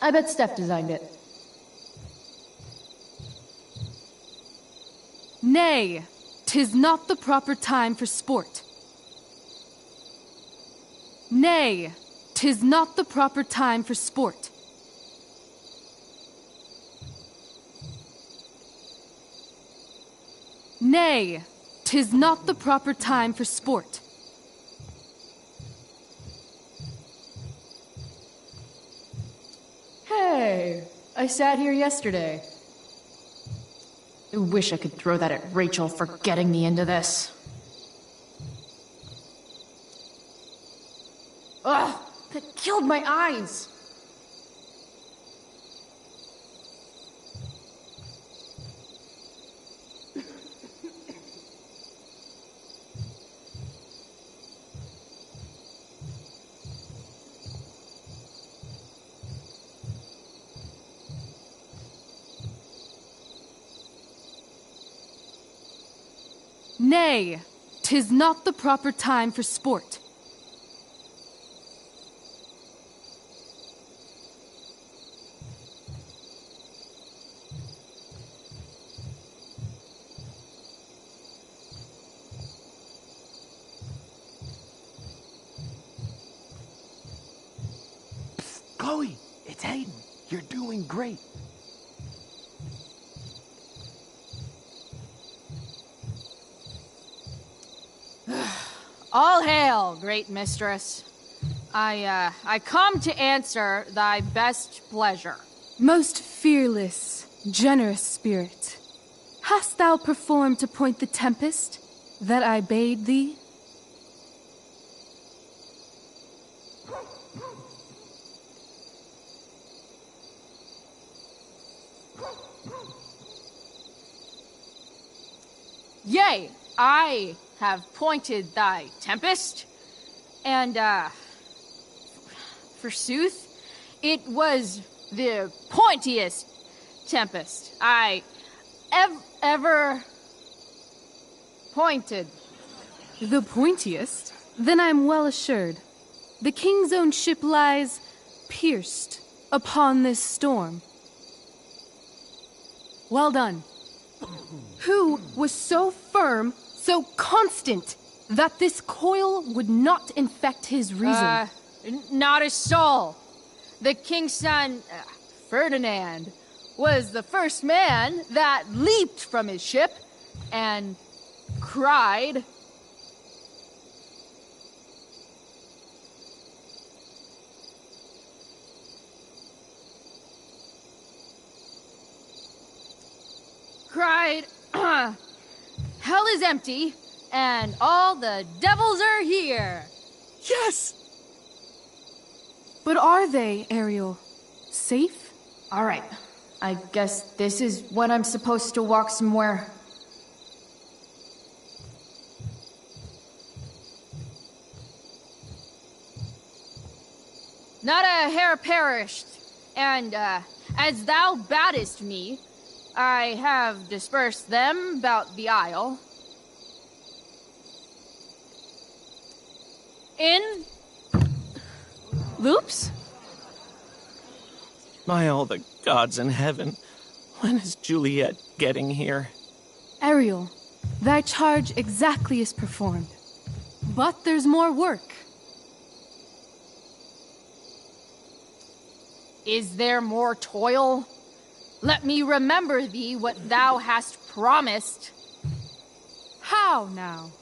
I bet Steph designed it. Nay, 'tis not the proper time for sport. Nay, 'tis not the proper time for sport. Nay, 'tis not the proper time for sport. Hey, I sat here yesterday. I wish I could throw that at Rachel for getting me into this. Ugh, that killed my eyes. Nay, 'tis not the proper time for sport. Chloe, it's Hayden. You're doing great. All hail, great mistress. I come to answer thy best pleasure. Most fearless, generous spirit, hast thou performed to point the tempest that I bade thee? Yea, I have pointed thy tempest, and, forsooth, it was the pointiest tempest I ever pointed. The pointiest? Then I'm well assured. The king's own ship lies pierced upon this storm. Well done. Who was so firm, so constant, that this coil would not infect his reason? Not a soul. The king's son, Ferdinand, was the first man that leaped from his ship and cried, hell is empty, and all the devils are here. Yes! But are they, Ariel? Safe? All right. I guess this is when I'm supposed to walk somewhere. Not a hair perished, and, as thou badest me, I have dispersed them about the isle. In loops? My all the gods in heaven, when is Juliet getting here? Ariel, thy charge exactly is performed. But there's more work. Is there more toil? Let me remember thee what thou hast promised. How now?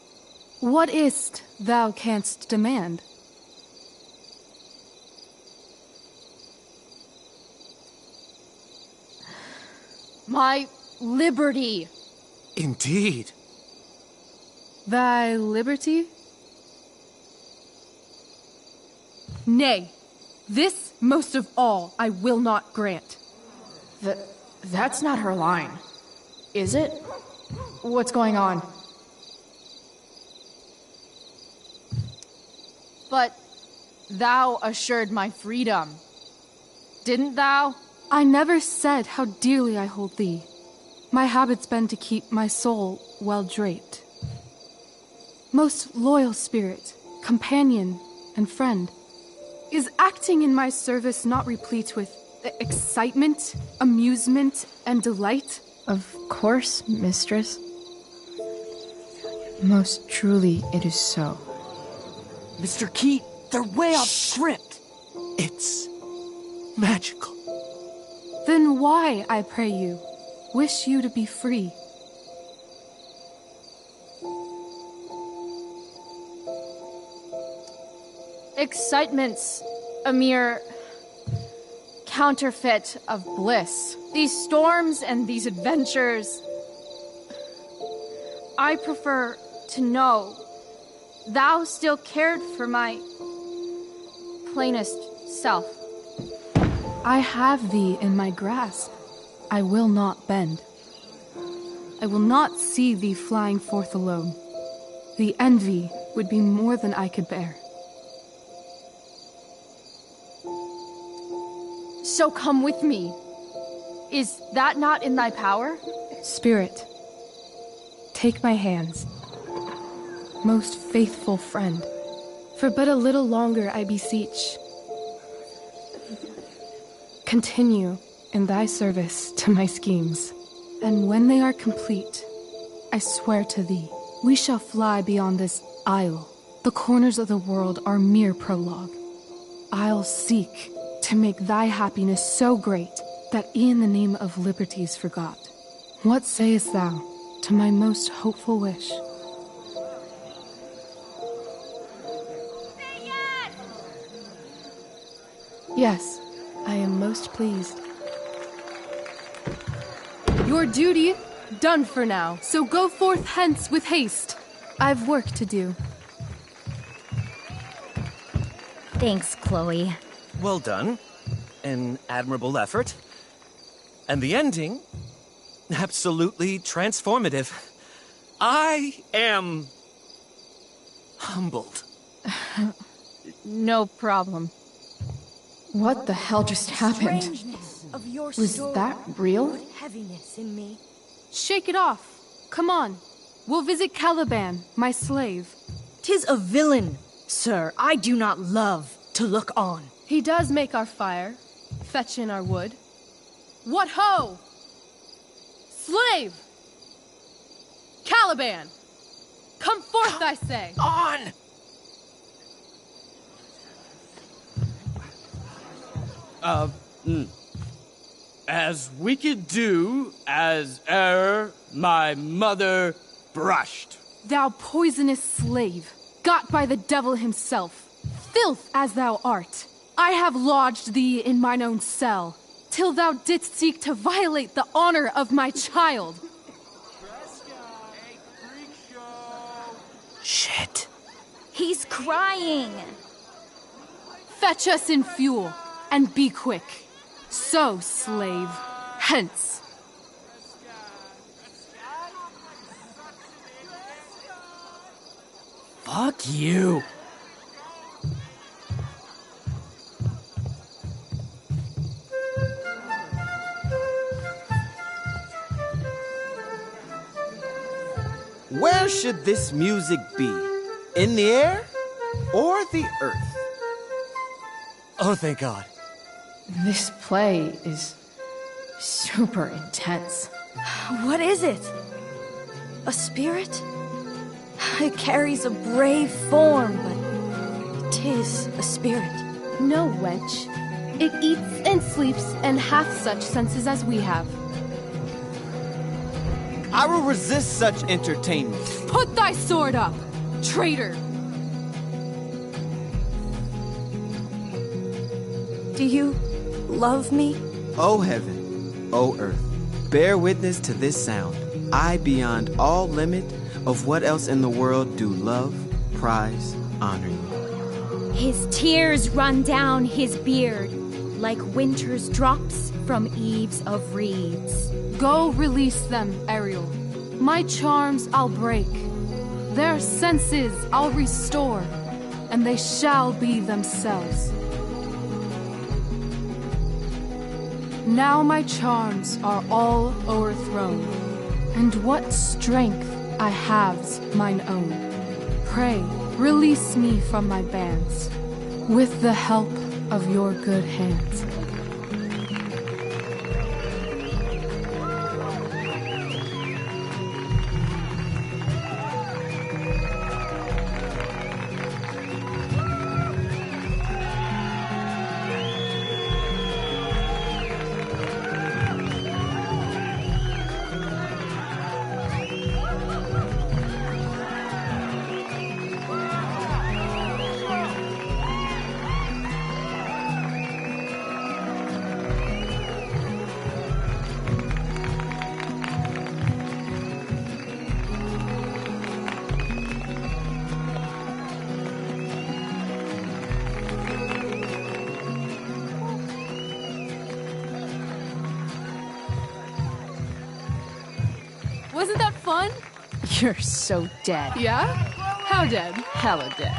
What is't thou canst demand? My liberty. Indeed. Thy liberty? Nay, this most of all I will not grant. That's not her line. Is it? What's going on? But thou assured my freedom, didn't thou? I never said how dearly I hold thee. My habit's been to keep my soul well draped. Most loyal spirit, companion, and friend, is acting in my service not replete with excitement, amusement, and delight? Of course, mistress. Most truly it is so. Mr. Keat, they're way off script. It's magical. Then why, I pray you, wish you to be free? Excitement's a mere counterfeit of bliss. These storms and these adventures, I prefer to know thou still cared for my plainest self. I have thee in my grasp. I will not bend. I will not see thee flying forth alone. The envy would be more than I could bear. So come with me. Is that not in thy power? Spirit, take my hands. Most faithful friend, for but a little longer I beseech. Continue in thy service to my schemes, and when they are complete, I swear to thee, we shall fly beyond this isle. The corners of the world are mere prologue. I'll seek to make thy happiness so great that e'en the name of liberty's forgot. What sayest thou to my most hopeful wish? Yes, I am most pleased. Your duty done for now, so go forth hence with haste. I've work to do. Thanks, Chloe. Well done. An admirable effort. And the ending, absolutely transformative. I am humbled. No problem. What the hell just happened? Was that real? Heaviness in me. Shake it off. Come on. We'll visit Caliban, my slave. 'Tis a villain, sir. I do not love to look on. He does make our fire, fetch in our wood. What ho! Slave! Caliban! Come forth, I say! On! As we could do as e'er my mother brushed. Thou poisonous slave, got by the devil himself, filth as thou art, I have lodged thee in mine own cell, till thou didst seek to violate the honor of my child. Shit. He's crying. Fetch us in fuel, and be quick. So, slave, hence. Fuck you. Where should this music be? In the air or the earth? Oh, thank God. This play is super intense. What is it? A spirit? It carries a brave form, but 'tis a spirit. No, wench. It eats and sleeps and hath such senses as we have. I will resist such entertainment. Put thy sword up, traitor! Do you love me? O heaven, O earth, bear witness to this sound. I, beyond all limit of what else in the world, do love, prize, honor you. His tears run down his beard like winter's drops from eaves of reeds. Go release them, Ariel. My charms I'll break. Their senses I'll restore, and they shall be themselves. Now my charms are all o'erthrown, and what strength I have's mine own. Pray, release me from my bands, with the help of your good hands. Wasn't that fun? You're so dead. Yeah? How dead? Hella dead.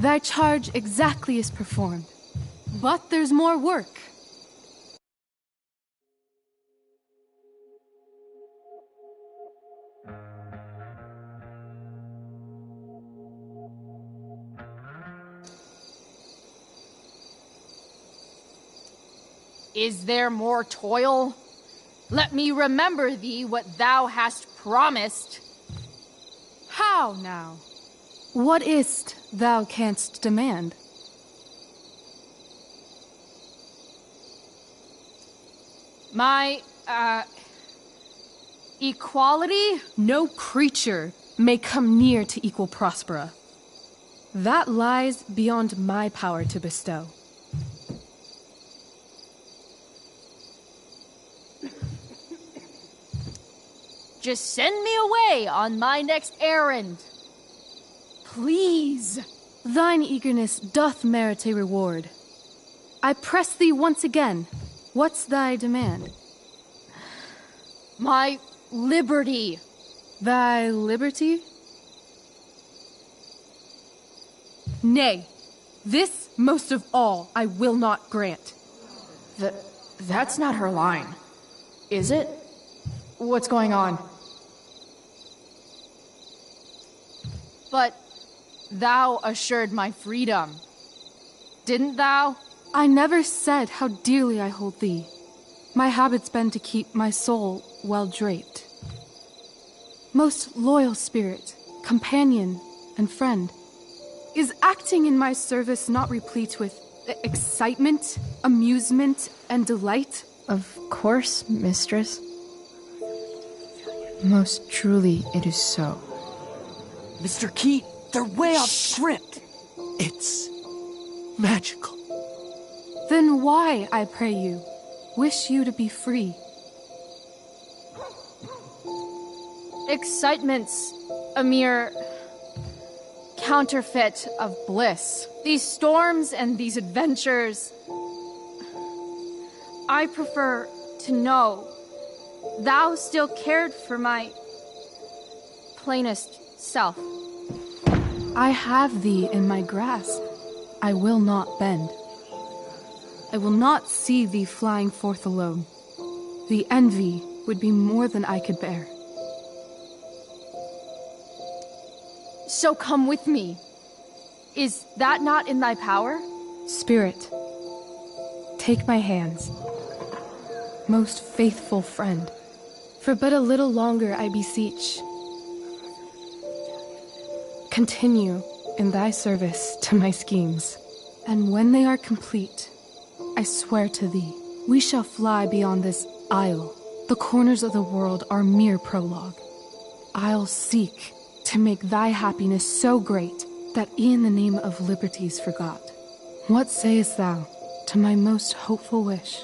Thy charge exactly is performed, but there's more work. Is there more toil? Let me remember thee what thou hast promised. How now? What is't thou canst demand? My, equality? No creature may come near to equal Prospera. That lies beyond my power to bestow. Just send me away on my next errand. Please. Thine eagerness doth merit a reward. I press thee once again. What's thy demand? My liberty. Thy liberty? Nay, this most of all I will not grant. That's not her line, is it? What's going on? But thou assured my freedom, didn't thou? I never said how dearly I hold thee. My habit's been to keep my soul well draped. Most loyal spirit, companion, and friend. Is acting in my service not replete with excitement, amusement, and delight? Of course, mistress. Most truly it is so. Mr. Keat, they're way off script. It's magical. Then why, I pray you, wish you to be free? Excitement's a mere counterfeit of bliss. These storms and these adventures. I prefer to know thou still cared for my plainest self. I have thee in my grasp. I will not bend. I will not see thee flying forth alone. The envy would be more than I could bear. So come with me. Is that not in thy power? Spirit, take my hands. Most faithful friend, for but a little longer I beseech. Continue in thy service to my schemes, and when they are complete, I swear to thee, we shall fly beyond this isle. The corners of the world are mere prologue. I'll seek to make thy happiness so great that e'en the name of liberty's forgot. What sayest thou to my most hopeful wish?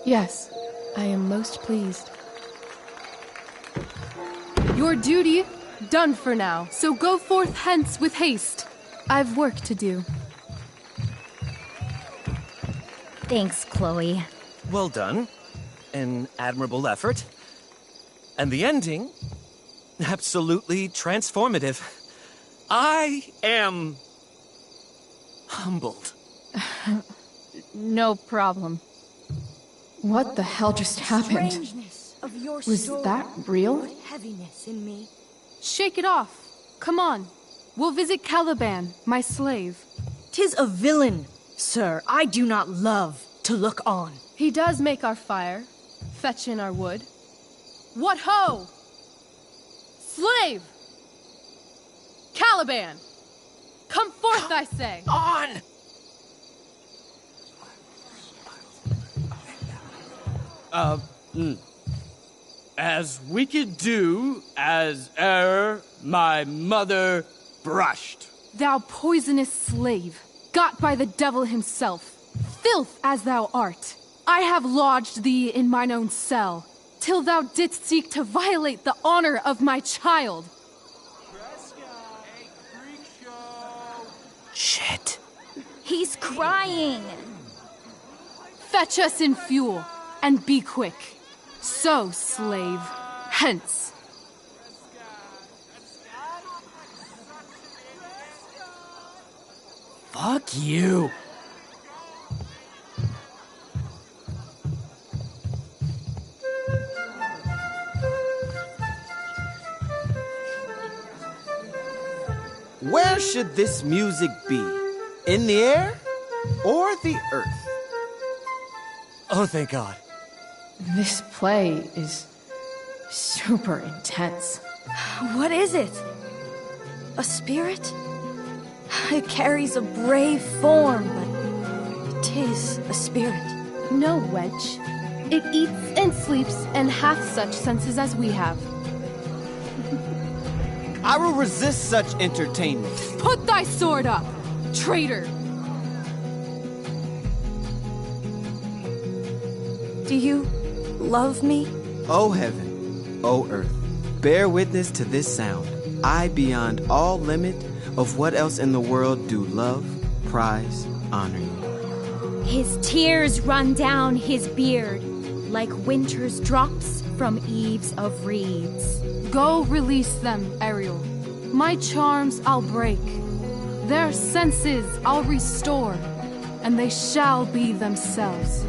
Yes, I am most pleased. Your duty done for now, so go forth hence with haste. I've work to do. Thanks, Chloe. Well done. An admirable effort. And the ending, absolutely transformative. I am humbled. No problem. What the hell just happened? Was that real? Heaviness in me. Shake it off. Come on. We'll visit Caliban, my slave. 'Tis a villain, sir. I do not love to look on. He does make our fire, fetch in our wood. What ho! Slave! Caliban! Come forth, I say! On! As we could do as e'er my mother brushed. Thou poisonous slave, got by the devil himself, filth as thou art, I have lodged thee in mine own cell, till thou didst seek to violate the honor of my child. Shit. He's crying. Fetch us in fuel, and be quick. So, slave, hence. Fuck you. Where should this music be? In the air or the earth? Oh, thank God. This play is super intense. What is it? A spirit? It carries a brave form, but 'tis a spirit. No, wench. It eats and sleeps and hath such senses as we have. I will resist such entertainment. Put thy sword up, traitor! Do you love me? O heaven, O earth, bear witness to this sound. I, beyond all limit of what else in the world, do love, prize, honor you. His tears run down his beard like winter's drops from eaves of reeds. Go release them, Ariel. My charms I'll break. Their senses I'll restore, and they shall be themselves.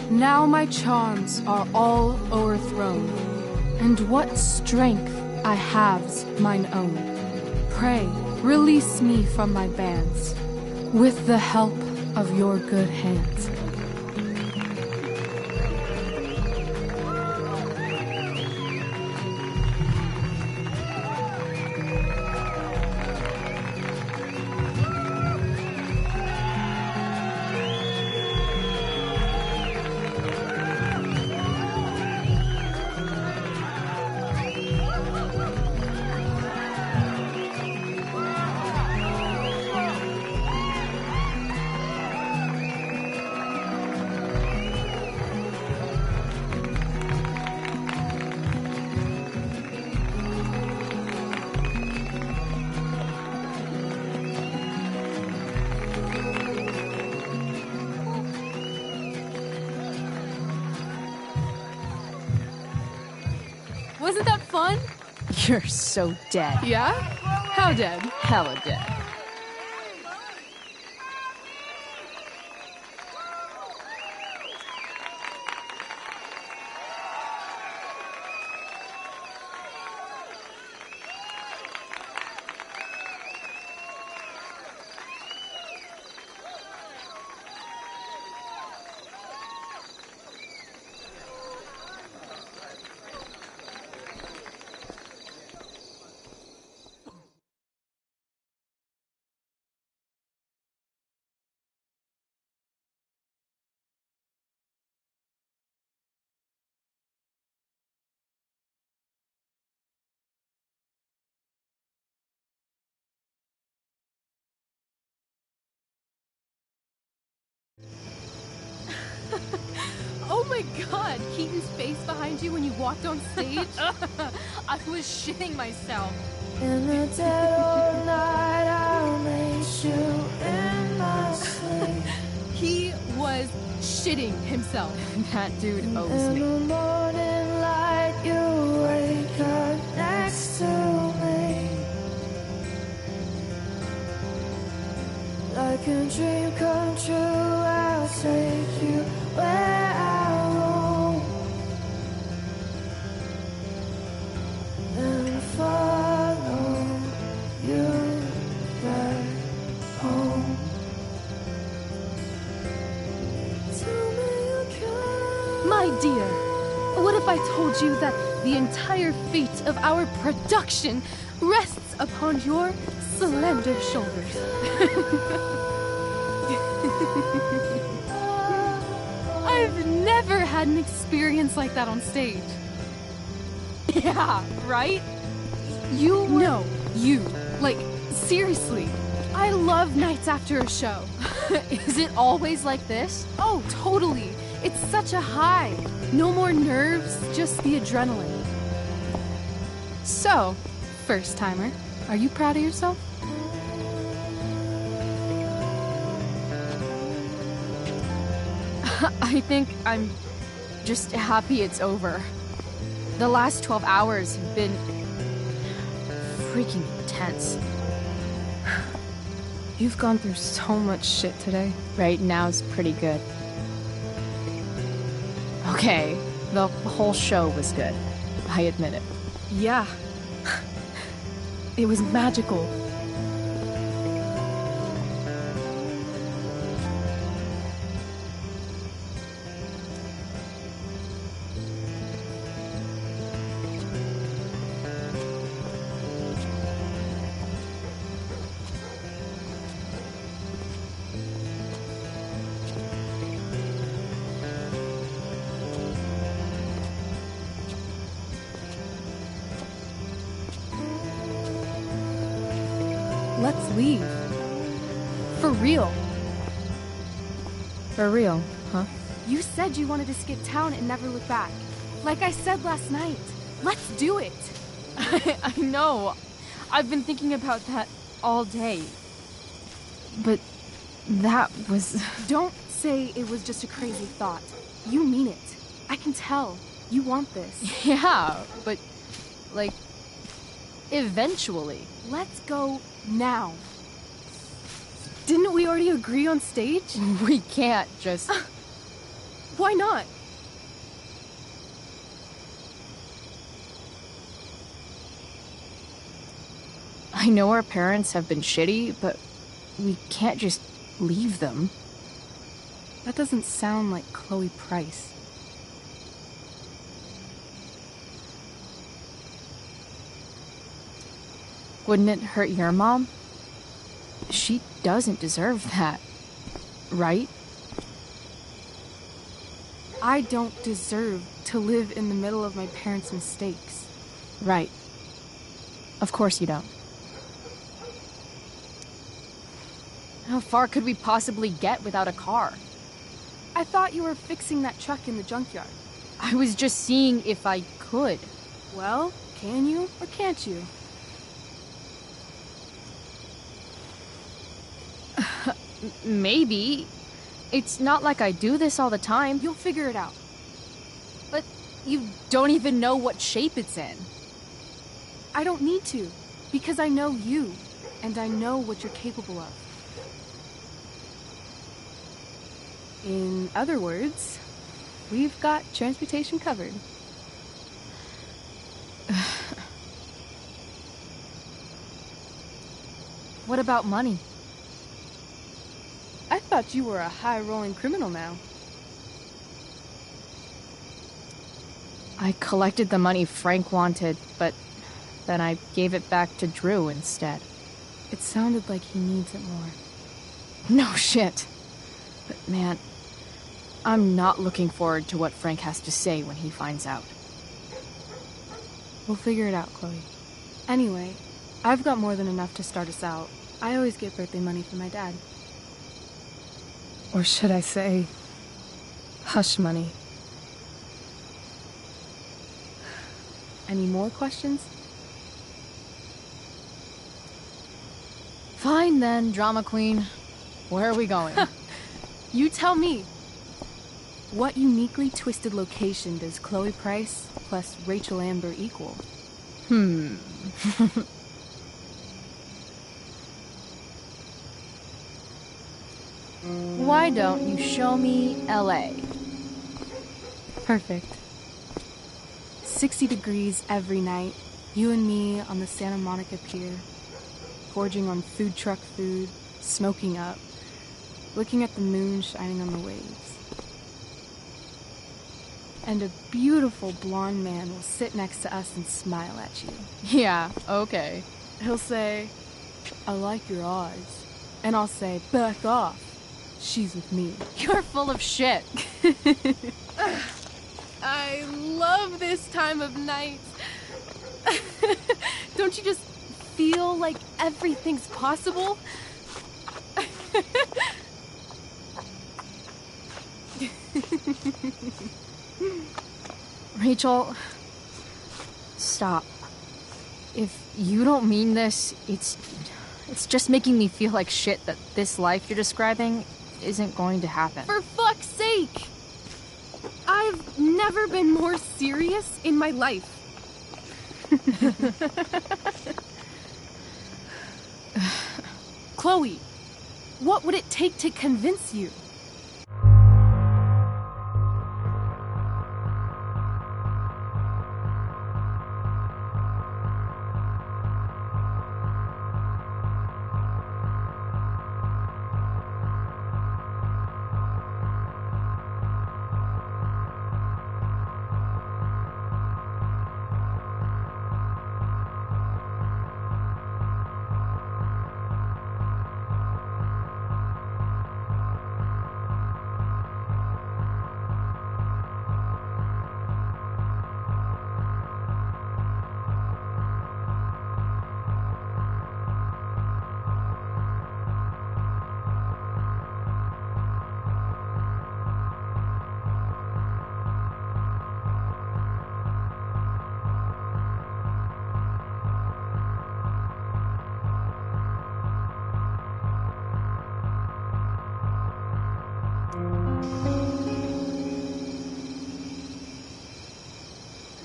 Now my charms are all o'erthrown, and what strength I have's mine own. Pray, release me from my bands, with the help of your good hands. Wasn't that fun? You're so dead. Yeah? How dead? Hella dead. Oh my god, Keaton's face behind you when you walked on stage? I was shitting myself. In the dead of night, I'll make you in my sleep. He was shitting himself. That dude owes In me. the morning light, you wake up next to me. Like a dream come true, I'll take you where I roam. And follow you back home. Tell me you can. My dear, what if I told you that the entire fate of our production rests upon your slender shoulders? I've never had an experience like that on stage. Yeah, right? You were... No, you. Like, seriously. I love nights after a show. Is it always like this? Oh, totally. It's such a high. No more nerves, just the adrenaline. So, first timer, are you proud of yourself? I think I'm just happy it's over. The last 12 hours have been freaking intense. You've gone through so much shit today. Right now's pretty good. Okay, the whole show was good. I admit it. Yeah. It was magical. Let's leave. For real. For real, huh? You said you wanted to skip town and never look back. Like I said last night. Let's do it. I know. I've been thinking about that all day. But that was... Don't say it was just a crazy thought. You mean it. I can tell. You want this. Yeah, but... like... eventually. Let's go now. Didn't we already agree on stage? We can't just... Why not? I know our parents have been shitty, but we can't just leave them. That doesn't sound like Chloe Price. Wouldn't it hurt your mom? She doesn't deserve that, right? I don't deserve to live in the middle of my parents' mistakes. Right. Of course you don't. How far could we possibly get without a car? I thought you were fixing that truck in the junkyard. I was just seeing if I could. Well, can you or can't you? Maybe. It's not like I do this all the time. You'll figure it out. But You don't even know what shape it's in. I don't need to, because I know you, and I know what you're capable of. In other words, we've got transportation covered. What about money? I thought you were a high-rolling criminal now. I collected the money Frank wanted, but then I gave it back to Drew instead. It sounded like he needs it more. No shit. But man, I'm not looking forward to what Frank has to say when he finds out. We'll figure it out, Chloe. Anyway, I've got more than enough to start us out. I always get birthday money from my dad. Or should I say, hush money. Any more questions? Fine then, drama queen. Where are we going? You tell me. What uniquely twisted location does Chloe Price plus Rachel Amber equal? Why don't you show me LA? Perfect. 60 degrees every night, you and me on the Santa Monica Pier, gorging on food truck food, smoking up, looking at the moon shining on the waves. And a beautiful blonde man will sit next to us and smile at you. Yeah, okay. He'll say, "I like your eyes." And I'll say, "Back off. She's with me." You're full of shit. I love this time of night. Don't you just feel like everything's possible? Rachel, stop. If you don't mean this, it's just making me feel like shit that this life you're describing isn't going to happen. For fuck's sake! I've never been more serious in my life. Chloe, what would it take to convince you?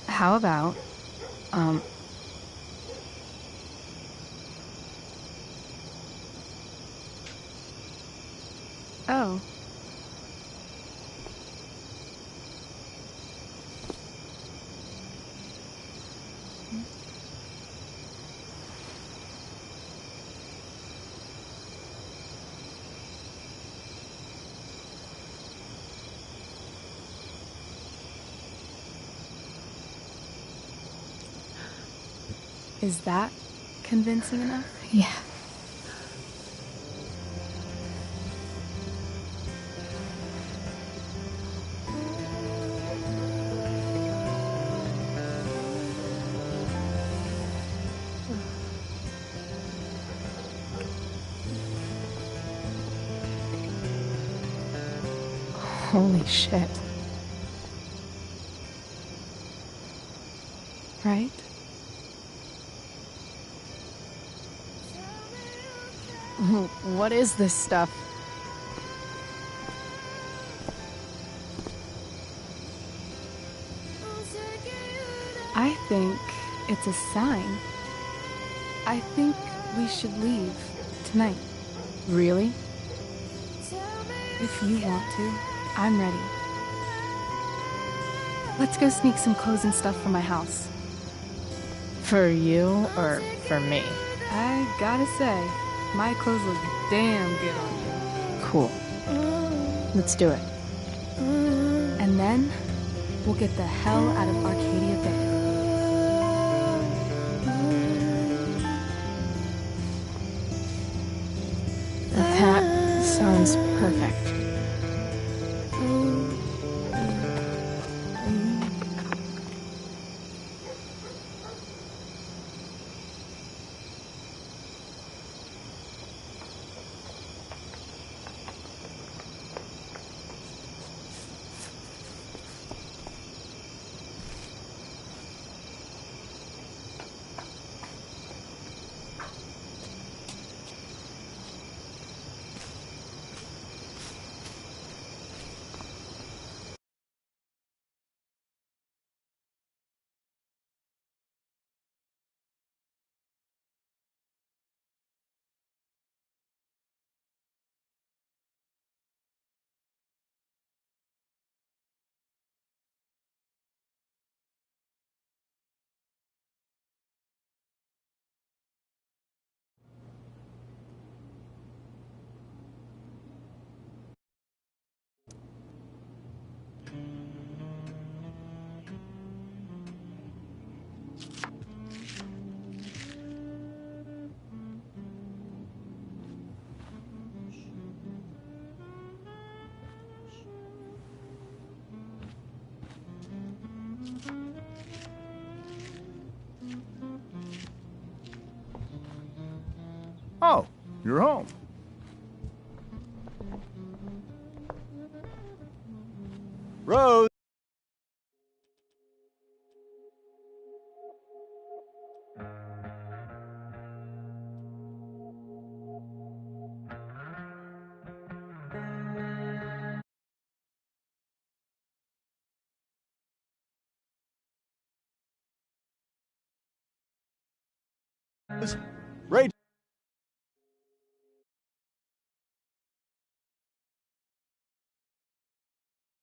How about, Oh. Is that convincing enough? Yeah. Holy shit. Right? What is this stuff? I think it's a sign. I think we should leave tonight. Really? If you want to, I'm ready. Let's go sneak some clothes and stuff from my house. For you or for me? I gotta say, my clothes look damn good on you. Cool. Let's do it. And then, we'll get the hell out of Arcadia Bay. That sounds perfect. Oh, you're home. Rose!